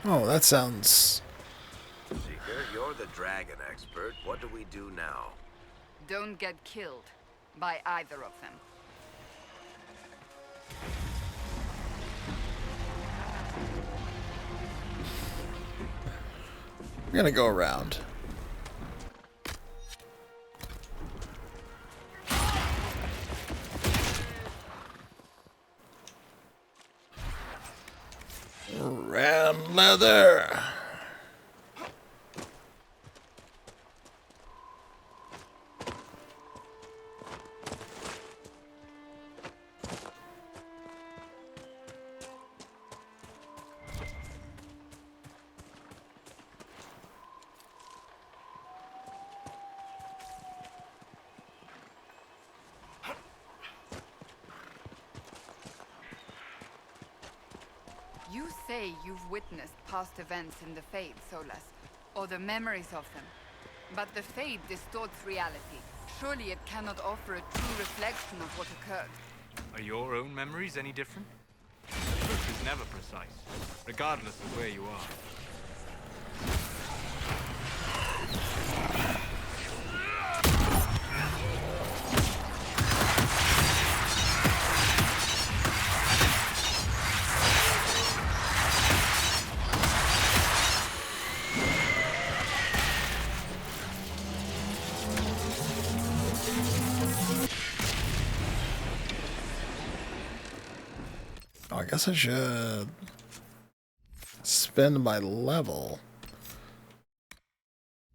Oh, that sounds... Seeker, you're the dragon expert. What do we do now? Don't get killed by either of them. We're gonna go around. Ram leather. You say you've witnessed past events in the Fade, Solas, or the memories of them. But the Fade distorts reality. Surely it cannot offer a true reflection of what occurred. Are your own memories any different? The truth is never precise, regardless of where you are. I guess I should spend my level.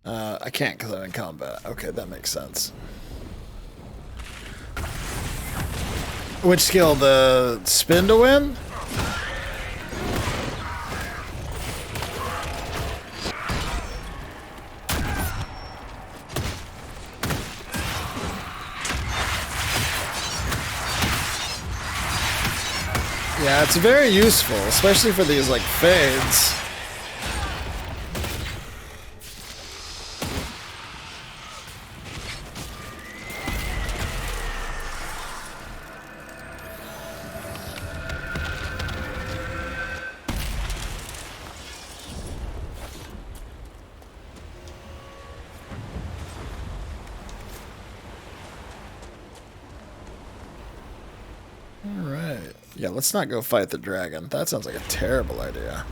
I can't because I'm in combat. Okay, that makes sense. Which skill? The spin to win? Yeah, it's very useful, especially for these, like, fades. Yeah, let's not go fight the dragon. That sounds like a terrible idea.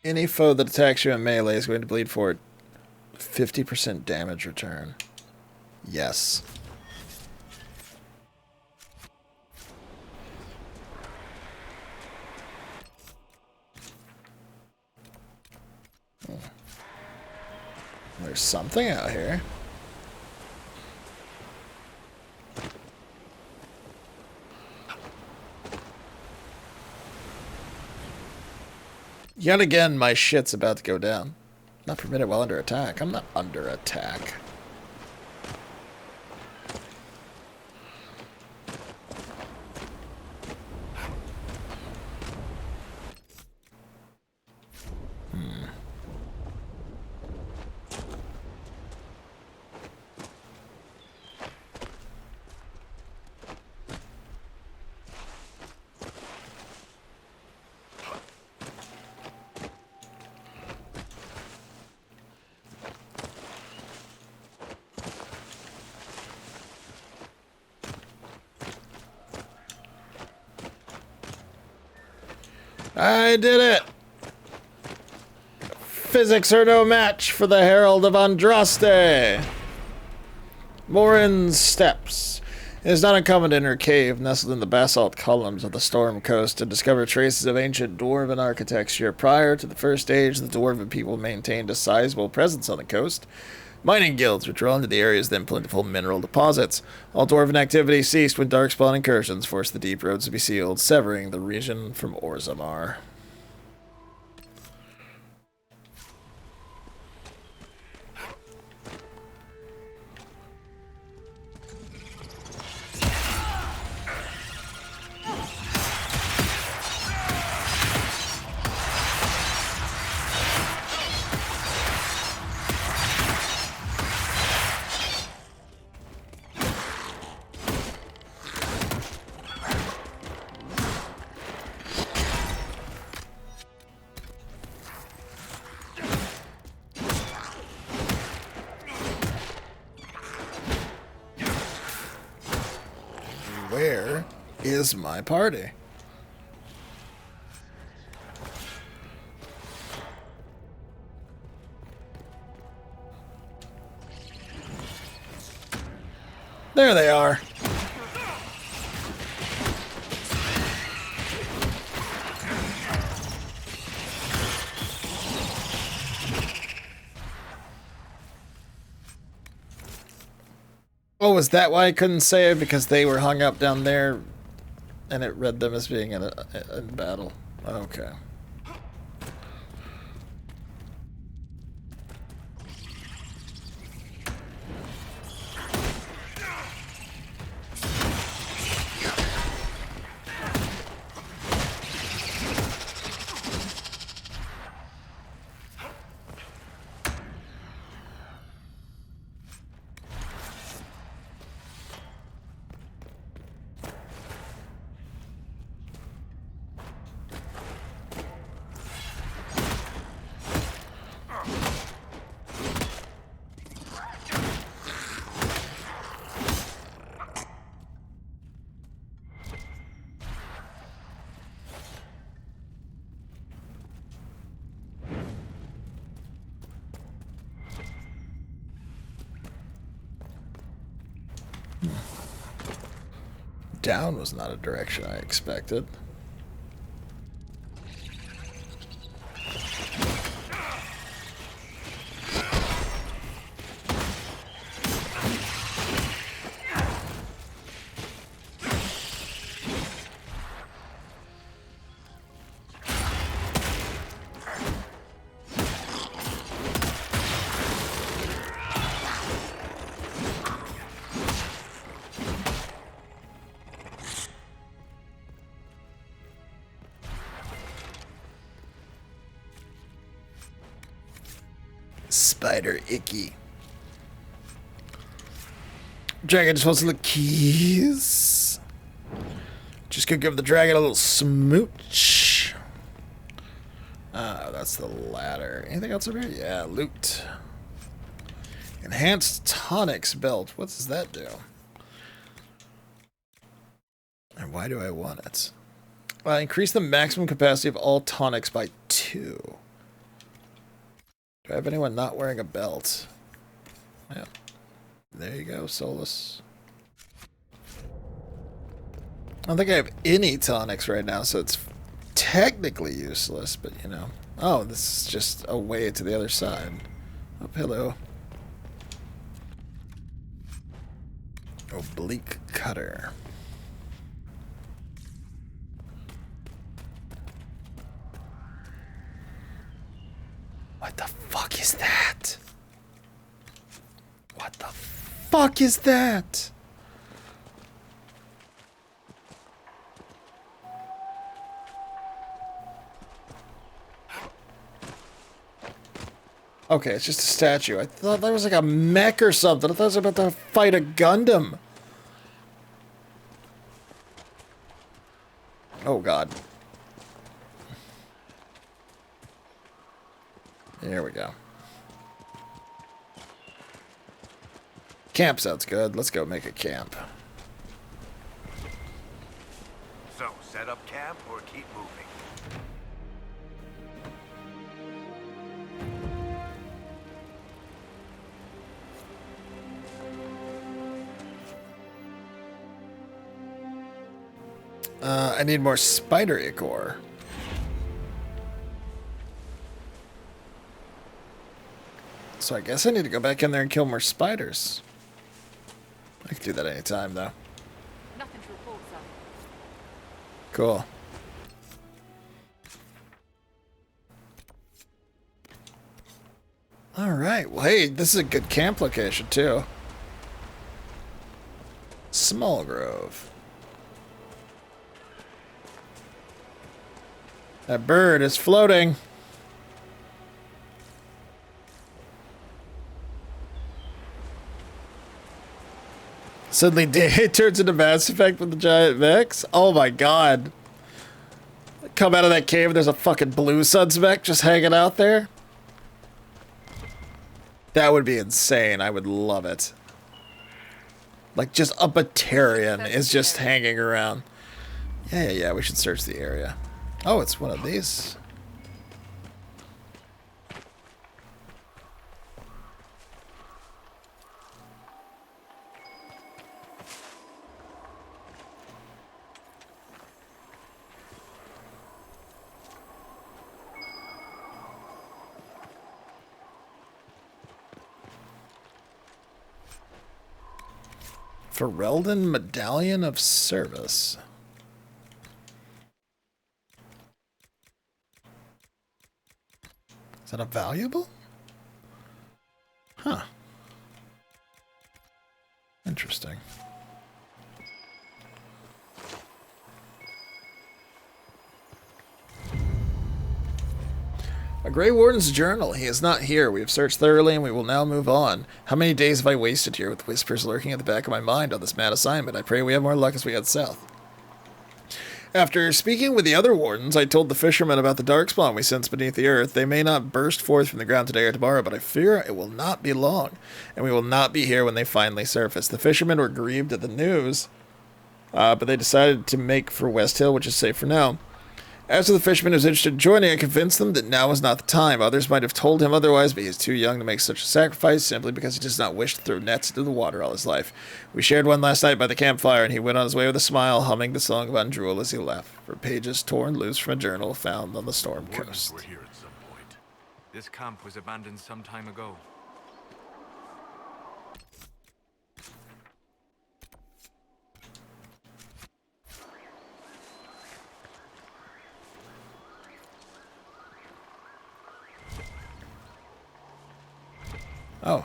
Any foe that attacks you in melee is going to bleed for 50% damage return. Yes. There's something out here. Yet again, my shit's about to go down. Not permitted while under attack. I'm not under attack. I did it! Physics are no match for the Herald of Andraste! Morin's Steps. It is not uncommon to enter a cave nestled in the basalt columns of the Storm Coast to discover traces of ancient dwarven architecture. Prior to the First Age, the dwarven people maintained a sizable presence on the coast. Mining guilds were drawn to the area's then plentiful mineral deposits. All dwarven activity ceased when darkspawn incursions forced the deep roads to be sealed, severing the region from Orzammar. Where is my party? There they are. Oh, is that why I couldn't save? Because they were hung up down there and it read them as being in battle. Okay. Down was not a direction I expected. Spider Icky. Dragon just wants the keys. Just gonna give the dragon a little smooch. That's the ladder. Anything else over here? Yeah, loot. Enhanced tonics belt. What does that do? And why do I want it? Increase the maximum capacity of all tonics by 2. Do I have anyone not wearing a belt? Yeah. There you go, Solus. I don't think I have any tonics right now, so it's technically useless, but you know. Oh, this is just a way to the other side. Oh, hello. Oblique cutter. What the fuck is that? What the fuck is that? Okay, it's just a statue. I thought that was like a mech or something. I thought I was about to fight a Gundam. Oh, God. There we go. Camp sounds good. Let's go make a camp. So, set up camp or keep moving? I need more spider ichor. So I guess I need to go back in there and kill more spiders. I can do that anytime, though. Nothing to report, sir. Cool. Alright, well hey, this is a good camp location, too. Small Grove. That bird is floating. Suddenly day turns into Mass Effect with the giant mechs. Oh my god. Come out of that cave and there's a fucking Blue Suns mech just hanging out there. That would be insane. I would love it. Like just a Batarian is just hanging around. Yeah, we should search the area. Oh, it's one of these. Ferelden Medallion of Service. Is that a valuable? Huh. Interesting. A Grey Warden's journal. He is not here. We have searched thoroughly and we will now move on. How many days have I wasted here with whispers lurking at the back of my mind on this mad assignment? I pray we have more luck as we head south. After speaking with the other wardens, I told the fishermen about the darkspawn we sense beneath the earth. They may not burst forth from the ground today or tomorrow, but I fear it will not be long, and we will not be here when they finally surface. The fishermen were grieved at the news, but they decided to make for West Hill, which is safe for now. As for the fisherman who was interested in joining, I convinced them that now was not the time. Others might have told him otherwise, but he is too young to make such a sacrifice simply because he does not wish to throw nets into the water all his life. We shared one last night by the campfire, and he went on his way with a smile, humming the song of Undruel as he left, for pages torn loose from a journal found on the storm coast. We're here at some point. This camp was abandoned some time ago. Oh.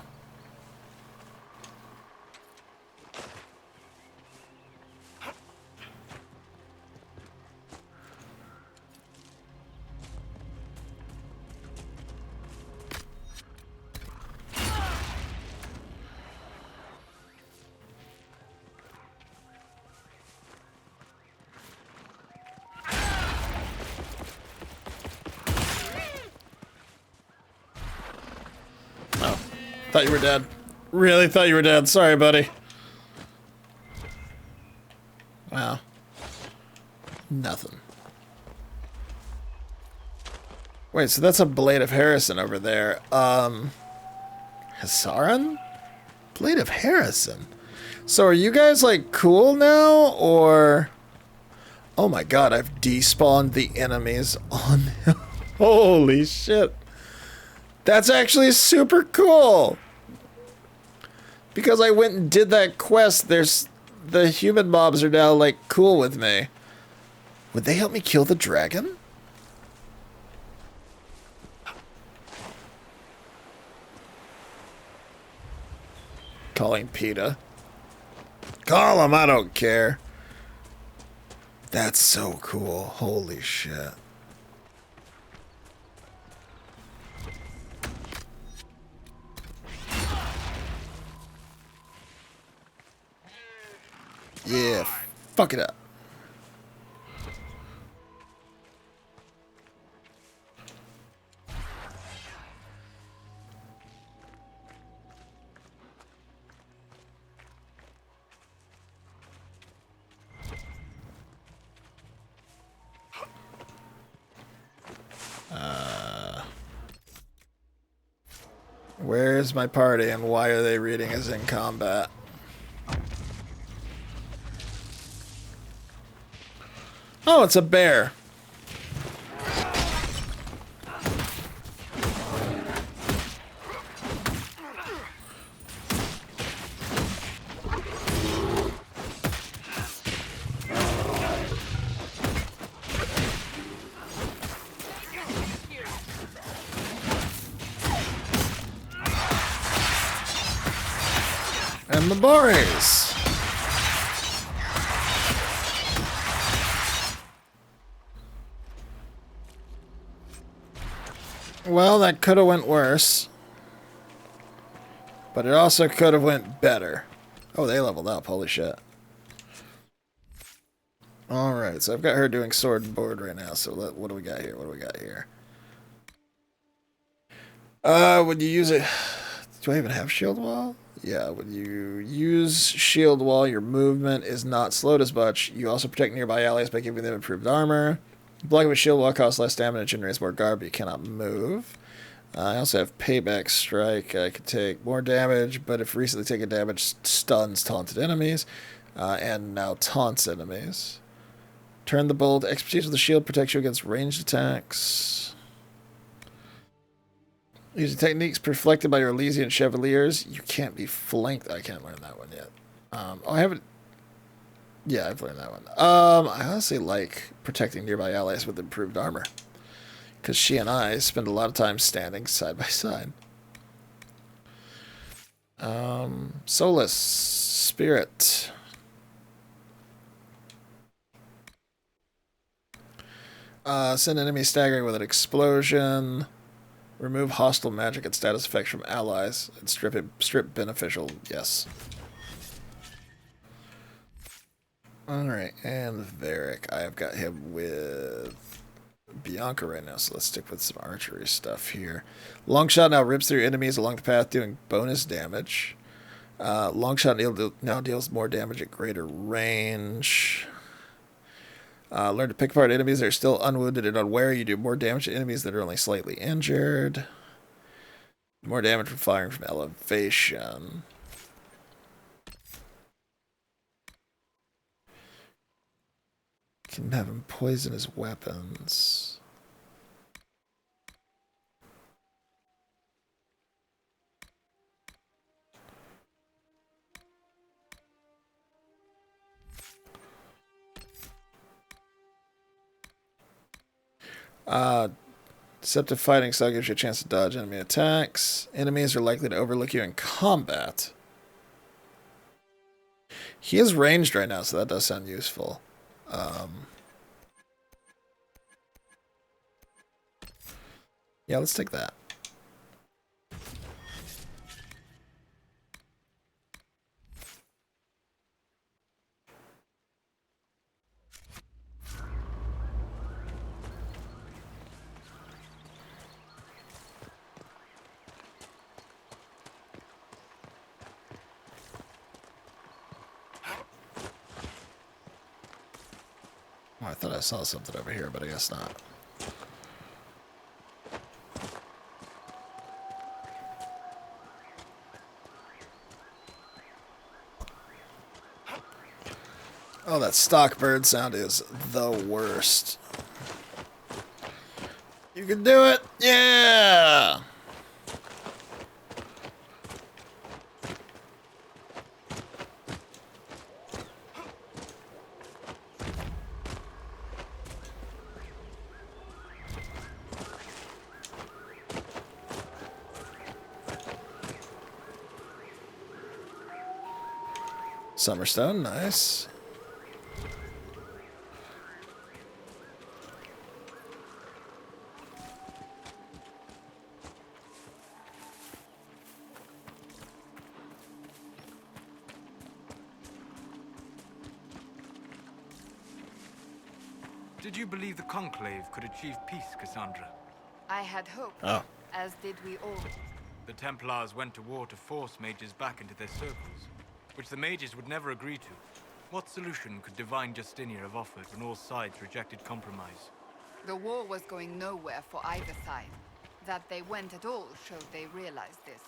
Thought you were dead. Really thought you were dead. Sorry, buddy. Wow. Nothing. Wait, so that's a Blade of Harrison over there. Hasaran? Blade of Harrison. So are you guys, like, cool now, or... Oh my god, I've despawned the enemies on him. Holy shit. That's actually super cool. Because I went and did that quest, the human mobs are now, like, cool with me. Would they help me kill the dragon? Calling PETA. Call him, I don't care. That's so cool. Holy shit. Yeah, fuck it up. Where's my party and why are they reading as in combat? Oh, it's a bear. And the Boris. Well, that could have went worse. But it also could have went better. Oh, they leveled up. Holy shit. Alright, so I've got her doing sword and board right now. So what do we got here? What do we got here? When you use it... Do I even have shield wall? Yeah, when you use shield wall, your movement is not slowed as much. You also protect nearby allies by giving them improved armor. Blocking with shield wall costs less damage and generates more guard, but you cannot move. I also have payback strike. I could take more damage, but if recently taken damage, stuns taunted enemies, and now taunts enemies. Turn the bolt. Expertise with the shield protects you against ranged attacks. Using techniques perfected by your Elysian Chevaliers, you can't be flanked. I can't learn that one yet. Oh, I haven't. Yeah, I've learned that one. I honestly like protecting nearby allies with improved armor, because she and I spend a lot of time standing side by side. Soulless Spirit. Send enemies staggering with an explosion. Remove hostile magic and status effects from allies and strip beneficial. Yes. Alright, and Varric. I have got him with Bianca right now, so let's stick with some archery stuff here. Longshot now rips through enemies along the path, doing bonus damage. Longshot now deals more damage at greater range. Learn to pick apart enemies that are still unwounded and unwary. You do more damage to enemies that are only slightly injured. More damage from firing from elevation. Can have him poison his weapons. Deceptive fighting style gives you a chance to dodge enemy attacks. Enemies are likely to overlook you in combat. He is ranged right now, so that does sound useful. Yeah, let's take that. thought I saw something over here, but I guess not. Oh, that stock bird sound is the worst. You can do it! Yeah! Summerstone, nice. Did you believe the Conclave could achieve peace, Cassandra? I had hope, as did we all. The Templars went to war to force mages back into their circles, which the mages would never agree to. What solution could Divine Justinia have offered when all sides rejected compromise? The war was going nowhere for either side. That they went at all showed they realized this.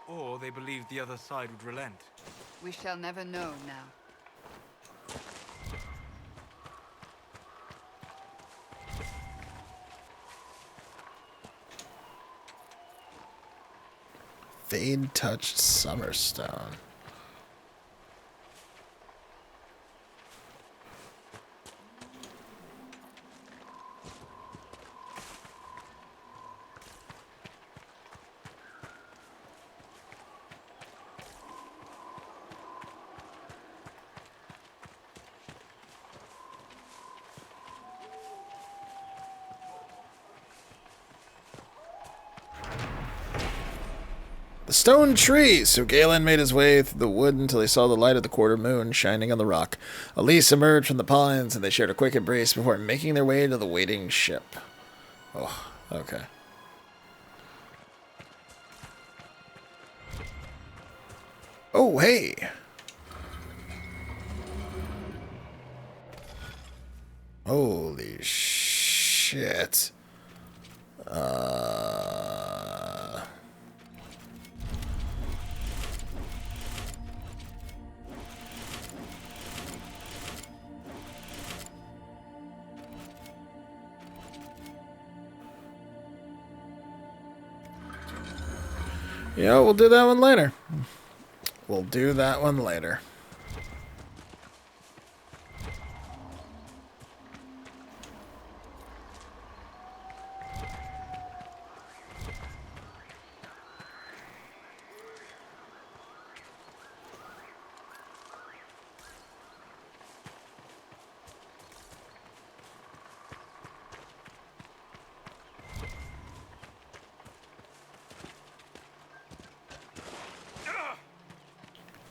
Or they believed the other side would relent. We shall never know now. Fade touched Summerstone. The stone tree! So Galen made his way through the wood until he saw the light of the quarter moon shining on the rock. Elise emerged from the pines, and they shared a quick embrace before making their way to the waiting ship. Oh, okay. Oh, hey! Holy shit. Yeah, we'll do that one later. We'll do that one later.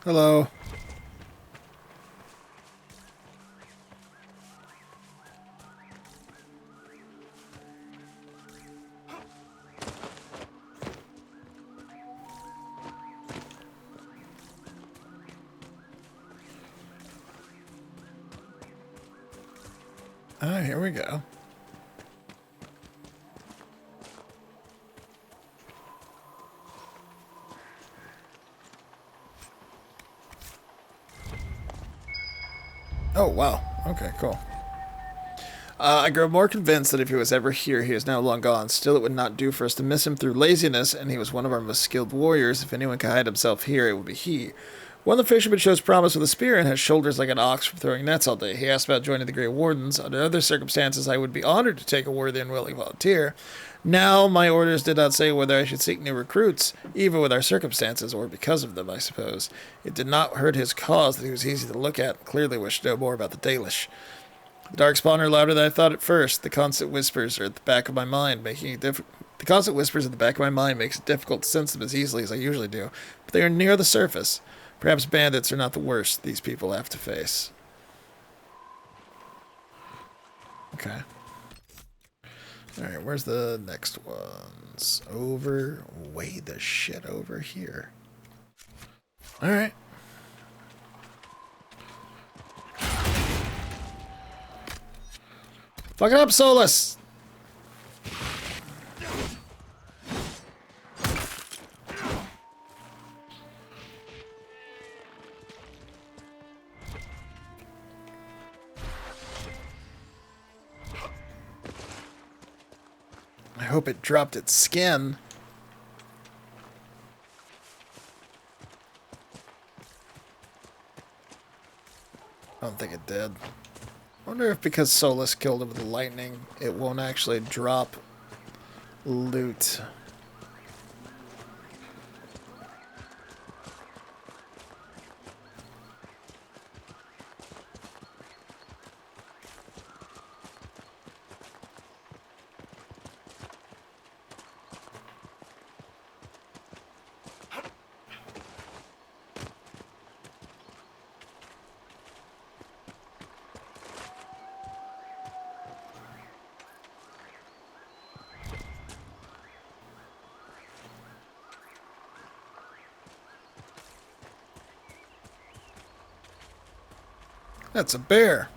Hello. Ah, here we go. Oh, wow. Okay, cool. I grow more convinced that if he was ever here, he is now long gone. Still, it would not do for us to miss him through laziness, and he was one of our most skilled warriors. If anyone could hide himself here, it would be he. One of the fishermen shows promise with a spear and has shoulders like an ox from throwing nets all day. He asked about joining the Grey Wardens. Under other circumstances, I would be honored to take a worthy and willing volunteer. Now, my orders did not say whether I should seek new recruits, even with our circumstances, or because of them, I suppose. It did not hurt his cause that he was easy to look at, and clearly wished to know more about the Dalish. The Darkspawn are louder than I thought at first. The constant whispers are at the back of my mind, making it difficult. The constant whispers at the back of my mind makes it difficult to sense them as easily as I usually do, but they are near the surface. Perhaps bandits are not the worst these people have to face. Okay. Alright, where's the next ones? Over, way the shit over here. Alright. Fuck it up, Solus! I hope it dropped its skin. I don't think it did. I wonder if because Solus killed it with lightning, it won't actually drop loot. That's a bear.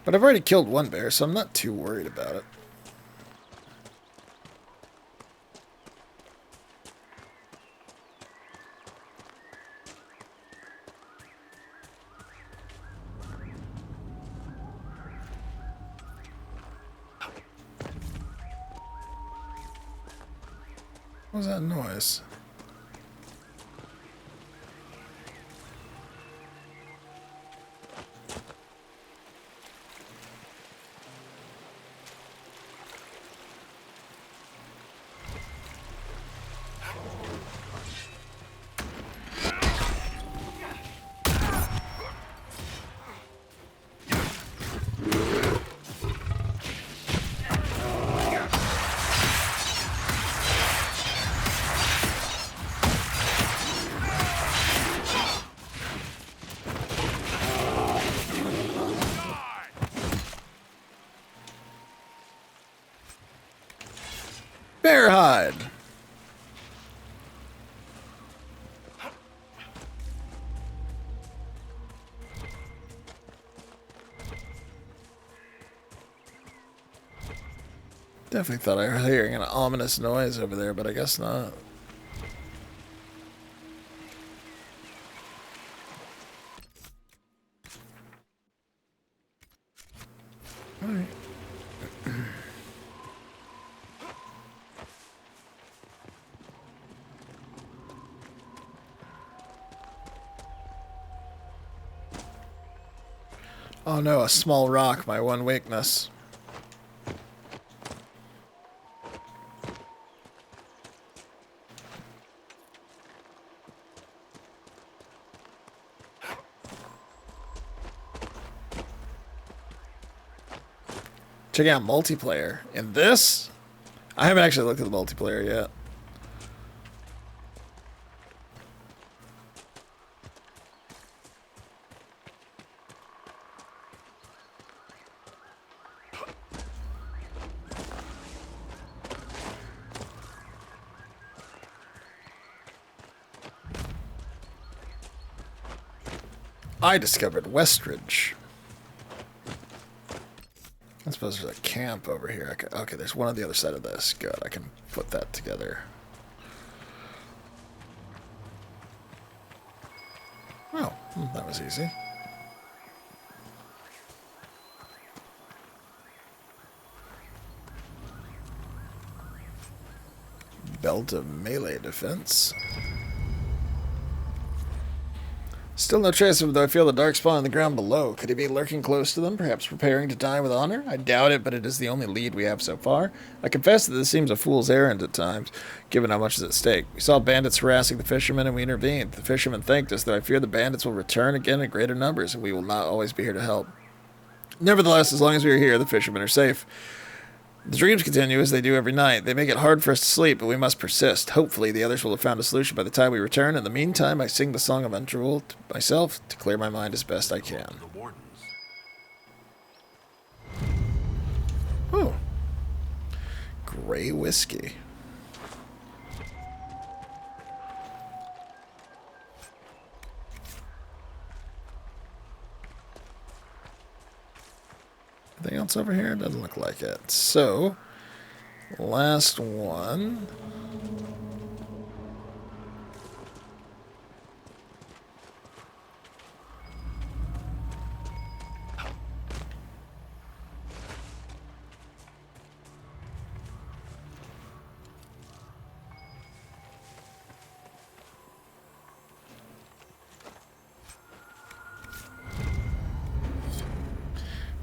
But I've already killed one bear, so I'm not too worried about it. What was that noise? Bear hide. Definitely thought I was hearing an ominous noise over there, but I guess not. Alright. Oh no, a small rock, my one weakness. Check out multiplayer. In this? I haven't actually looked at the multiplayer yet. I discovered Westridge. I suppose there's a camp over here. Okay, there's one on the other side of this. Good, I can put that together. Oh, that was easy. Belt of melee defense. Still no trace of him, though I feel the darkspawn on the ground below. Could he be lurking close to them, perhaps preparing to die with honor? I doubt it, but it is the only lead we have so far. I confess that this seems a fool's errand at times, given how much is at stake. We saw bandits harassing the fishermen, and we intervened. The fishermen thanked us, though I fear the bandits will return again in greater numbers, and we will not always be here to help. Nevertheless, as long as we are here, the fishermen are safe. The dreams continue as they do every night. They make it hard for us to sleep, but we must persist. Hopefully, the others will have found a solution by the time we return. In the meantime, I sing the song of Undruel to myself to clear my mind as best I can. Oh. Gray whiskey. Anything else over here? Doesn't look like it. So, last one.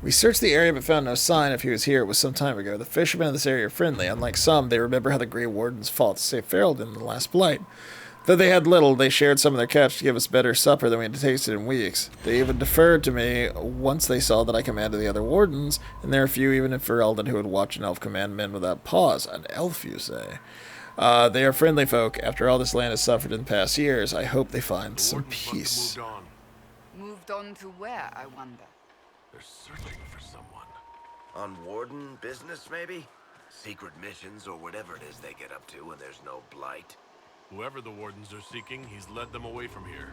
We searched the area but found no sign if he was here. It was some time ago. The fishermen in this area are friendly. Unlike some, they remember how the Grey Wardens fought to save Ferelden in the last blight. Though they had little, they shared some of their catch to give us better supper than we had tasted in weeks. They even deferred to me once they saw that I commanded the other wardens, and there are few even in Ferelden who would watch an elf command men without pause. An elf, you say? They are friendly folk. After all this land has suffered in the past years, I hope they find some peace. Moved on to where, I wonder? They're searching for someone. On warden business, maybe? Secret missions or whatever it is they get up to when there's no blight. Whoever the wardens are seeking, he's led them away from here.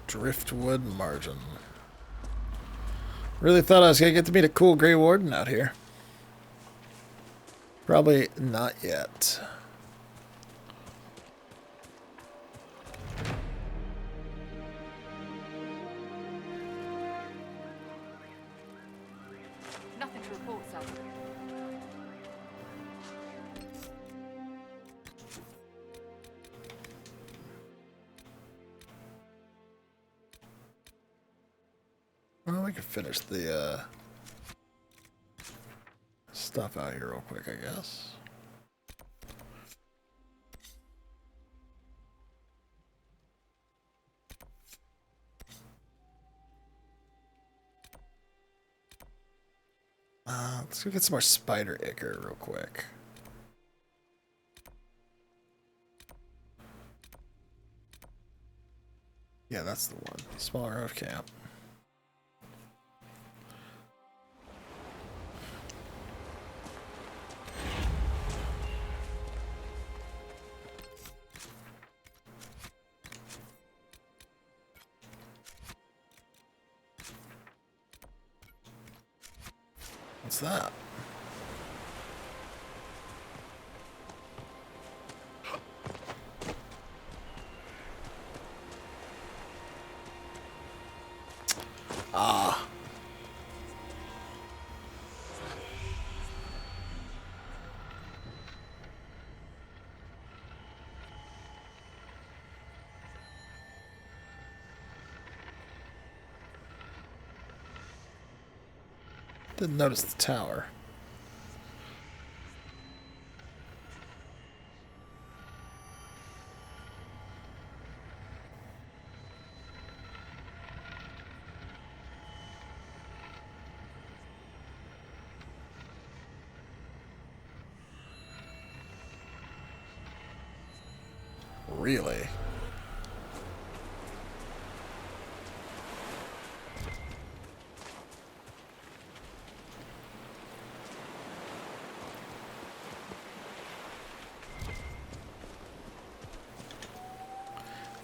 Driftwood margin. Really thought I was going to get to meet a cool Grey Warden out here. Probably not yet. Nothing to report, sir. Well, we can finish the stuff out here real quick, I guess. Let's go get some more spider ichor real quick. Yeah, that's the one. Smaller road camp. What's that? Ah. Didn't notice the tower. Really?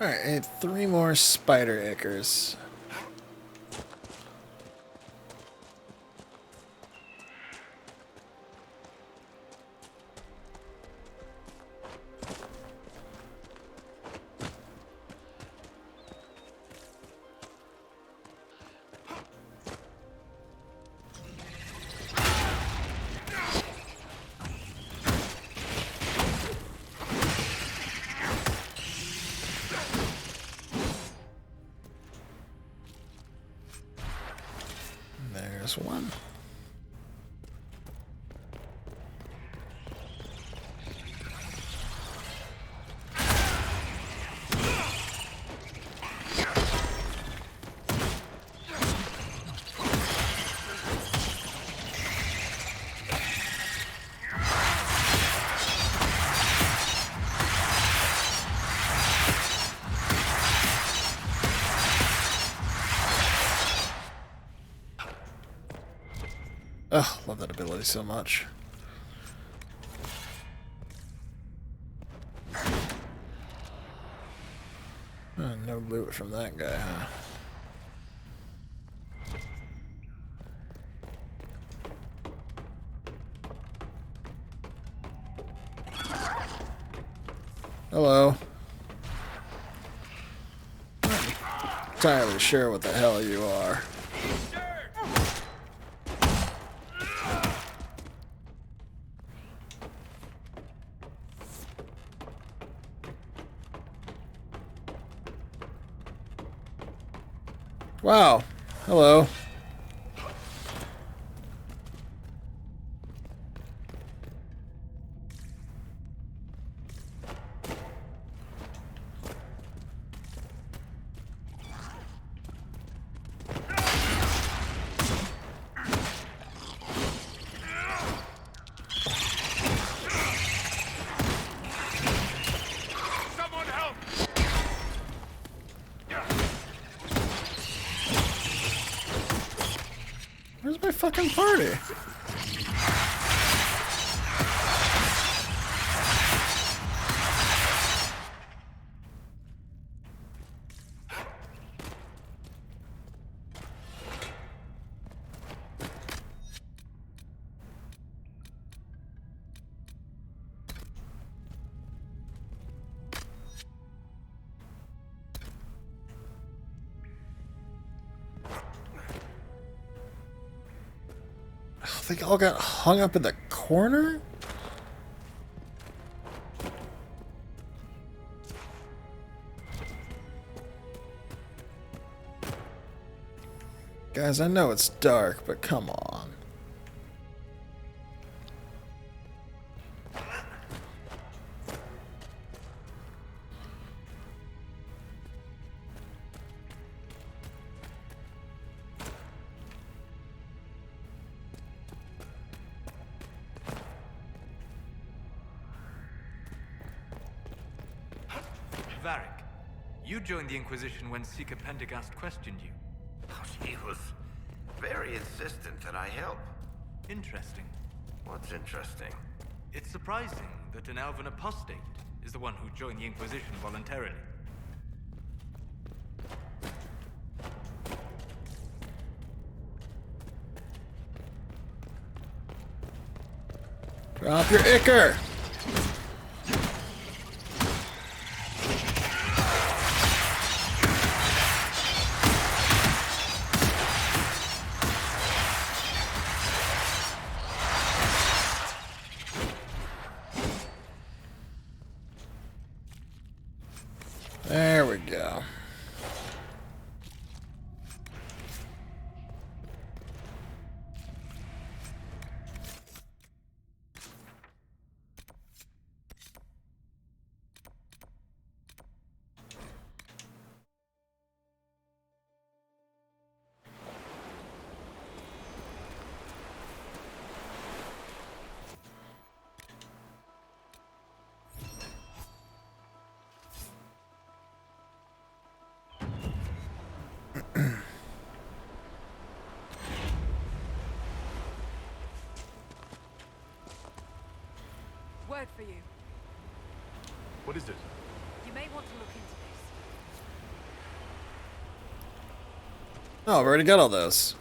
Alright, I need 3 more spider ichors. this one. Ugh, love that ability so much. No loot from that guy, huh? Hello. Not entirely sure what the hell you are. Wow. Hello. Someone help! Where's my fucking party? They all got hung up in the corner? Guys, I know it's dark, but come on. Varric, you joined the Inquisition when Seeker Pendergast questioned you. Oh, she was very insistent that I help. Interesting. What's interesting? It's surprising that an elven apostate is the one who joined the Inquisition voluntarily. Drop your ichor! There we go. Word for you. What is it? You may want to look into this. Oh, I've already got all those.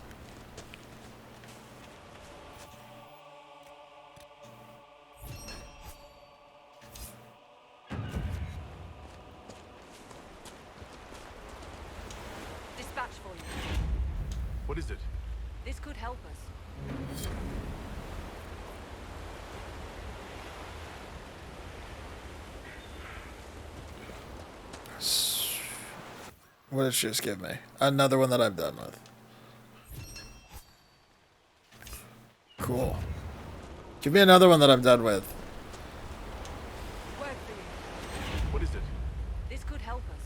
Dispatch for you. What is it? This could help us. What did she just give me? Another one that I'm done with. cool. Give me another one that I'm done with. What is it? This could help us.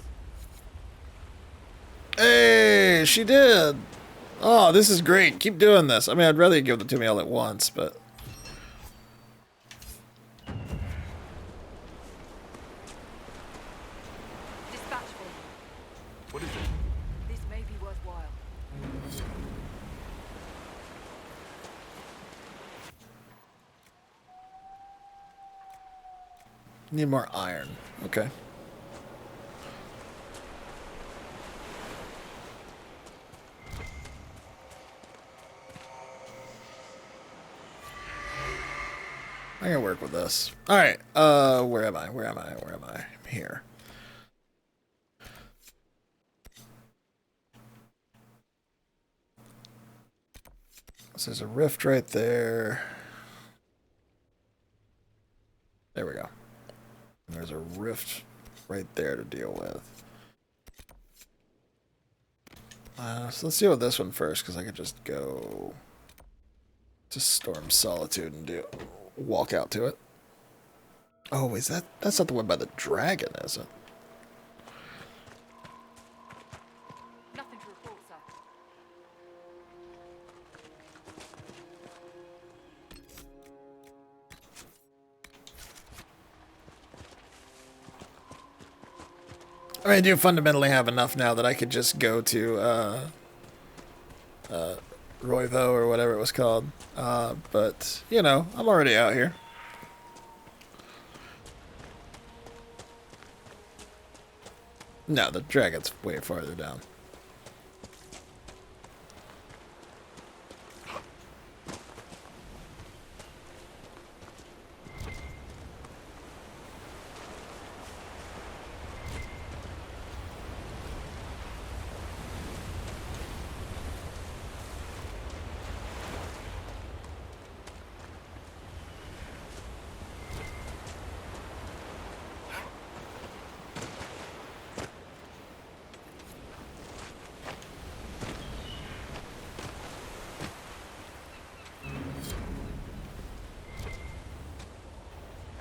Hey, she did. Oh, this is great. Keep doing this. I mean, I'd rather you give them to me all at once, but... Dispatch for you. What is it? This may be worthwhile. Need more iron. Okay. I can work with this. Alright, where am I? Where am I? Where am I? I'm here. So there's a rift right there. There we go. And there's a rift right there to deal with. So let's deal with this one first, because I could just go to Storm Solitude and walk out to it. Oh, is that's not the one by the dragon, is it? Nothing to report, sir. I mean, I do fundamentally have enough now that I could just go to Roivo or whatever it was called. But, you know, I'm already out here. No, the dragon's way farther down.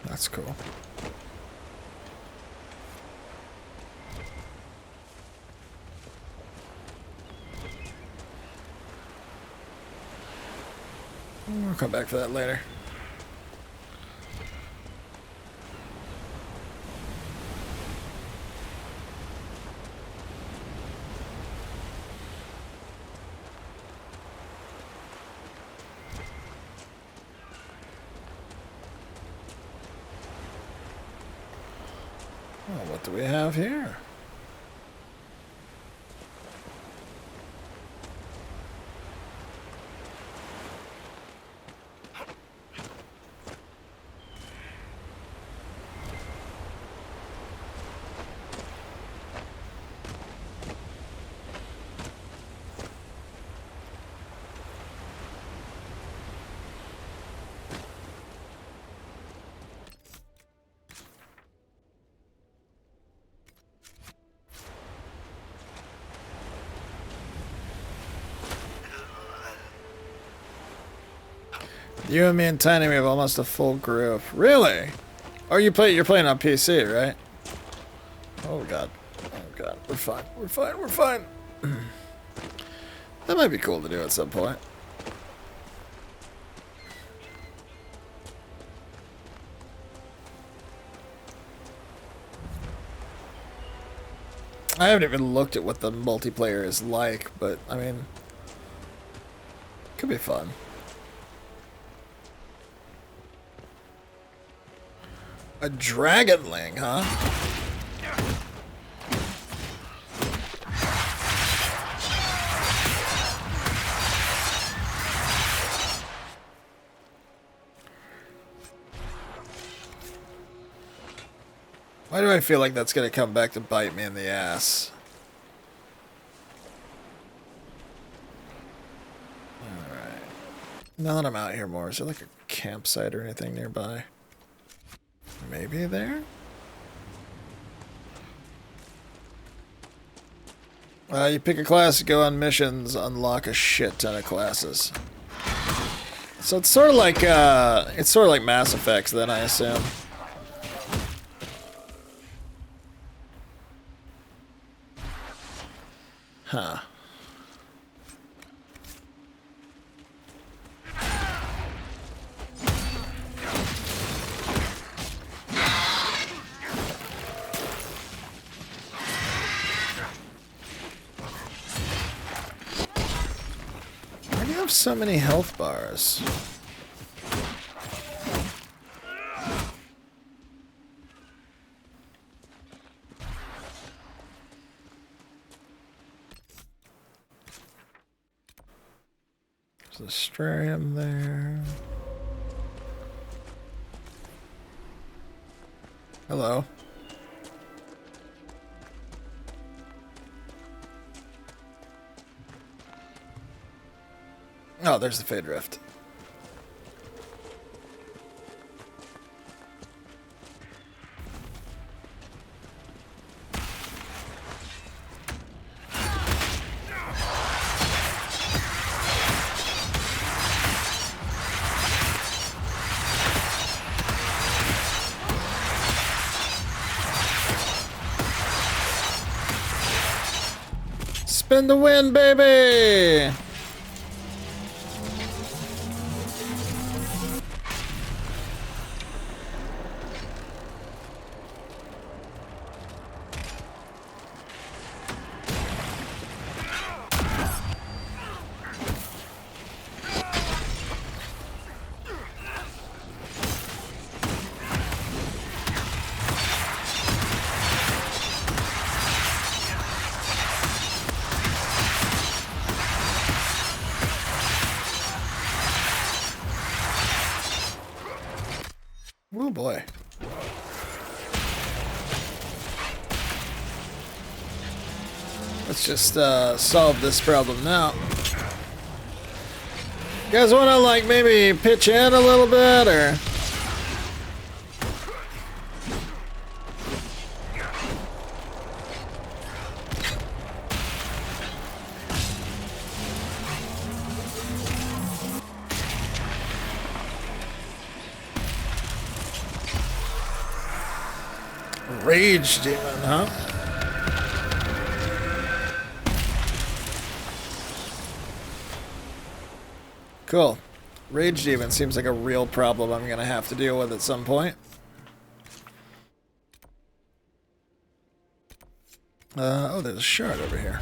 That's cool. We'll come back for that later. Oh, what do we have here? You and me and Tiny, we have almost a full group. Really? Oh, you're playing on PC, right? Oh god. Oh god. We're fine. We're fine. We're fine. That might be cool to do at some point. I haven't even looked at what the multiplayer is like, but I mean, could be fun. A dragonling, huh? Why do I feel like that's gonna come back to bite me in the ass? Alright. Now that I'm out here more, is there like a campsite or anything nearby? Maybe there? You pick a class, go on missions, unlock a shit ton of classes. So it's sort of like Mass Effect, then I assume. Huh. Why do you have so many health bars? There's a Strarium there. Hello. Oh, there's the Fade Rift. Spin the win, baby! Oh boy. Let's just solve this problem now. You guys want to like maybe pitch in a little bit or? Rage Demon, huh? Cool. Rage Demon seems like a real problem I'm gonna have to deal with at some point. Oh, there's a shard over here.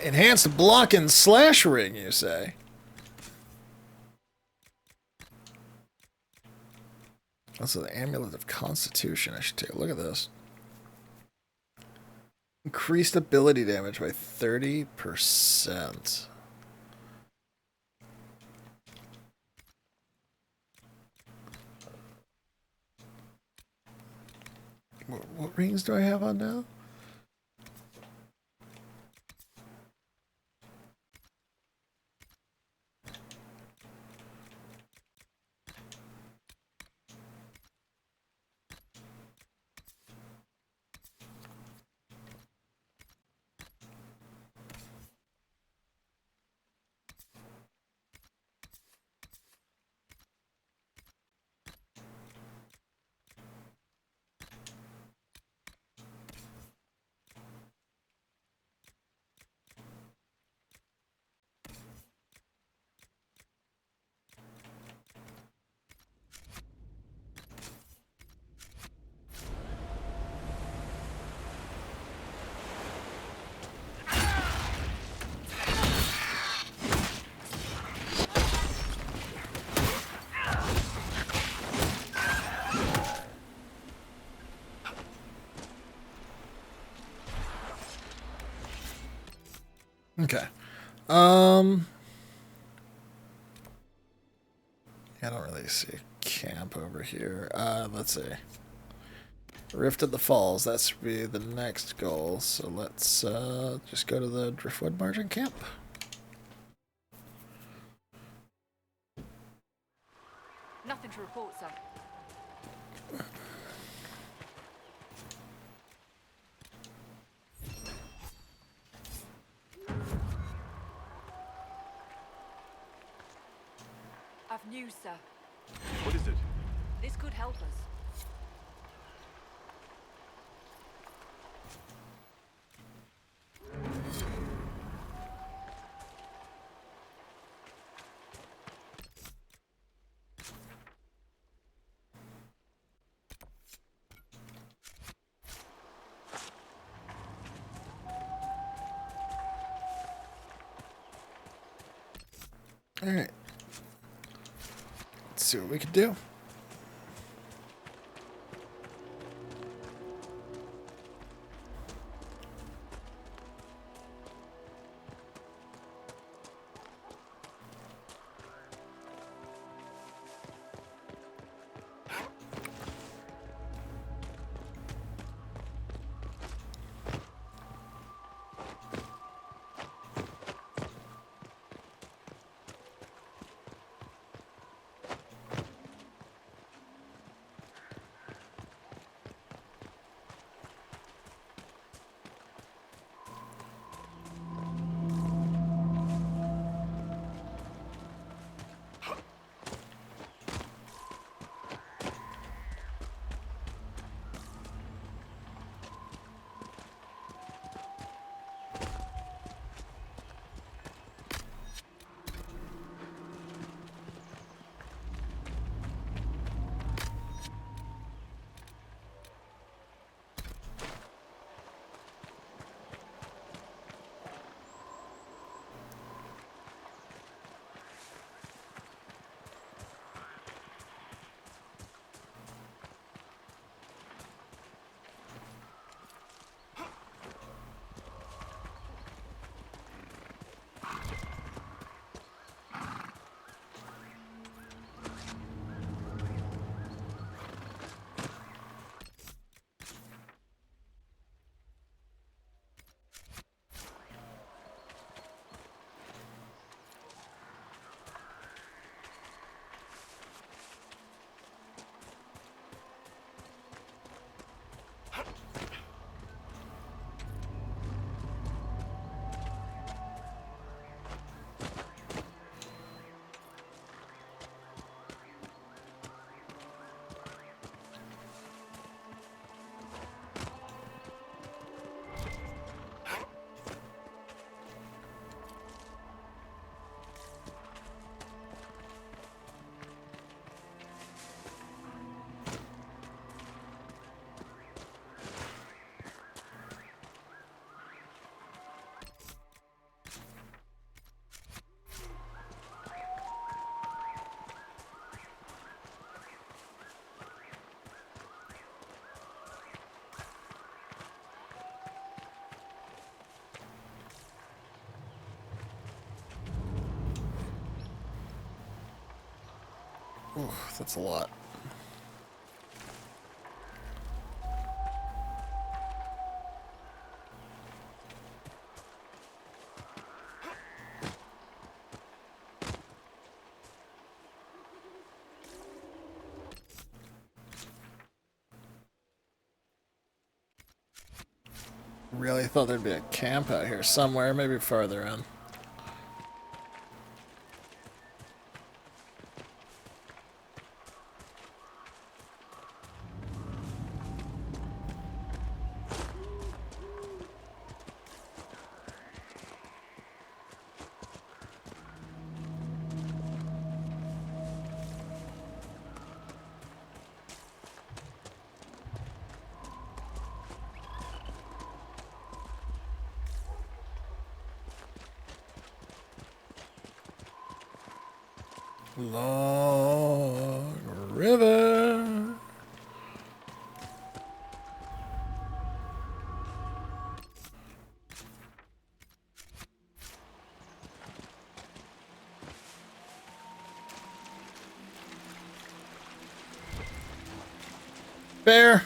Enhanced block and slash ring, you say? Also, the Amulet of Constitution. I should take a look at this. Increased ability damage by 30%. What rings do I have on now? Okay. I don't really see a camp over here. Let's see. Rift at the Falls. That should be the next goal. So let's just go to the Driftwood Margin Camp. Nothing to report, sir. I've news, sir. What is it? This could help us. Alright. Let's see what we can do. Oof, that's a lot. Really thought there'd be a camp out here somewhere, maybe farther in. Long river. Bear.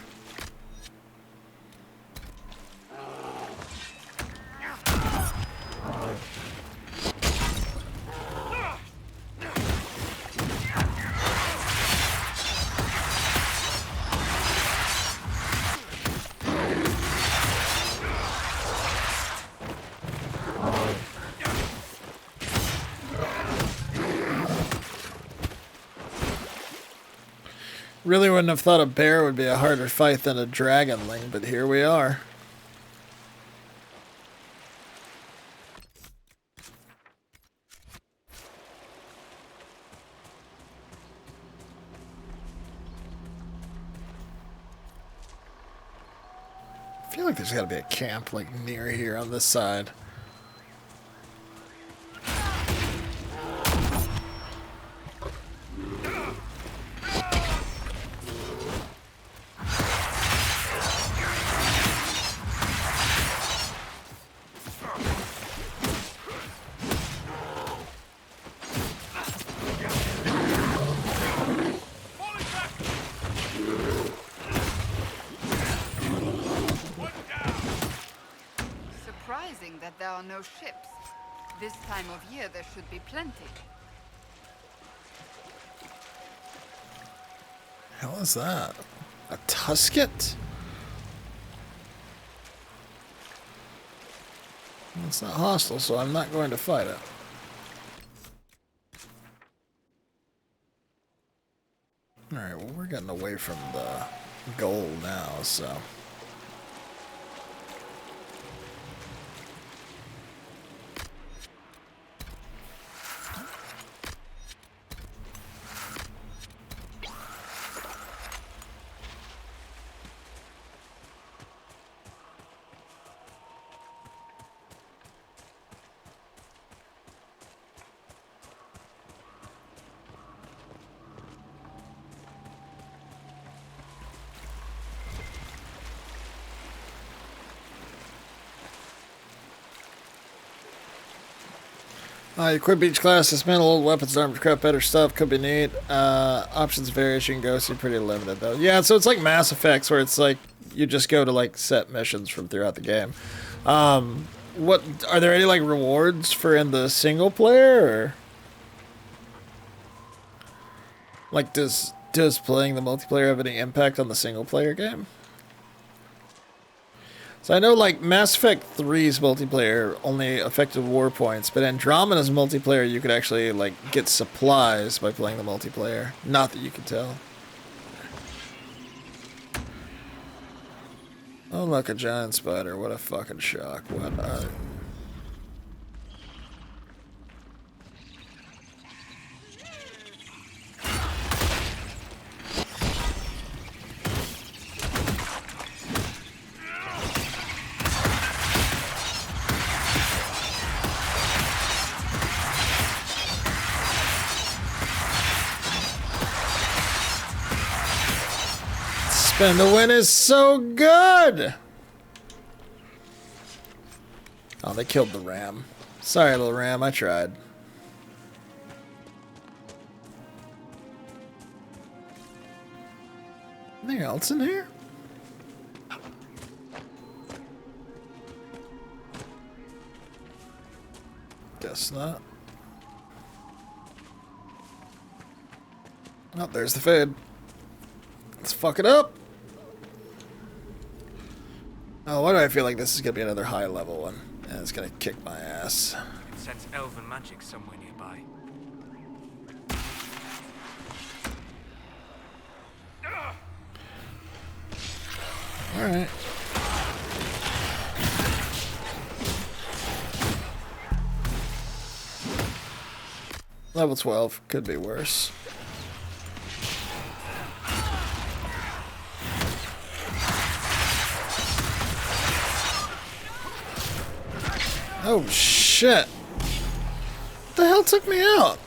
Really wouldn't have thought a bear would be a harder fight than a dragonling, but here we are. I feel like there's got to be a camp like near here on this side. Surprising that there are no ships. This time of year there should be plenty. Hell is that? A Tusket? Well, it's not hostile, so I'm not going to fight it. Alright, well, we're getting away from the goal now, so... Equip each class, dismantle old weapons, armor, craft better stuff, could be neat. Options vary as you can go, so you're pretty limited though. Yeah, so it's like Mass Effects, where it's like you just go to like set missions from throughout the game. What are there any like rewards for in the single player, or like does playing the multiplayer have any impact on the single player game? So I know, like, Mass Effect 3's multiplayer only affected war points, but Andromeda's multiplayer, you could actually, like, get supplies by playing the multiplayer. Not that you can tell. Oh, look, a giant spider. What a fucking shock. What a... Spin to win is so good! Oh, they killed the ram. Sorry, little ram, I tried. Anything else in here? Guess not. Oh, there's the food. Let's fuck it up. Oh, why do I feel like this is gonna be another high level one? And it's gonna kick my ass. I can sense elven magic somewhere nearby. Alright. Level 12. Could be worse. Oh shit! What the hell took me out?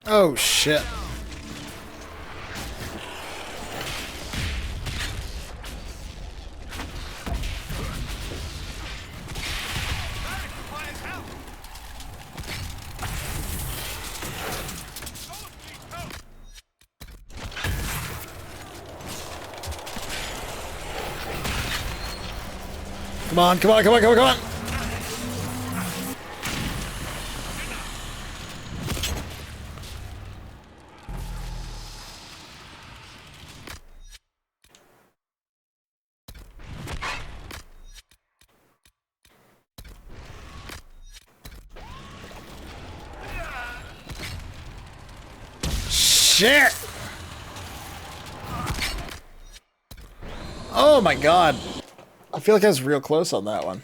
Oh, shit. Come on, come on, come on, come on, come on! Shit! Oh my god. I feel like I was real close on that one.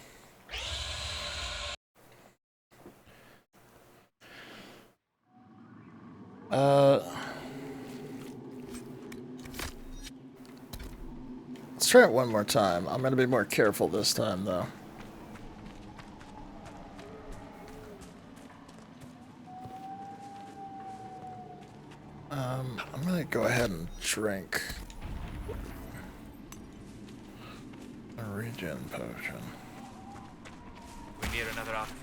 Let's try it one more time. I'm gonna be more careful this time, though. I'm gonna go ahead and drink a regen potion. We're near another artifact.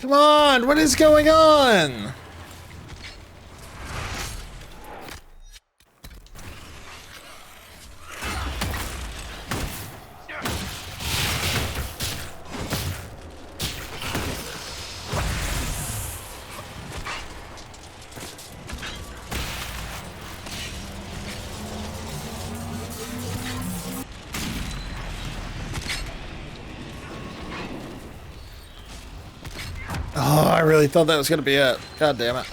Come on, what is going on? Oh, I really thought that was gonna be it. God damn it.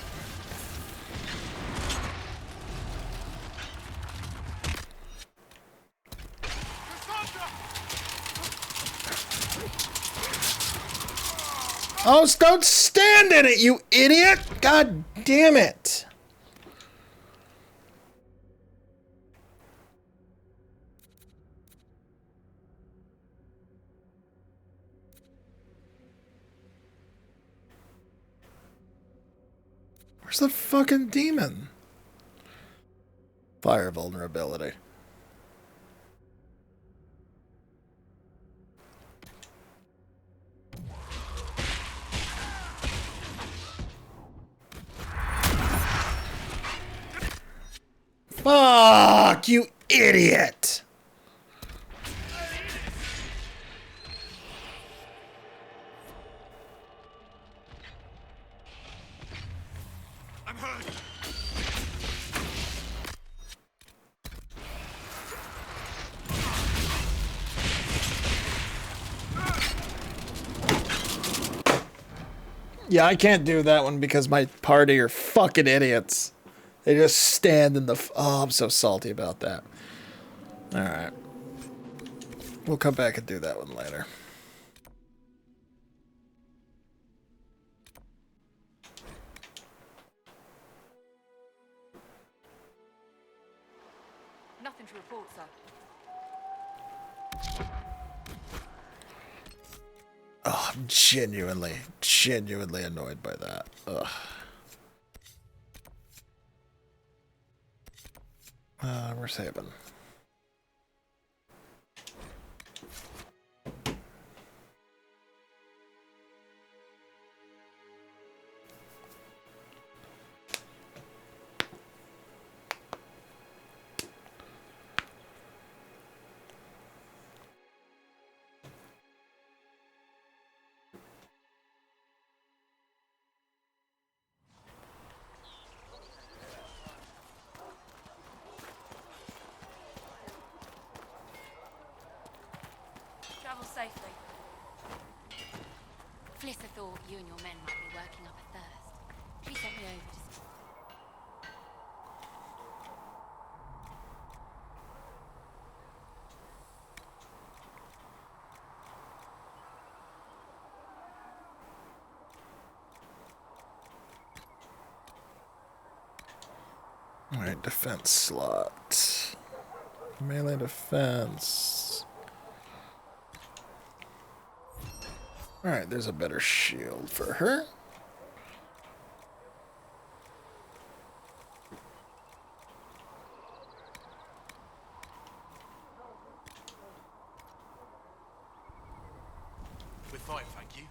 Oh, don't stand in it, you idiot! God damn it. Where's the fucking demon? Fire vulnerability. Fuck, you idiot! I'm hurt. Yeah, I can't do that one because my party are fucking idiots. They just stand in the... Oh, I'm so salty about that. Alright. We'll come back and do that one later. Nothing to report, sir. Oh, I'm genuinely annoyed by that. Ugh. Where's Haven? Travel safely. Flisser thought you and your men might be working up a thirst. She sent me over to... Alright, defense slot. Melee defense. Alright, there's a better shield for her. We're fine, thank you.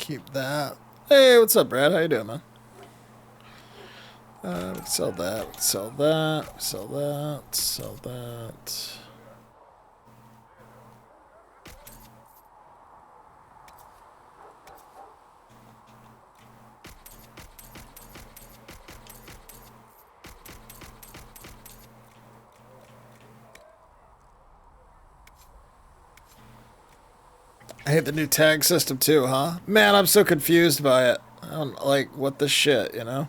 keep that. Hey, what's up, Brad? How you doing, man? We can sell that. We can sell that. Sell that. Sell that. I hate the new tag system too, huh? Man, I'm so confused by it. I don't like what the shit, you know?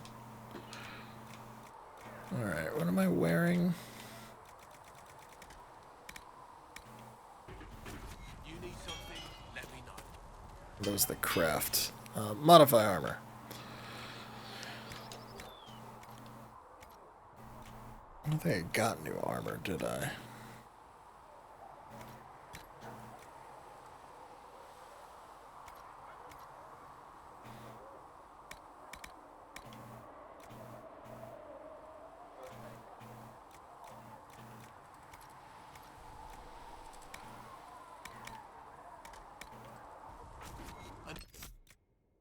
Alright, what am I wearing? You need something, let me know. That was the craft. Modify armor. I don't think I got new armor, did I? What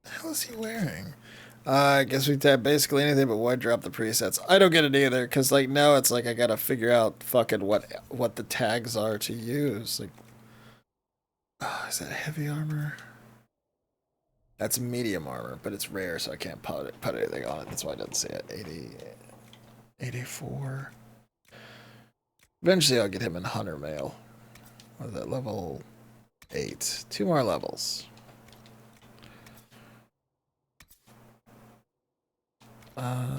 the hell is he wearing? I guess we tab basically anything, but why drop the presets? I don't get it either, because like now it's like I gotta figure out fucking what the tags are to use. Like, is that heavy armor? That's medium armor, but it's rare, so I can't put anything on it. That's why I didn't see it. 80, 84. Eventually I'll get him in Hunter Mail. What is that, level 8? 2 more levels.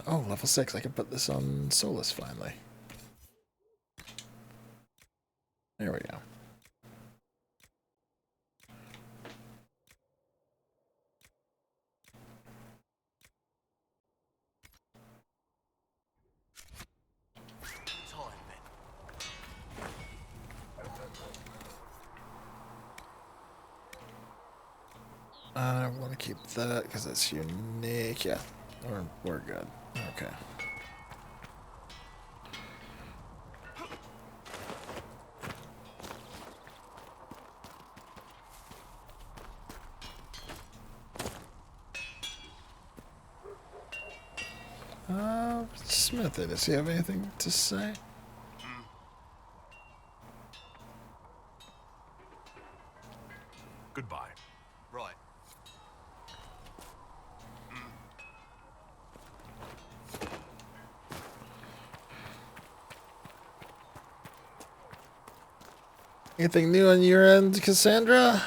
Oh, level 6. I can put this on Solus finally. There we go. I want to keep that because it's unique. Yeah, we're good. Okay. Smith, does he have anything to say? Goodbye. Right. Anything new on your end, Cassandra?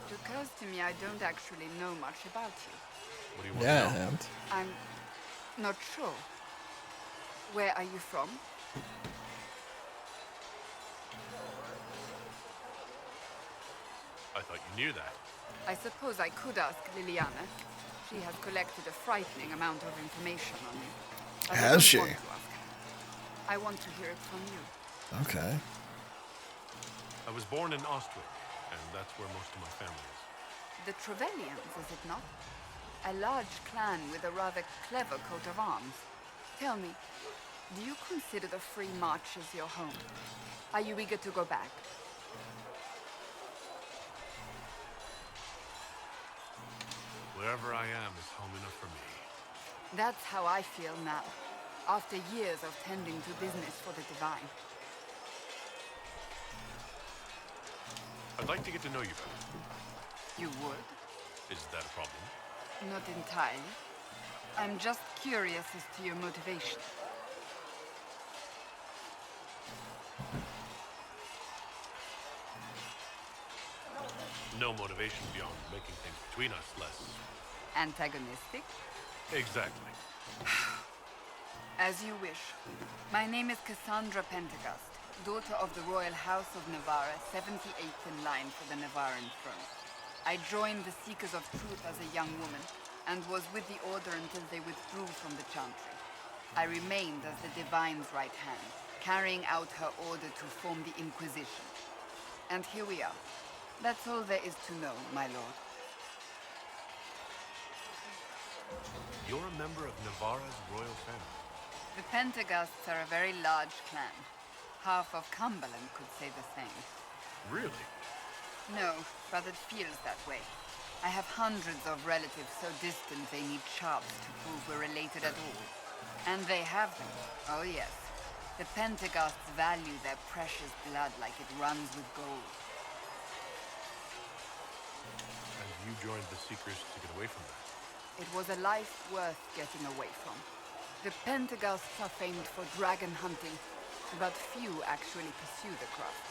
It occurs to me I don't actually know much about you. What do you want Yeah, to know? and I'm not sure. Where are you from? I thought you knew that. I suppose I could ask Liliana. She has collected a frightening amount of information on you. But I Has don't she? want to ask her. I want to hear it from you. Okay. I was born in Ostwick, and that's where most of my family is. The Trevellians, is it not? A large clan with a rather clever coat of arms. Tell me, do you consider the Free March as your home? Are you eager to go back? Wherever I am is home enough for me. That's how I feel now, after years of tending to business for the Divine. I'd like to get to know you better. You would? Is that a problem? Not entirely. I'm just curious as to your motivation. No motivation beyond making things between us less... Antagonistic? Exactly. As you wish. My name is Cassandra Pentegast, daughter of the Royal House of Navarra, 78th in line for the Navarran throne. I joined the Seekers of Truth as a young woman, and was with the Order until they withdrew from the Chantry. I remained as the Divine's right hand, carrying out her order to form the Inquisition. And here we are. That's all there is to know, my lord. You're a member of Navarra's royal family. The Pentegasts are a very large clan. Half of Cumberland could say the same. Really? No, but it feels that way. I have hundreds of relatives so distant they need charts to prove we're related at all. And they have them. Oh yes. The Pentaghasts value their precious blood like it runs with gold. And you joined the Seekers to get away from that? It was a life worth getting away from. The Pentaghasts are famed for dragon hunting, but few actually pursue the craft.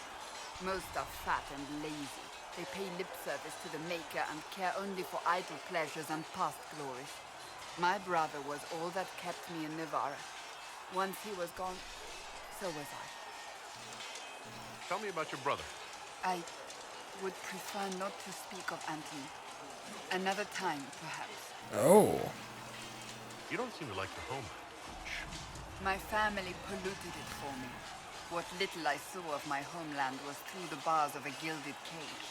Most are fat and lazy. They pay lip service to the Maker and care only for idle pleasures and past glories. My brother was all that kept me in Navarra. Once he was gone, so was I. Tell me about your brother. I would prefer not to speak of Anthony. Another time, perhaps. Oh. You don't seem to like the homeland much. My family polluted it for me. What little I saw of my homeland was through the bars of a gilded cage.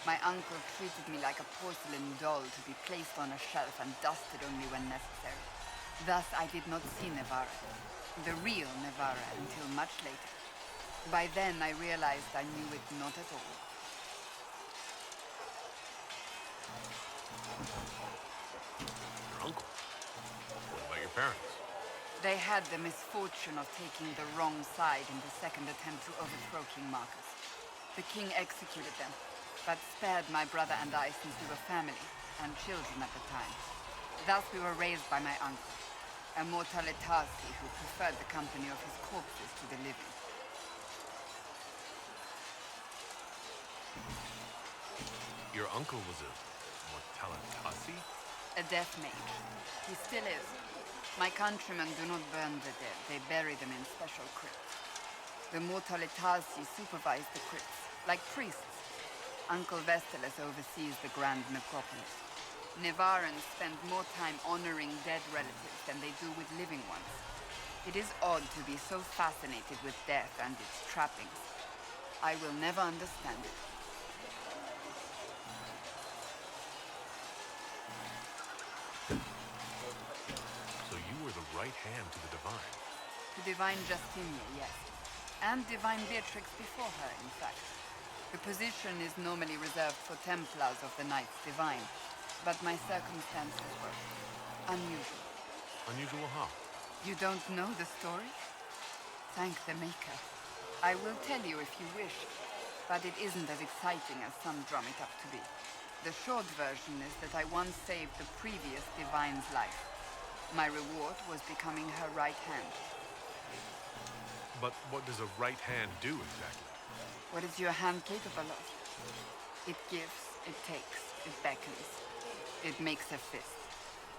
My uncle treated me like a porcelain doll to be placed on a shelf and dusted only when necessary. Thus, I did not see Navarra, the real Navarra, until much later. By then, I realized I knew it not at all. Your uncle? What about your parents? They had the misfortune of taking the wrong side in the second attempt to overthrow King Marcus. The king executed them, but spared my brother and I since we were family, and children at the time. Thus we were raised by my uncle, a mortalitasi who preferred the company of his corpses to the living. Your uncle was a mortalitasi? A death mage. He still is. My countrymen do not burn the dead, they bury them in special crypts. The mortalitasi supervise the crypts, like priests. Uncle Vestalis oversees the grand necropolis. Nevarans spend more time honoring dead relatives than they do with living ones. It is odd to be so fascinated with death and its trappings. I will never understand it. So you were the right hand to the Divine? To Divine Justinia, yes. And Divine Beatrix before her, in fact. The position is normally reserved for Templars of the Knights Divine, but my circumstances were unusual. Unusual how? You don't know the story? Thank the Maker. I will tell you if you wish, but it isn't as exciting as some drum it up to be. The short version is that I once saved the previous Divine's life. My reward was becoming her right hand. But what does a right hand do exactly? What is your hand capable of? It gives, it takes, it beckons. It makes a fist.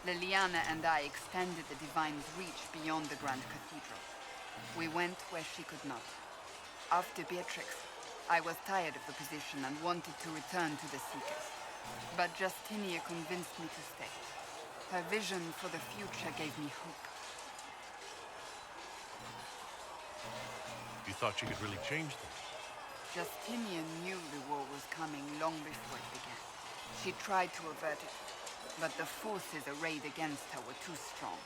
Liliana and I extended the Divine's reach beyond the Grand Cathedral. We went where she could not. After Beatrix, I was tired of the position and wanted to return to the Seekers. But Justinia convinced me to stay. Her vision for the future gave me hope. You thought you could really change things? Justinian knew the war was coming long before it began. She tried to avert it, but the forces arrayed against her were too strong.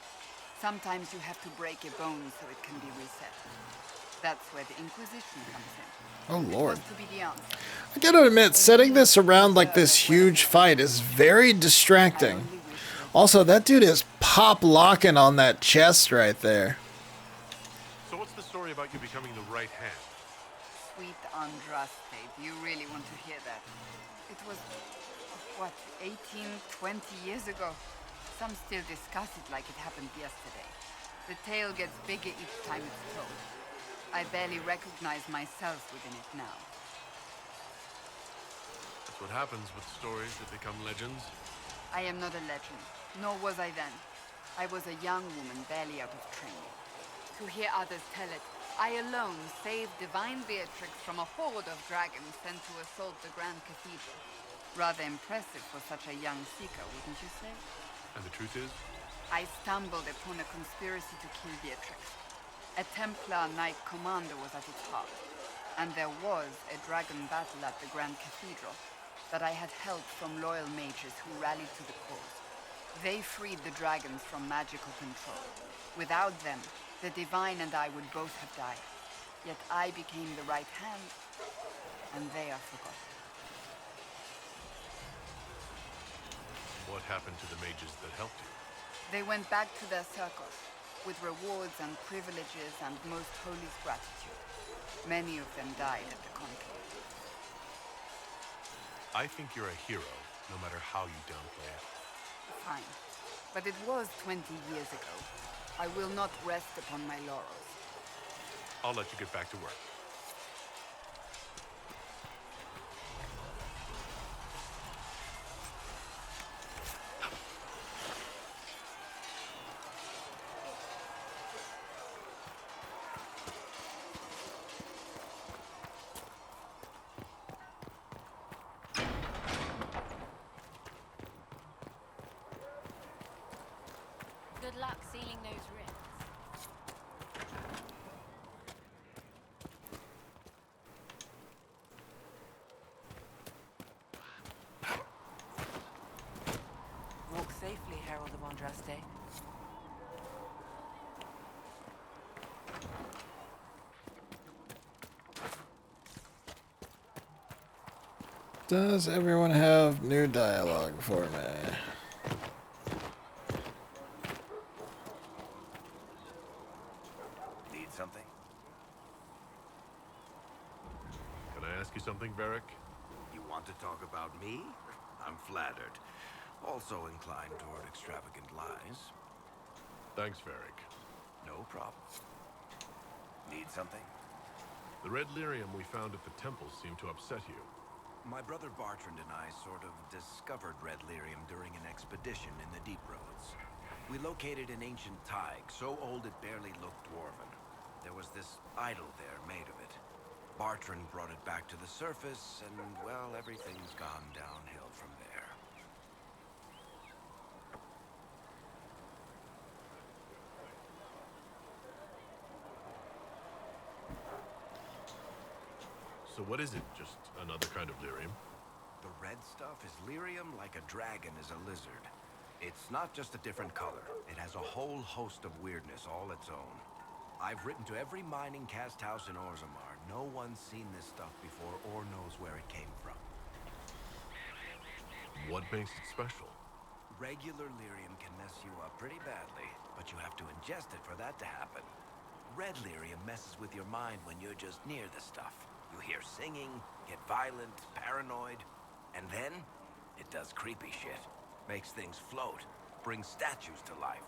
Sometimes you have to break a bone so it can be reset. That's where the Inquisition comes in. Oh, Lord. It was to be the answer. I gotta admit, setting this around like this huge fight is very distracting. Also, that dude is pop-locking on that chest right there. So what's the story about you becoming the right hand? Sweet Andraste, do you really want to hear that? It was, what, 18, 20 years ago? Some still discuss it like it happened yesterday. The tale gets bigger each time it's told. I barely recognize myself within it now. That's what happens with stories that become legends. I am not a legend, nor was I then. I was a young woman barely out of training. To hear others tell it, I alone saved Divine Beatrix from a horde of dragons sent to assault the Grand Cathedral. Rather impressive for such a young seeker, wouldn't you say? And the truth is? I stumbled upon a conspiracy to kill Beatrix. A Templar Knight commander was at its heart, and there was a dragon battle at the Grand Cathedral that I had help from loyal mages who rallied to the cause. They freed the dragons from magical control. Without them, the Divine and I would both have died. Yet I became the right hand, and they are forgotten. What happened to the mages that helped you? They went back to their circle, with rewards and privileges and Most Holy's gratitude. Many of them died at the conclave. I think you're a hero, no matter how you downplay it. Fine. But it was 20 years ago. I will not rest upon my laurels. I'll let you get back to work. Good luck sealing those rifts. Walk safely, Herald of Andraste. Does everyone have new dialogue for me? Need something? Can I ask you something, Varric? You want to talk about me? I'm flattered. Also inclined toward extravagant lies. Thanks, Varric. No problem. Need something? The red lyrium we found at the temple seemed to upset you. My brother Bartrand and I sort of discovered red lyrium during an expedition in the Deep Roads. We located an ancient thaig, so old it barely looked dwarven. There was this idol there made of it. Bartrand brought it back to the surface, and, well, everything's gone downhill from there. So what is it? Just another kind of lyrium? The red stuff is lyrium like a dragon is a lizard. It's not just a different color. It has a whole host of weirdness all its own. I've written to every mining cast house in Orzammar. No one's seen this stuff before or knows where it came from. What makes it special? Regular lyrium can mess you up pretty badly, but you have to ingest it for that to happen. Red lyrium messes with your mind when you're just near the stuff. You hear singing, get violent, paranoid, and then it does creepy shit. Makes things float, brings statues to life.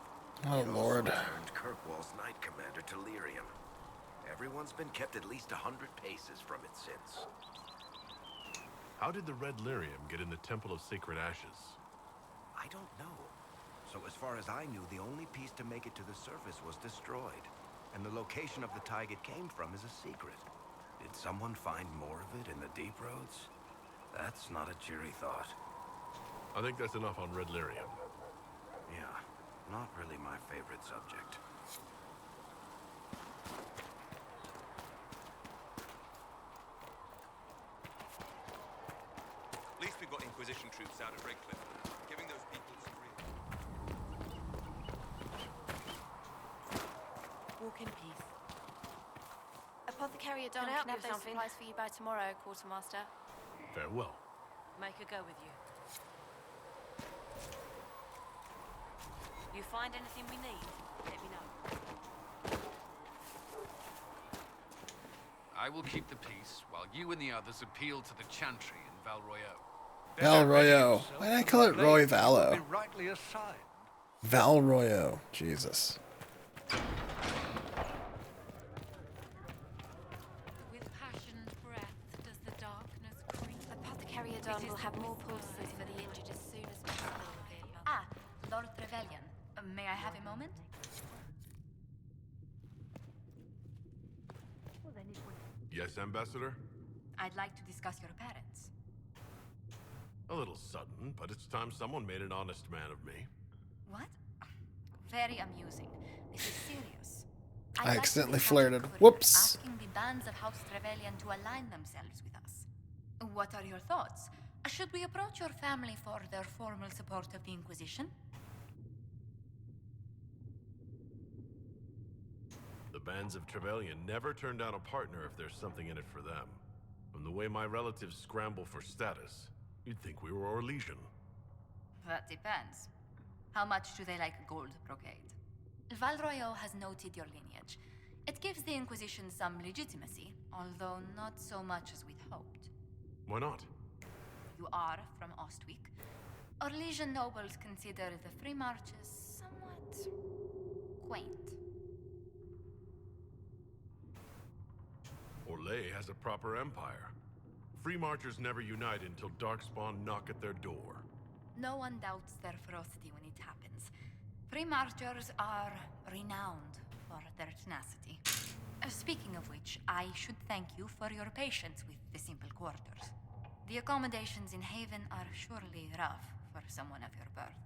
Oh, Lord. It also turned Kirkwall's Knight Commander to lyrium. Everyone's been kept at least 100 paces from it since. How did the red lyrium get in the Temple of Sacred Ashes? I don't know. So as far as I knew, the only piece to make it to the surface was destroyed. And the location of the thaig it came from is a secret. Did someone find more of it in the Deep Roads? That's not a cheery thought. I think that's enough on red lyrium. Yeah, not really my favorite subject. At least we've got Inquisition troops out of Redcliffe, giving those people some real... Walk in peace. Apothecary Can I Adon help can you have with those something? supplies for you by tomorrow, Quartermaster. Farewell. Make a go with you. You find anything we need, let me know. I will keep the peace, while you and the others appeal to the Chantry in Val Royeaux. Val Royeaux. Why did I call it Roy Vallow? Be rightly assigned. Val Royeaux. Jesus. With passion's breath does the darkness creep. Apothecary Adon will have more pulses for the injured as soon as possible. Ah, Lord Trevelyan. May I have a moment? Yes, Ambassador? I'd like to discuss your parents. A little sudden, but it's time someone made an honest man of me. What? Very amusing. This is serious. I accidentally to flirted. for Whoops. asking the bands of House Trevelyan to align themselves with us. What are your thoughts? Should we approach your family for their formal support of the Inquisition? The bands of Trevelyan never turn down a partner if there's something in it for them. From the way my relatives scramble for status, you'd think we were Orlesian. That depends. How much do they like gold brocade? Valroyo has noted your lineage. It gives the Inquisition some legitimacy, although not so much as we'd hoped. Why not? You are from Ostwick. Orlesian nobles consider the Free Marches somewhat quaint. Orlais has a proper empire. Free Marchers never unite until Darkspawn knock at their door. No one doubts their ferocity when it happens. Free Marchers are renowned for their tenacity. Speaking of which, I should thank you for your patience with the simple quarters. The accommodations in Haven are surely rough for someone of your birth.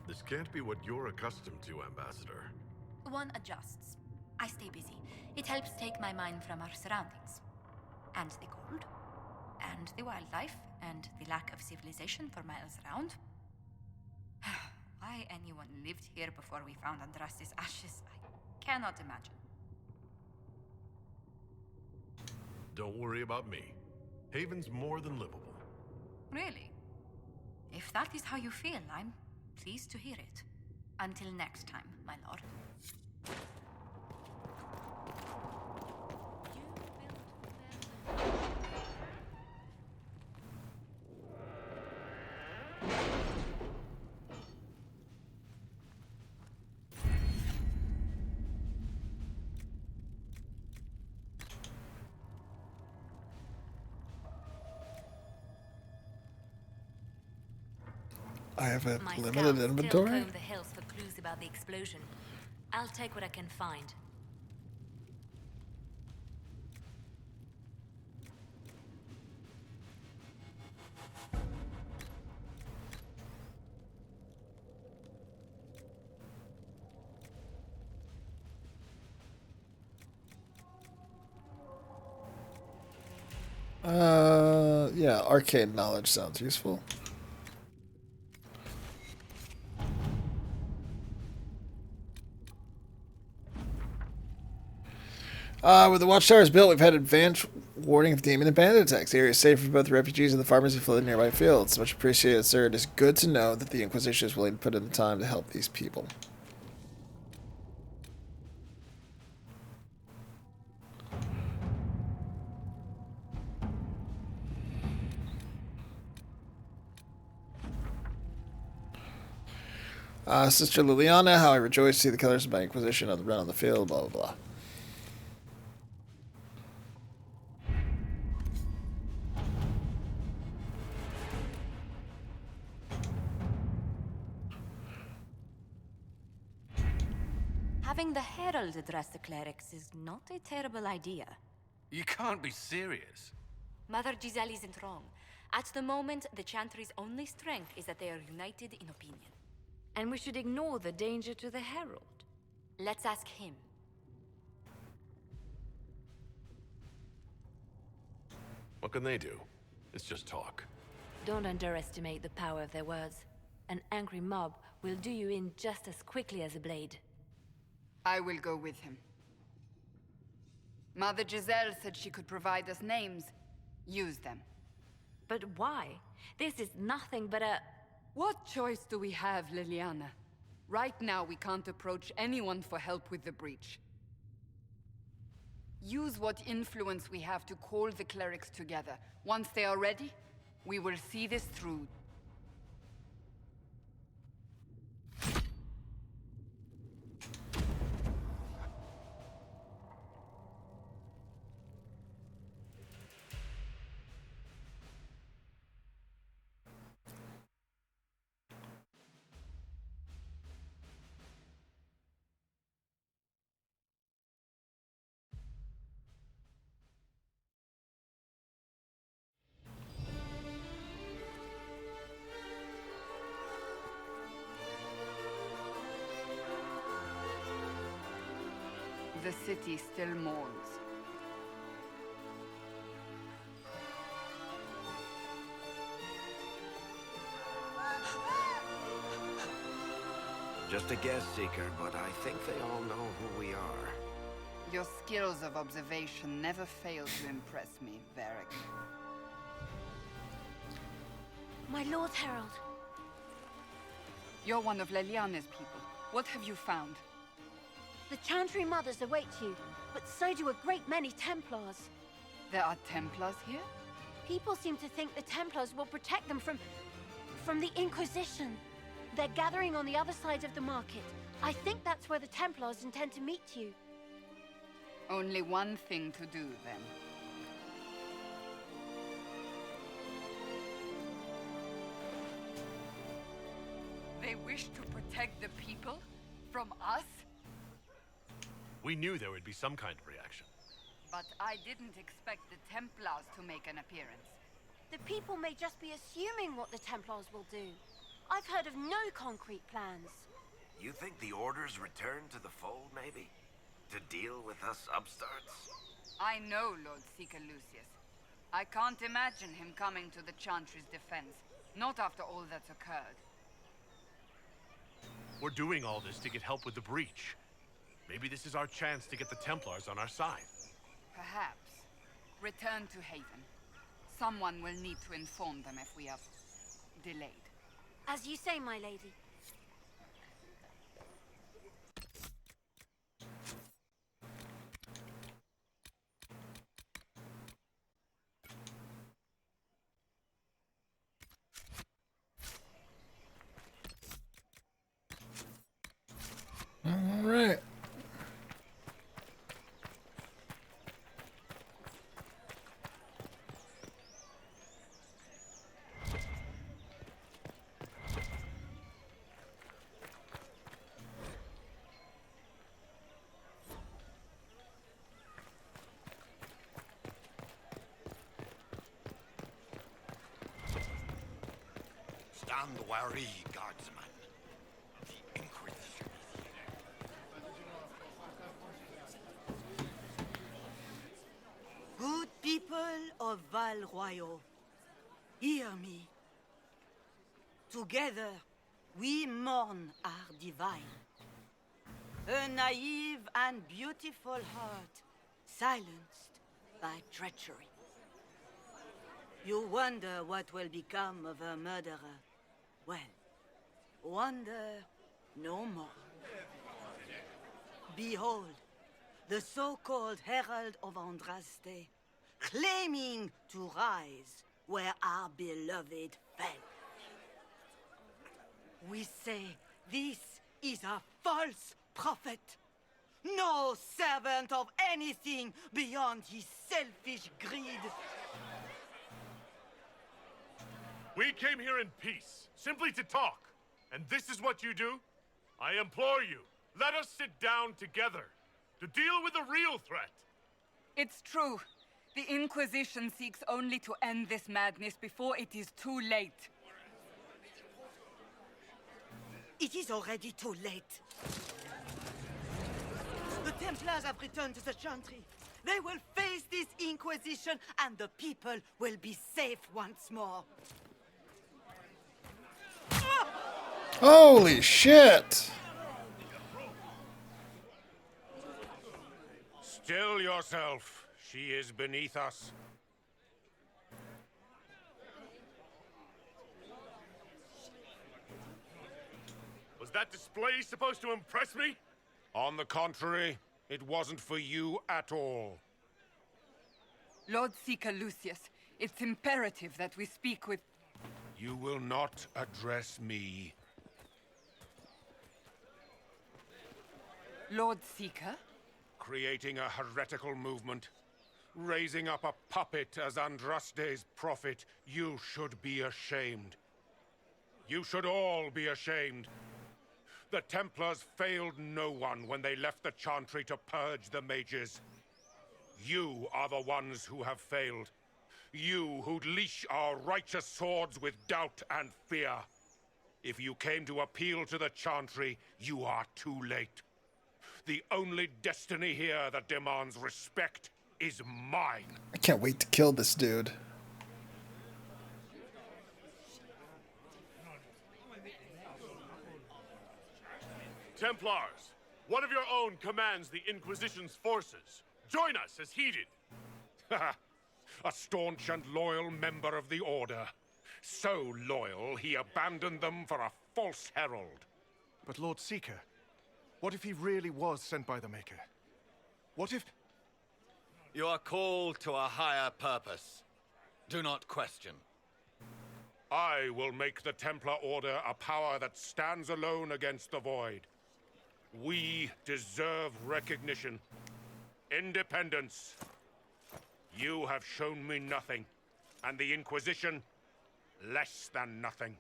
This can't be what you're accustomed to, Ambassador. One adjusts. I stay busy. It helps take my mind from our surroundings. And the cold. And the wildlife. And the lack of civilization for miles around. Why anyone lived here before we found Andraste's ashes, I cannot imagine. Don't worry about me. Haven's more than livable. Really? If that is how you feel, I'm pleased to hear it. Until next time, my lord. I have a My limited scouts inventory. still comb the hills for clues about the explosion. I'll take what I can find. Yeah, arcade knowledge sounds useful. With the watchtowers built, we've had advanced warning of demon and bandit attacks. The area is safe for both refugees and the farmers who fled nearby fields. Much appreciated, sir. It is good to know that the Inquisition is willing to put in the time to help these people. Sister Liliana, how I rejoice to see the colors of my Inquisition on the run on the field, blah, blah, blah. Having the Herald address the clerics is not a terrible idea. You can't be serious. Mother Giselle isn't wrong. At the moment, the Chantry's only strength is that they are united in opinion. And we should ignore the danger to the Herald. Let's ask him. What can they do? It's just talk. Don't underestimate the power of their words. An angry mob will do you in just as quickly as a blade. I will go with him. Mother Giselle said she could provide us names. Use them. But why? This is nothing but a... What choice do we have, Liliana? Right now, we can't approach anyone for help with the breach. Use what influence we have to call the clerics together. Once they are ready, we will see this through. The city still mourns. Just a guess, Seeker, but I think they all know who we are. Your skills of observation never fail to impress me, Varric. My Lord Herald. You're one of Leliane's people. What have you found? The Chantry Mothers await you, but so do a great many Templars. There are Templars here? People seem to think the Templars will protect them from the Inquisition. They're gathering on the other side of the market. I think that's where the Templars intend to meet you. Only one thing to do, then. They wish to protect the people? From us? We knew there would be some kind of reaction. But I didn't expect the Templars to make an appearance. The people may just be assuming what the Templars will do. I've heard of no concrete plans. You think the Order's return to the fold, maybe? To deal with us upstarts? I know Lord Seeker Lucius. I can't imagine him coming to the Chantry's defense. Not after all that's occurred. We're doing all this to get help with the breach. Maybe this is our chance to get the Templars on our side. Perhaps. Return to Haven. Someone will need to inform them if we are delayed. As you say, my lady. All right. Stand wary, guardsman. The Inquisition is here. Good people of Val Royal, hear me. Together, we mourn our divine. A naive and beautiful heart, silenced by treachery. You wonder what will become of a murderer. Well, wonder no more. Behold, the so-called Herald of Andraste, claiming to rise where our beloved fell. We say this is a false prophet. No servant of anything beyond his selfish greed. We came here in peace, simply to talk. And this is what you do? I implore you, let us sit down together to deal with the real threat. It's true. The Inquisition seeks only to end this madness before it is too late. It is already too late. The Templars have returned to the Chantry. They will face this Inquisition, and the people will be safe once more. Holy shit! Still yourself. She is beneath us. Was that display supposed to impress me? On the contrary, it wasn't for you at all. Lord Seeker Lucius, it's imperative that we speak with... You will not address me. Lord Seeker? Creating a heretical movement. Raising up a puppet as Andraste's prophet. You should be ashamed. You should all be ashamed. The Templars failed no one when they left the Chantry to purge the mages. You are the ones who have failed. You who'd leash our righteous swords with doubt and fear. If you came to appeal to the Chantry, you are too late. The only destiny here that demands respect is mine. I can't wait to kill this dude. Templars, one of your own commands the Inquisition's forces. Join us as heeded. A staunch and loyal member of the Order. So loyal, he abandoned them for a false herald. But Lord Seeker, what if he really was sent by the Maker? What if... You are called to a higher purpose. Do not question. I will make the Templar Order a power that stands alone against the Void. We deserve recognition. Independence. You have shown me nothing, and the Inquisition, less than nothing.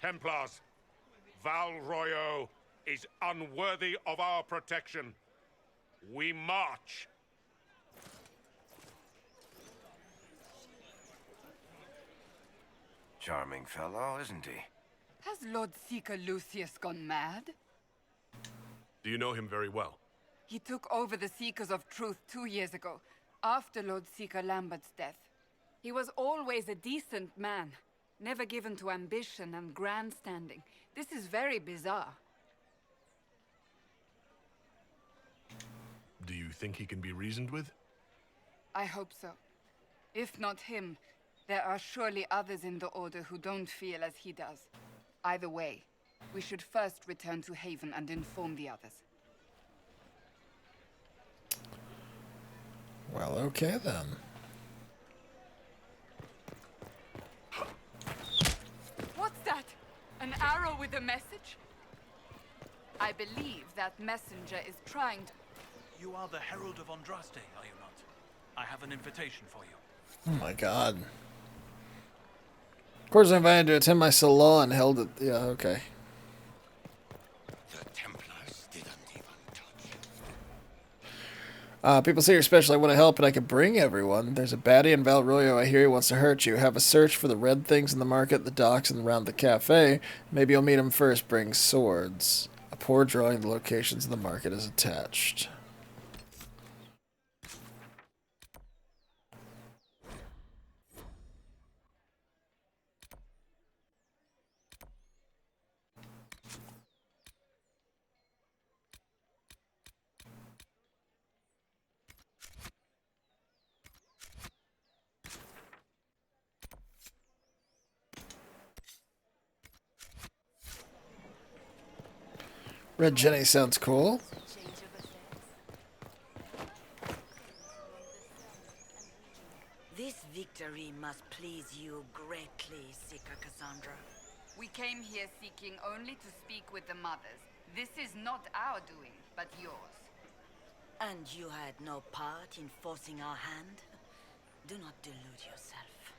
Templars, Val Royo is unworthy of our protection. We march. Charming fellow, isn't he? Has Lord Seeker Lucius gone mad? Do you know him very well? He took over the Seekers of Truth 2 years ago, after Lord Seeker Lambert's death. He was always a decent man, never given to ambition and grandstanding. This is very bizarre. Do you think he can be reasoned with? I hope so. If not him, there are surely others in the Order who don't feel as he does. Either way, we should first return to Haven and inform the others. Well, okay then. What's that? An arrow with a message? I believe that messenger is trying to... You are the Herald of Andraste, are you not? I have an invitation for you. Oh my god. Of course, I'm invited to attend my salon held at... Yeah, okay. The Templars didn't even touch. People say you're special. I want to help, and I can bring everyone. There's a baddie in Valroyo. I hear he wants to hurt you. Have a search for the red things in the market, the docks, and around the cafe. Maybe you'll meet him first. Bring swords. A poor drawing of the locations of the market is attached. Red Jenny sounds cool. This victory must please you greatly, Seeker Cassandra. We came here seeking only to speak with the mothers. This is not our doing, but yours. And you had no part in forcing our hand? Do not delude yourself.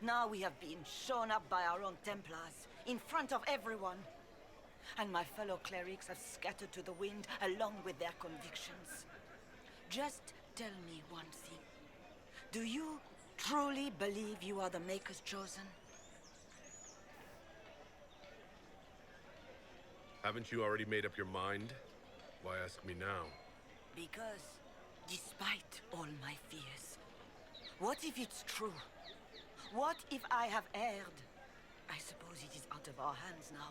Now we have been shown up by our own Templars, in front of everyone. And my fellow clerics have scattered to the wind along with their convictions. Just tell me one thing. Do you truly believe you are the Maker's chosen? Haven't you already made up your mind? Why ask me now? Because, despite all my fears, what if it's true? What if I have erred? I suppose it is out of our hands now.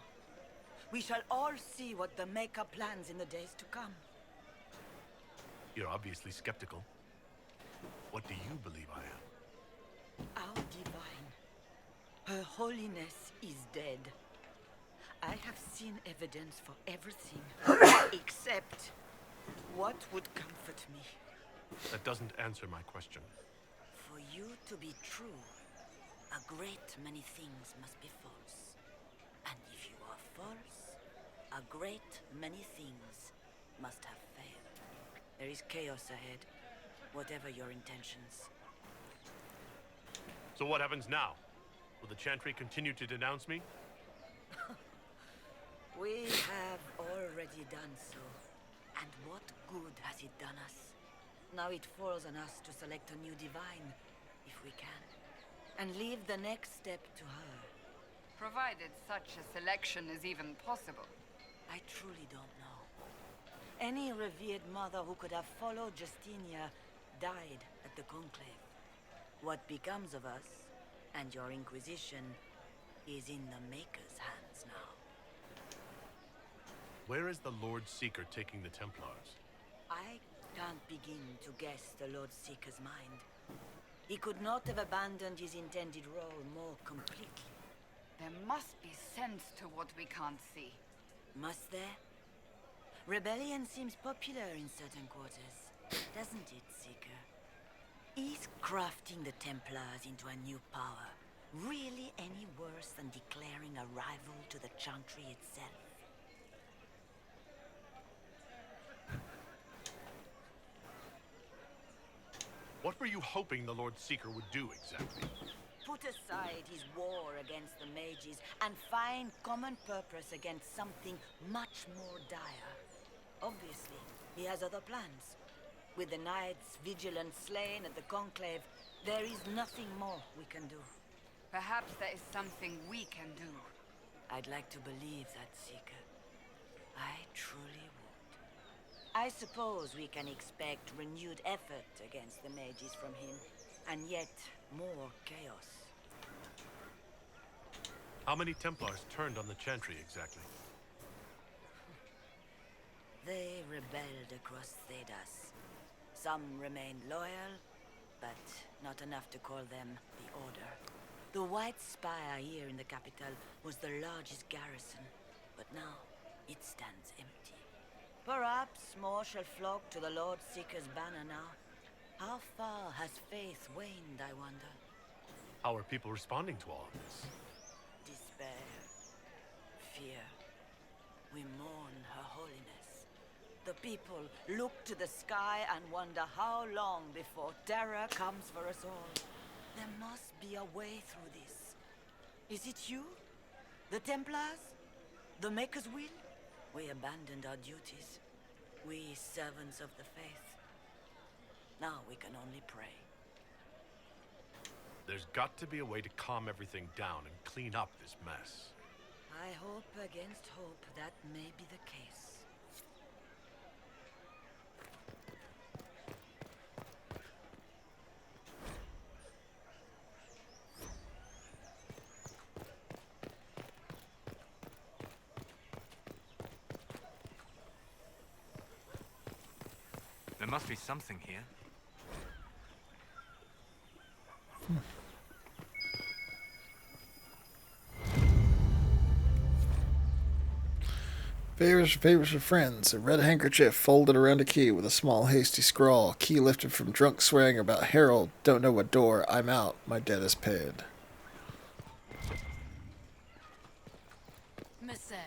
We shall all see what the Maker plans in the days to come. You're obviously skeptical. What do you believe I am? Our divine, Her Holiness is dead. I have seen evidence for everything, except what would comfort me. That doesn't answer my question. For you to be true, a great many things must be false. And if you are false, a great many things must have failed. There is chaos ahead, whatever your intentions. So what happens now? Will the Chantry continue to denounce me? We have already done so. And what good has it done us? Now it falls on us to select a new divine, if we can. And leave the next step to her. Provided such a selection is even possible. I truly don't know. Any revered mother who could have followed Justinia died at the Conclave. What becomes of us, and your Inquisition, is in the Maker's hands now. Where is the Lord Seeker taking the Templars? I can't begin to guess the Lord Seeker's mind. He could not have abandoned his intended role more completely. There must be sense to what we can't see. Must there? Rebellion seems popular in certain quarters, doesn't it, Seeker? Is crafting the Templars into a new power really any worse than declaring a rival to the Chantry itself? What were you hoping the Lord Seeker would do exactly? Put aside his war against the mages and find common purpose against something much more dire. Obviously, he has other plans. With the knights, vigilant slain at the Conclave, there is nothing more we can do. Perhaps there is something we can do. I'd like to believe that, Seeker. I truly would. I suppose we can expect renewed effort against the mages from him, and yet more chaos. How many Templars turned on the Chantry exactly? They rebelled across Thedas. Some remained loyal, but not enough to call them the Order. The White Spire here in the capital was the largest garrison, but now it stands empty. Perhaps more shall flock to the Lord Seeker's banner now. How far has faith waned, I wonder? How are people responding to all of this? Despair. Fear. We mourn Her Holiness. The people look to the sky and wonder how long before terror comes for us all. There must be a way through this. Is it you? The Templars? The Maker's Will? We abandoned our duties. We servants of the faith. Now we can only pray. There's got to be a way to calm everything down and clean up this mess. I hope against hope that may be the case. There must be something here. Favors for friends. A red handkerchief folded around a key with a small hasty scrawl. Key lifted from drunk swearing about Harold. Don't know what door. I'm out. My debt is paid. Marcel.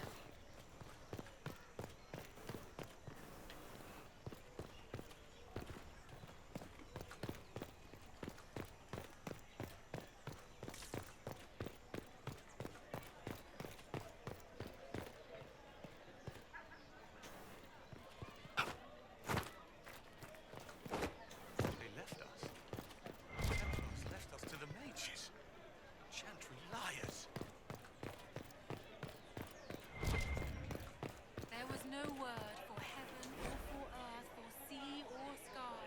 They left us. Templars left us to the mages. Chantry liars. There was no word for heaven or for earth, for sea or sky.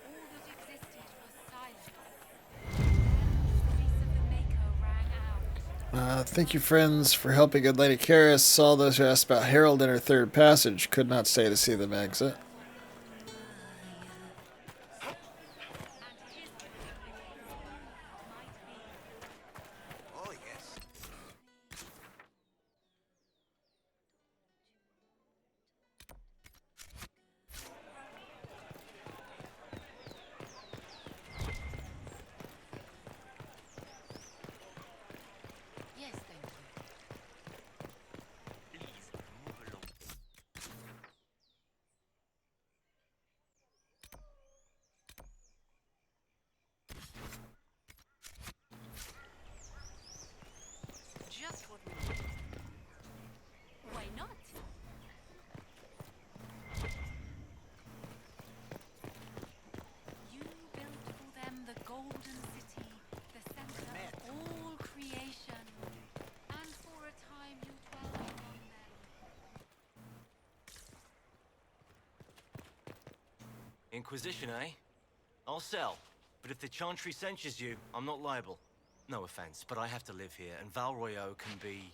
All that existed was silence. Then the voice of the Maker rang out. Thank you, friends, for helping good Lady Karis. All those who asked about Harold in her third passage could not stay to see them exit. Oh, yes. Yes, thank you. Please, move along. Just what we need. Why not? You built for them the golden city, the center of all creation. And for a time you dwelled among them. Inquisition, eh? I'll sell. But if the Chantry censures you, I'm not liable. No offense, but I have to live here, and Val Royeaux can be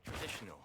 traditional.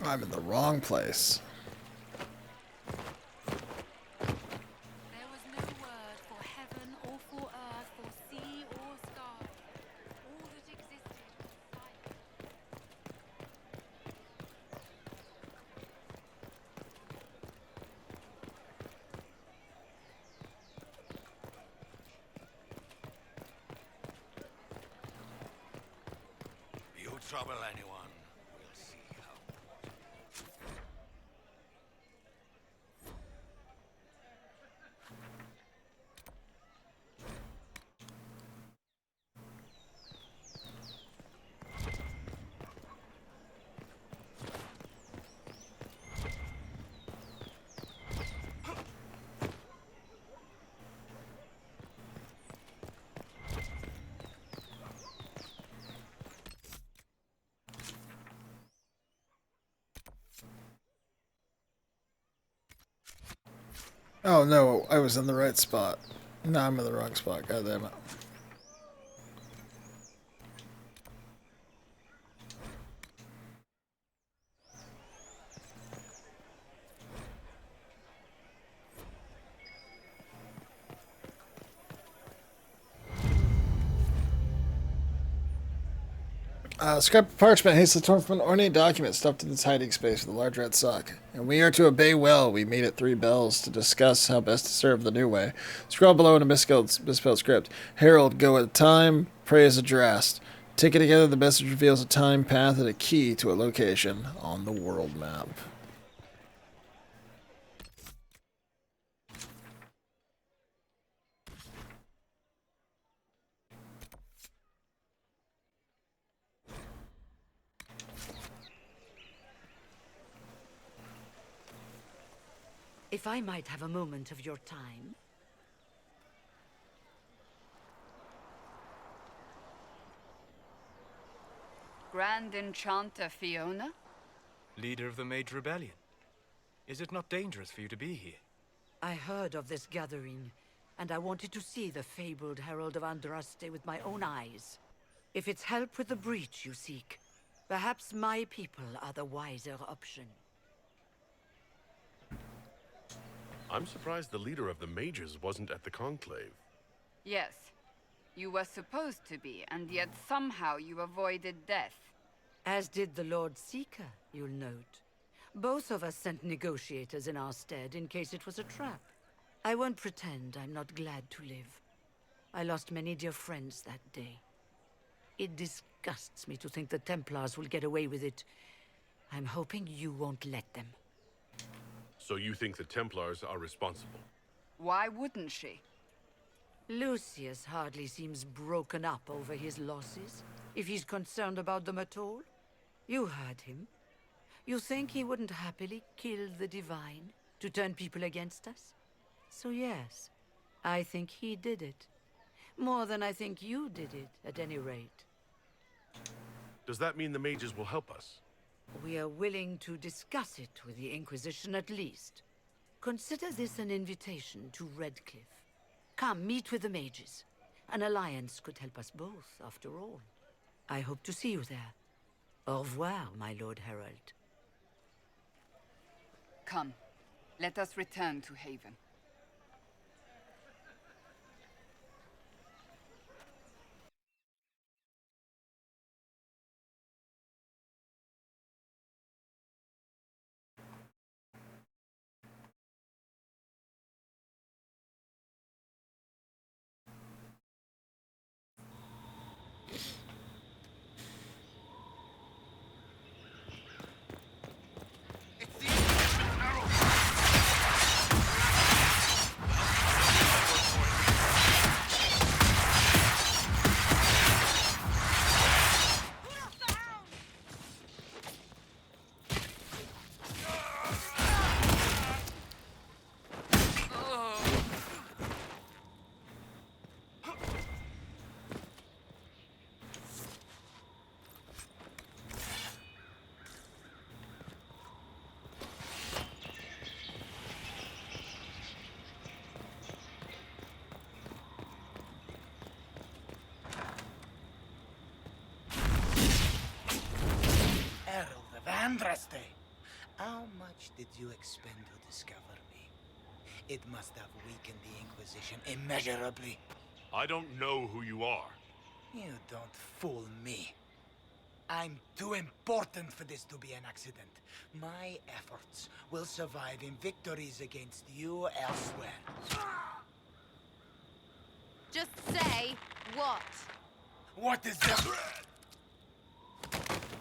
I'm in the wrong place. There was no word for heaven or for earth, for sea or sky. All that existed was silence. You trouble anyone, we'll see how. Oh no, I was in the right spot. No, I'm in the wrong spot. God damn it. Scrap of parchment hastily torn from an ornate document stuffed in its hiding space with a large red sock. And we are to obey well. We meet at 3 bells to discuss how best to serve the new way. Scroll below in a misspelled script. Herald, go at a time, pray as a drast. Taken together, the message reveals a time, path, and a key to a location on the world map. If I might have a moment of your time. Grand Enchanter Fiona? Leader of the Mage Rebellion. Is it not dangerous for you to be here? I heard of this gathering, and I wanted to see the fabled Herald of Andraste with my own eyes. If it's help with the breach you seek, perhaps my people are the wiser option. I'm surprised the leader of the mages wasn't at the conclave. Yes. You were supposed to be, and yet somehow you avoided death. As did the Lord Seeker, you'll note. Both of us sent negotiators in our stead in case it was a trap. I won't pretend I'm not glad to live. I lost many dear friends that day. It disgusts me to think the Templars will get away with it. I'm hoping you won't let them. So you think the Templars are responsible? Why wouldn't she? Lucius hardly seems broken up over his losses, if he's concerned about them at all. You heard him. You think he wouldn't happily kill the Divine to turn people against us? So yes, I think he did it. More than I think you did it, at any rate. Does that mean the mages will help us? We are willing to discuss it with the Inquisition at least. Consider this an invitation to Redcliffe. Come, meet with the mages. An alliance could help us both, after all. I hope to see you there. Au revoir, my Lord Herald. Come, let us return to Haven. Herald of Andraste. How much did you expend to discover me? It must have weakened the Inquisition immeasurably. I don't know who you are. You don't fool me. I'm too important for this to be an accident. My efforts will survive in victories against you elsewhere. Just say what? What is that?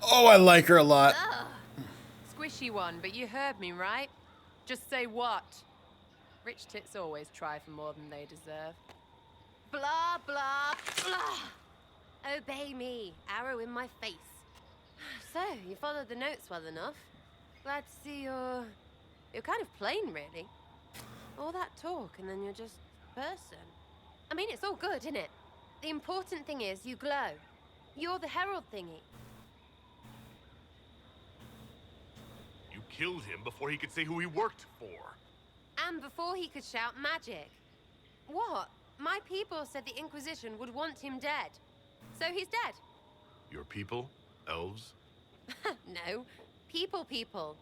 Oh, I like her a lot. Ugh. Squishy one, but you heard me, right? Just say what? Rich tits always try for more than they deserve. Blah, blah, blah. Obey me. Arrow in my face. So, you followed the notes well enough. Glad to see you're kind of plain, really. All that talk and then you're just person. I mean, it's all good, isn't it? The important thing is you glow. You're the herald thingy. You killed him before he could say who he worked for. And before he could shout magic. What? My people said the Inquisition would want him dead. So he's dead. Your people? Elves? No. People.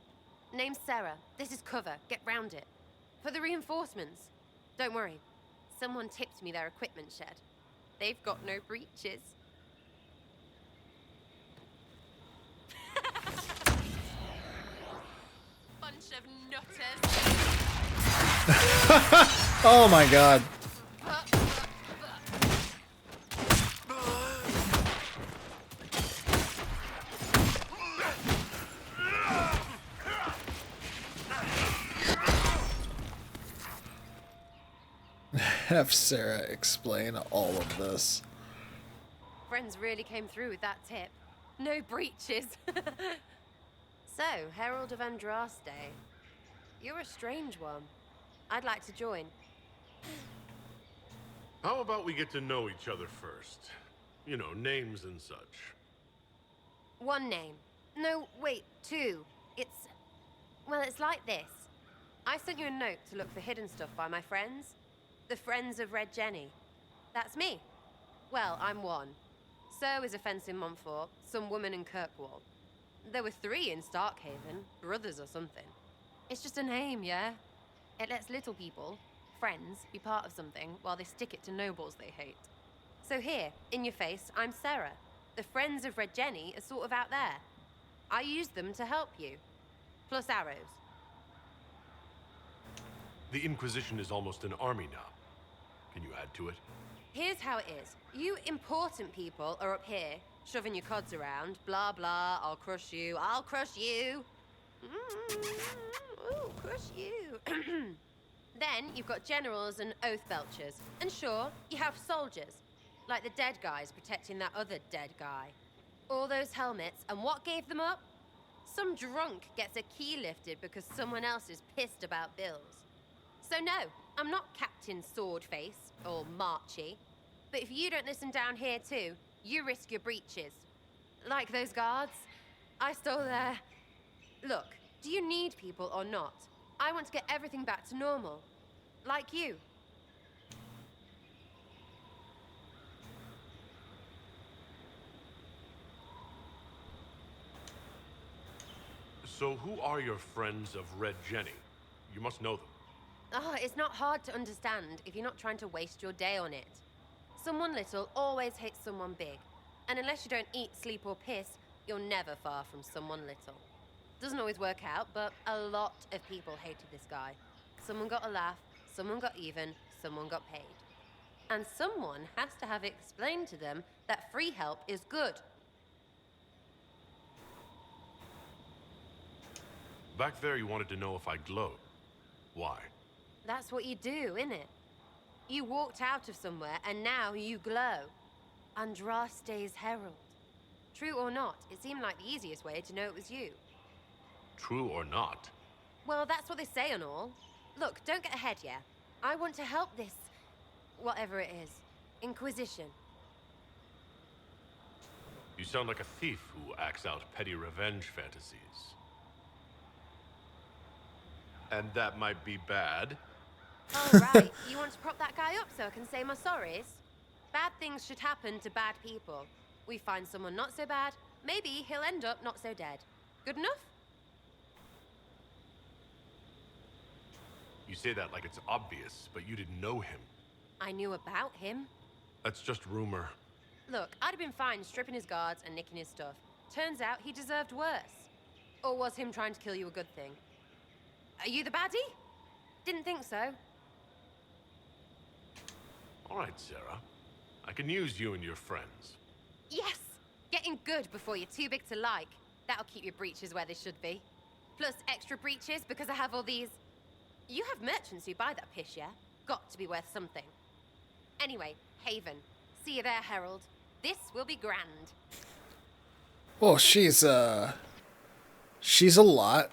Name's Sarah. This is cover. Get round it. For the reinforcements. Don't worry. Someone tipped me their equipment shed. They've got no breaches. Bunch of nutters. Oh my god. Have Sarah explain all of this. Friends really came through with that tip. No breaches. So, Herald of Andraste. You're a strange one. I'd like to join. How about we get to know each other first? You know, names and such. One name. No, wait, two. It's like this. I sent you a note to look for hidden stuff by my friends. The Friends of Red Jenny. That's me. Well, I'm one. So is a fence in Montfort, some woman in Kirkwall. There were 3 in Starkhaven, brothers or something. It's just a name, yeah? It lets little people, friends, be part of something while they stick it to nobles they hate. So here, in your face, I'm Sarah. The Friends of Red Jenny are sort of out there. I use them to help you. Plus arrows. The Inquisition is almost an army now. Can you add to it? Here's how it is. You important people are up here, shoving your cods around. Blah, blah, I'll crush you. Ooh, crush you. Then you've got generals and oath belchers. And sure, you have soldiers. Like the dead guys protecting that other dead guy. All those helmets, and what gave them up? Some drunk gets a key lifted because someone else is pissed about bills. So no, I'm not Captain Swordface, or Marchy. But if you don't listen down here too, you risk your breeches. Like those guards. I stole their... Look, do you need people or not? I want to get everything back to normal. Like you. So who are your Friends of Red Jenny? You must know them. Oh, it's not hard to understand if you're not trying to waste your day on it. Someone little always hates someone big. And unless you don't eat, sleep, or piss, you're never far from someone little. Doesn't always work out, but a lot of people hated this guy. Someone got a laugh, someone got even, someone got paid. And someone has to have explained to them that free help is good. Back there you wanted to know if I glowed. Why? That's what you do, innit? You walked out of somewhere, and now you glow. Andraste's herald. True or not, it seemed like the easiest way to know it was you. True or not? Well, that's what they say and all. Look, don't get ahead, yeah? I want to help this... whatever it is. Inquisition. You sound like a thief who acts out petty revenge fantasies. And that might be bad. Oh, right. You want to prop that guy up so I can say my sorries? Bad things should happen to bad people. We find someone not so bad, maybe he'll end up not so dead. Good enough? You say that like it's obvious, but you didn't know him. I knew about him. That's just rumor. Look, I'd have been fine stripping his guards and nicking his stuff. Turns out he deserved worse. Or was him trying to kill you a good thing? Are you the baddie? Didn't think so. All right, Sarah. I can use you and your friends. Yes! Getting good before you're too big to like. That'll keep your breeches where they should be. Plus extra breeches because I have all these... You have merchants who buy that piss, yeah? Got to be worth something. Anyway, Haven. See you there, Herald. This will be grand. Well, she's a lot.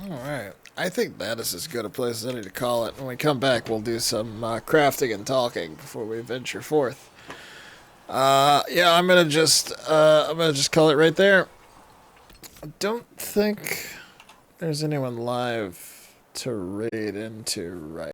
Alright. I think that is as good a place as any to call it. When we come back, we'll do some crafting and talking before we venture forth. Yeah, I'm gonna just call it right there. I don't think there's anyone live to raid into right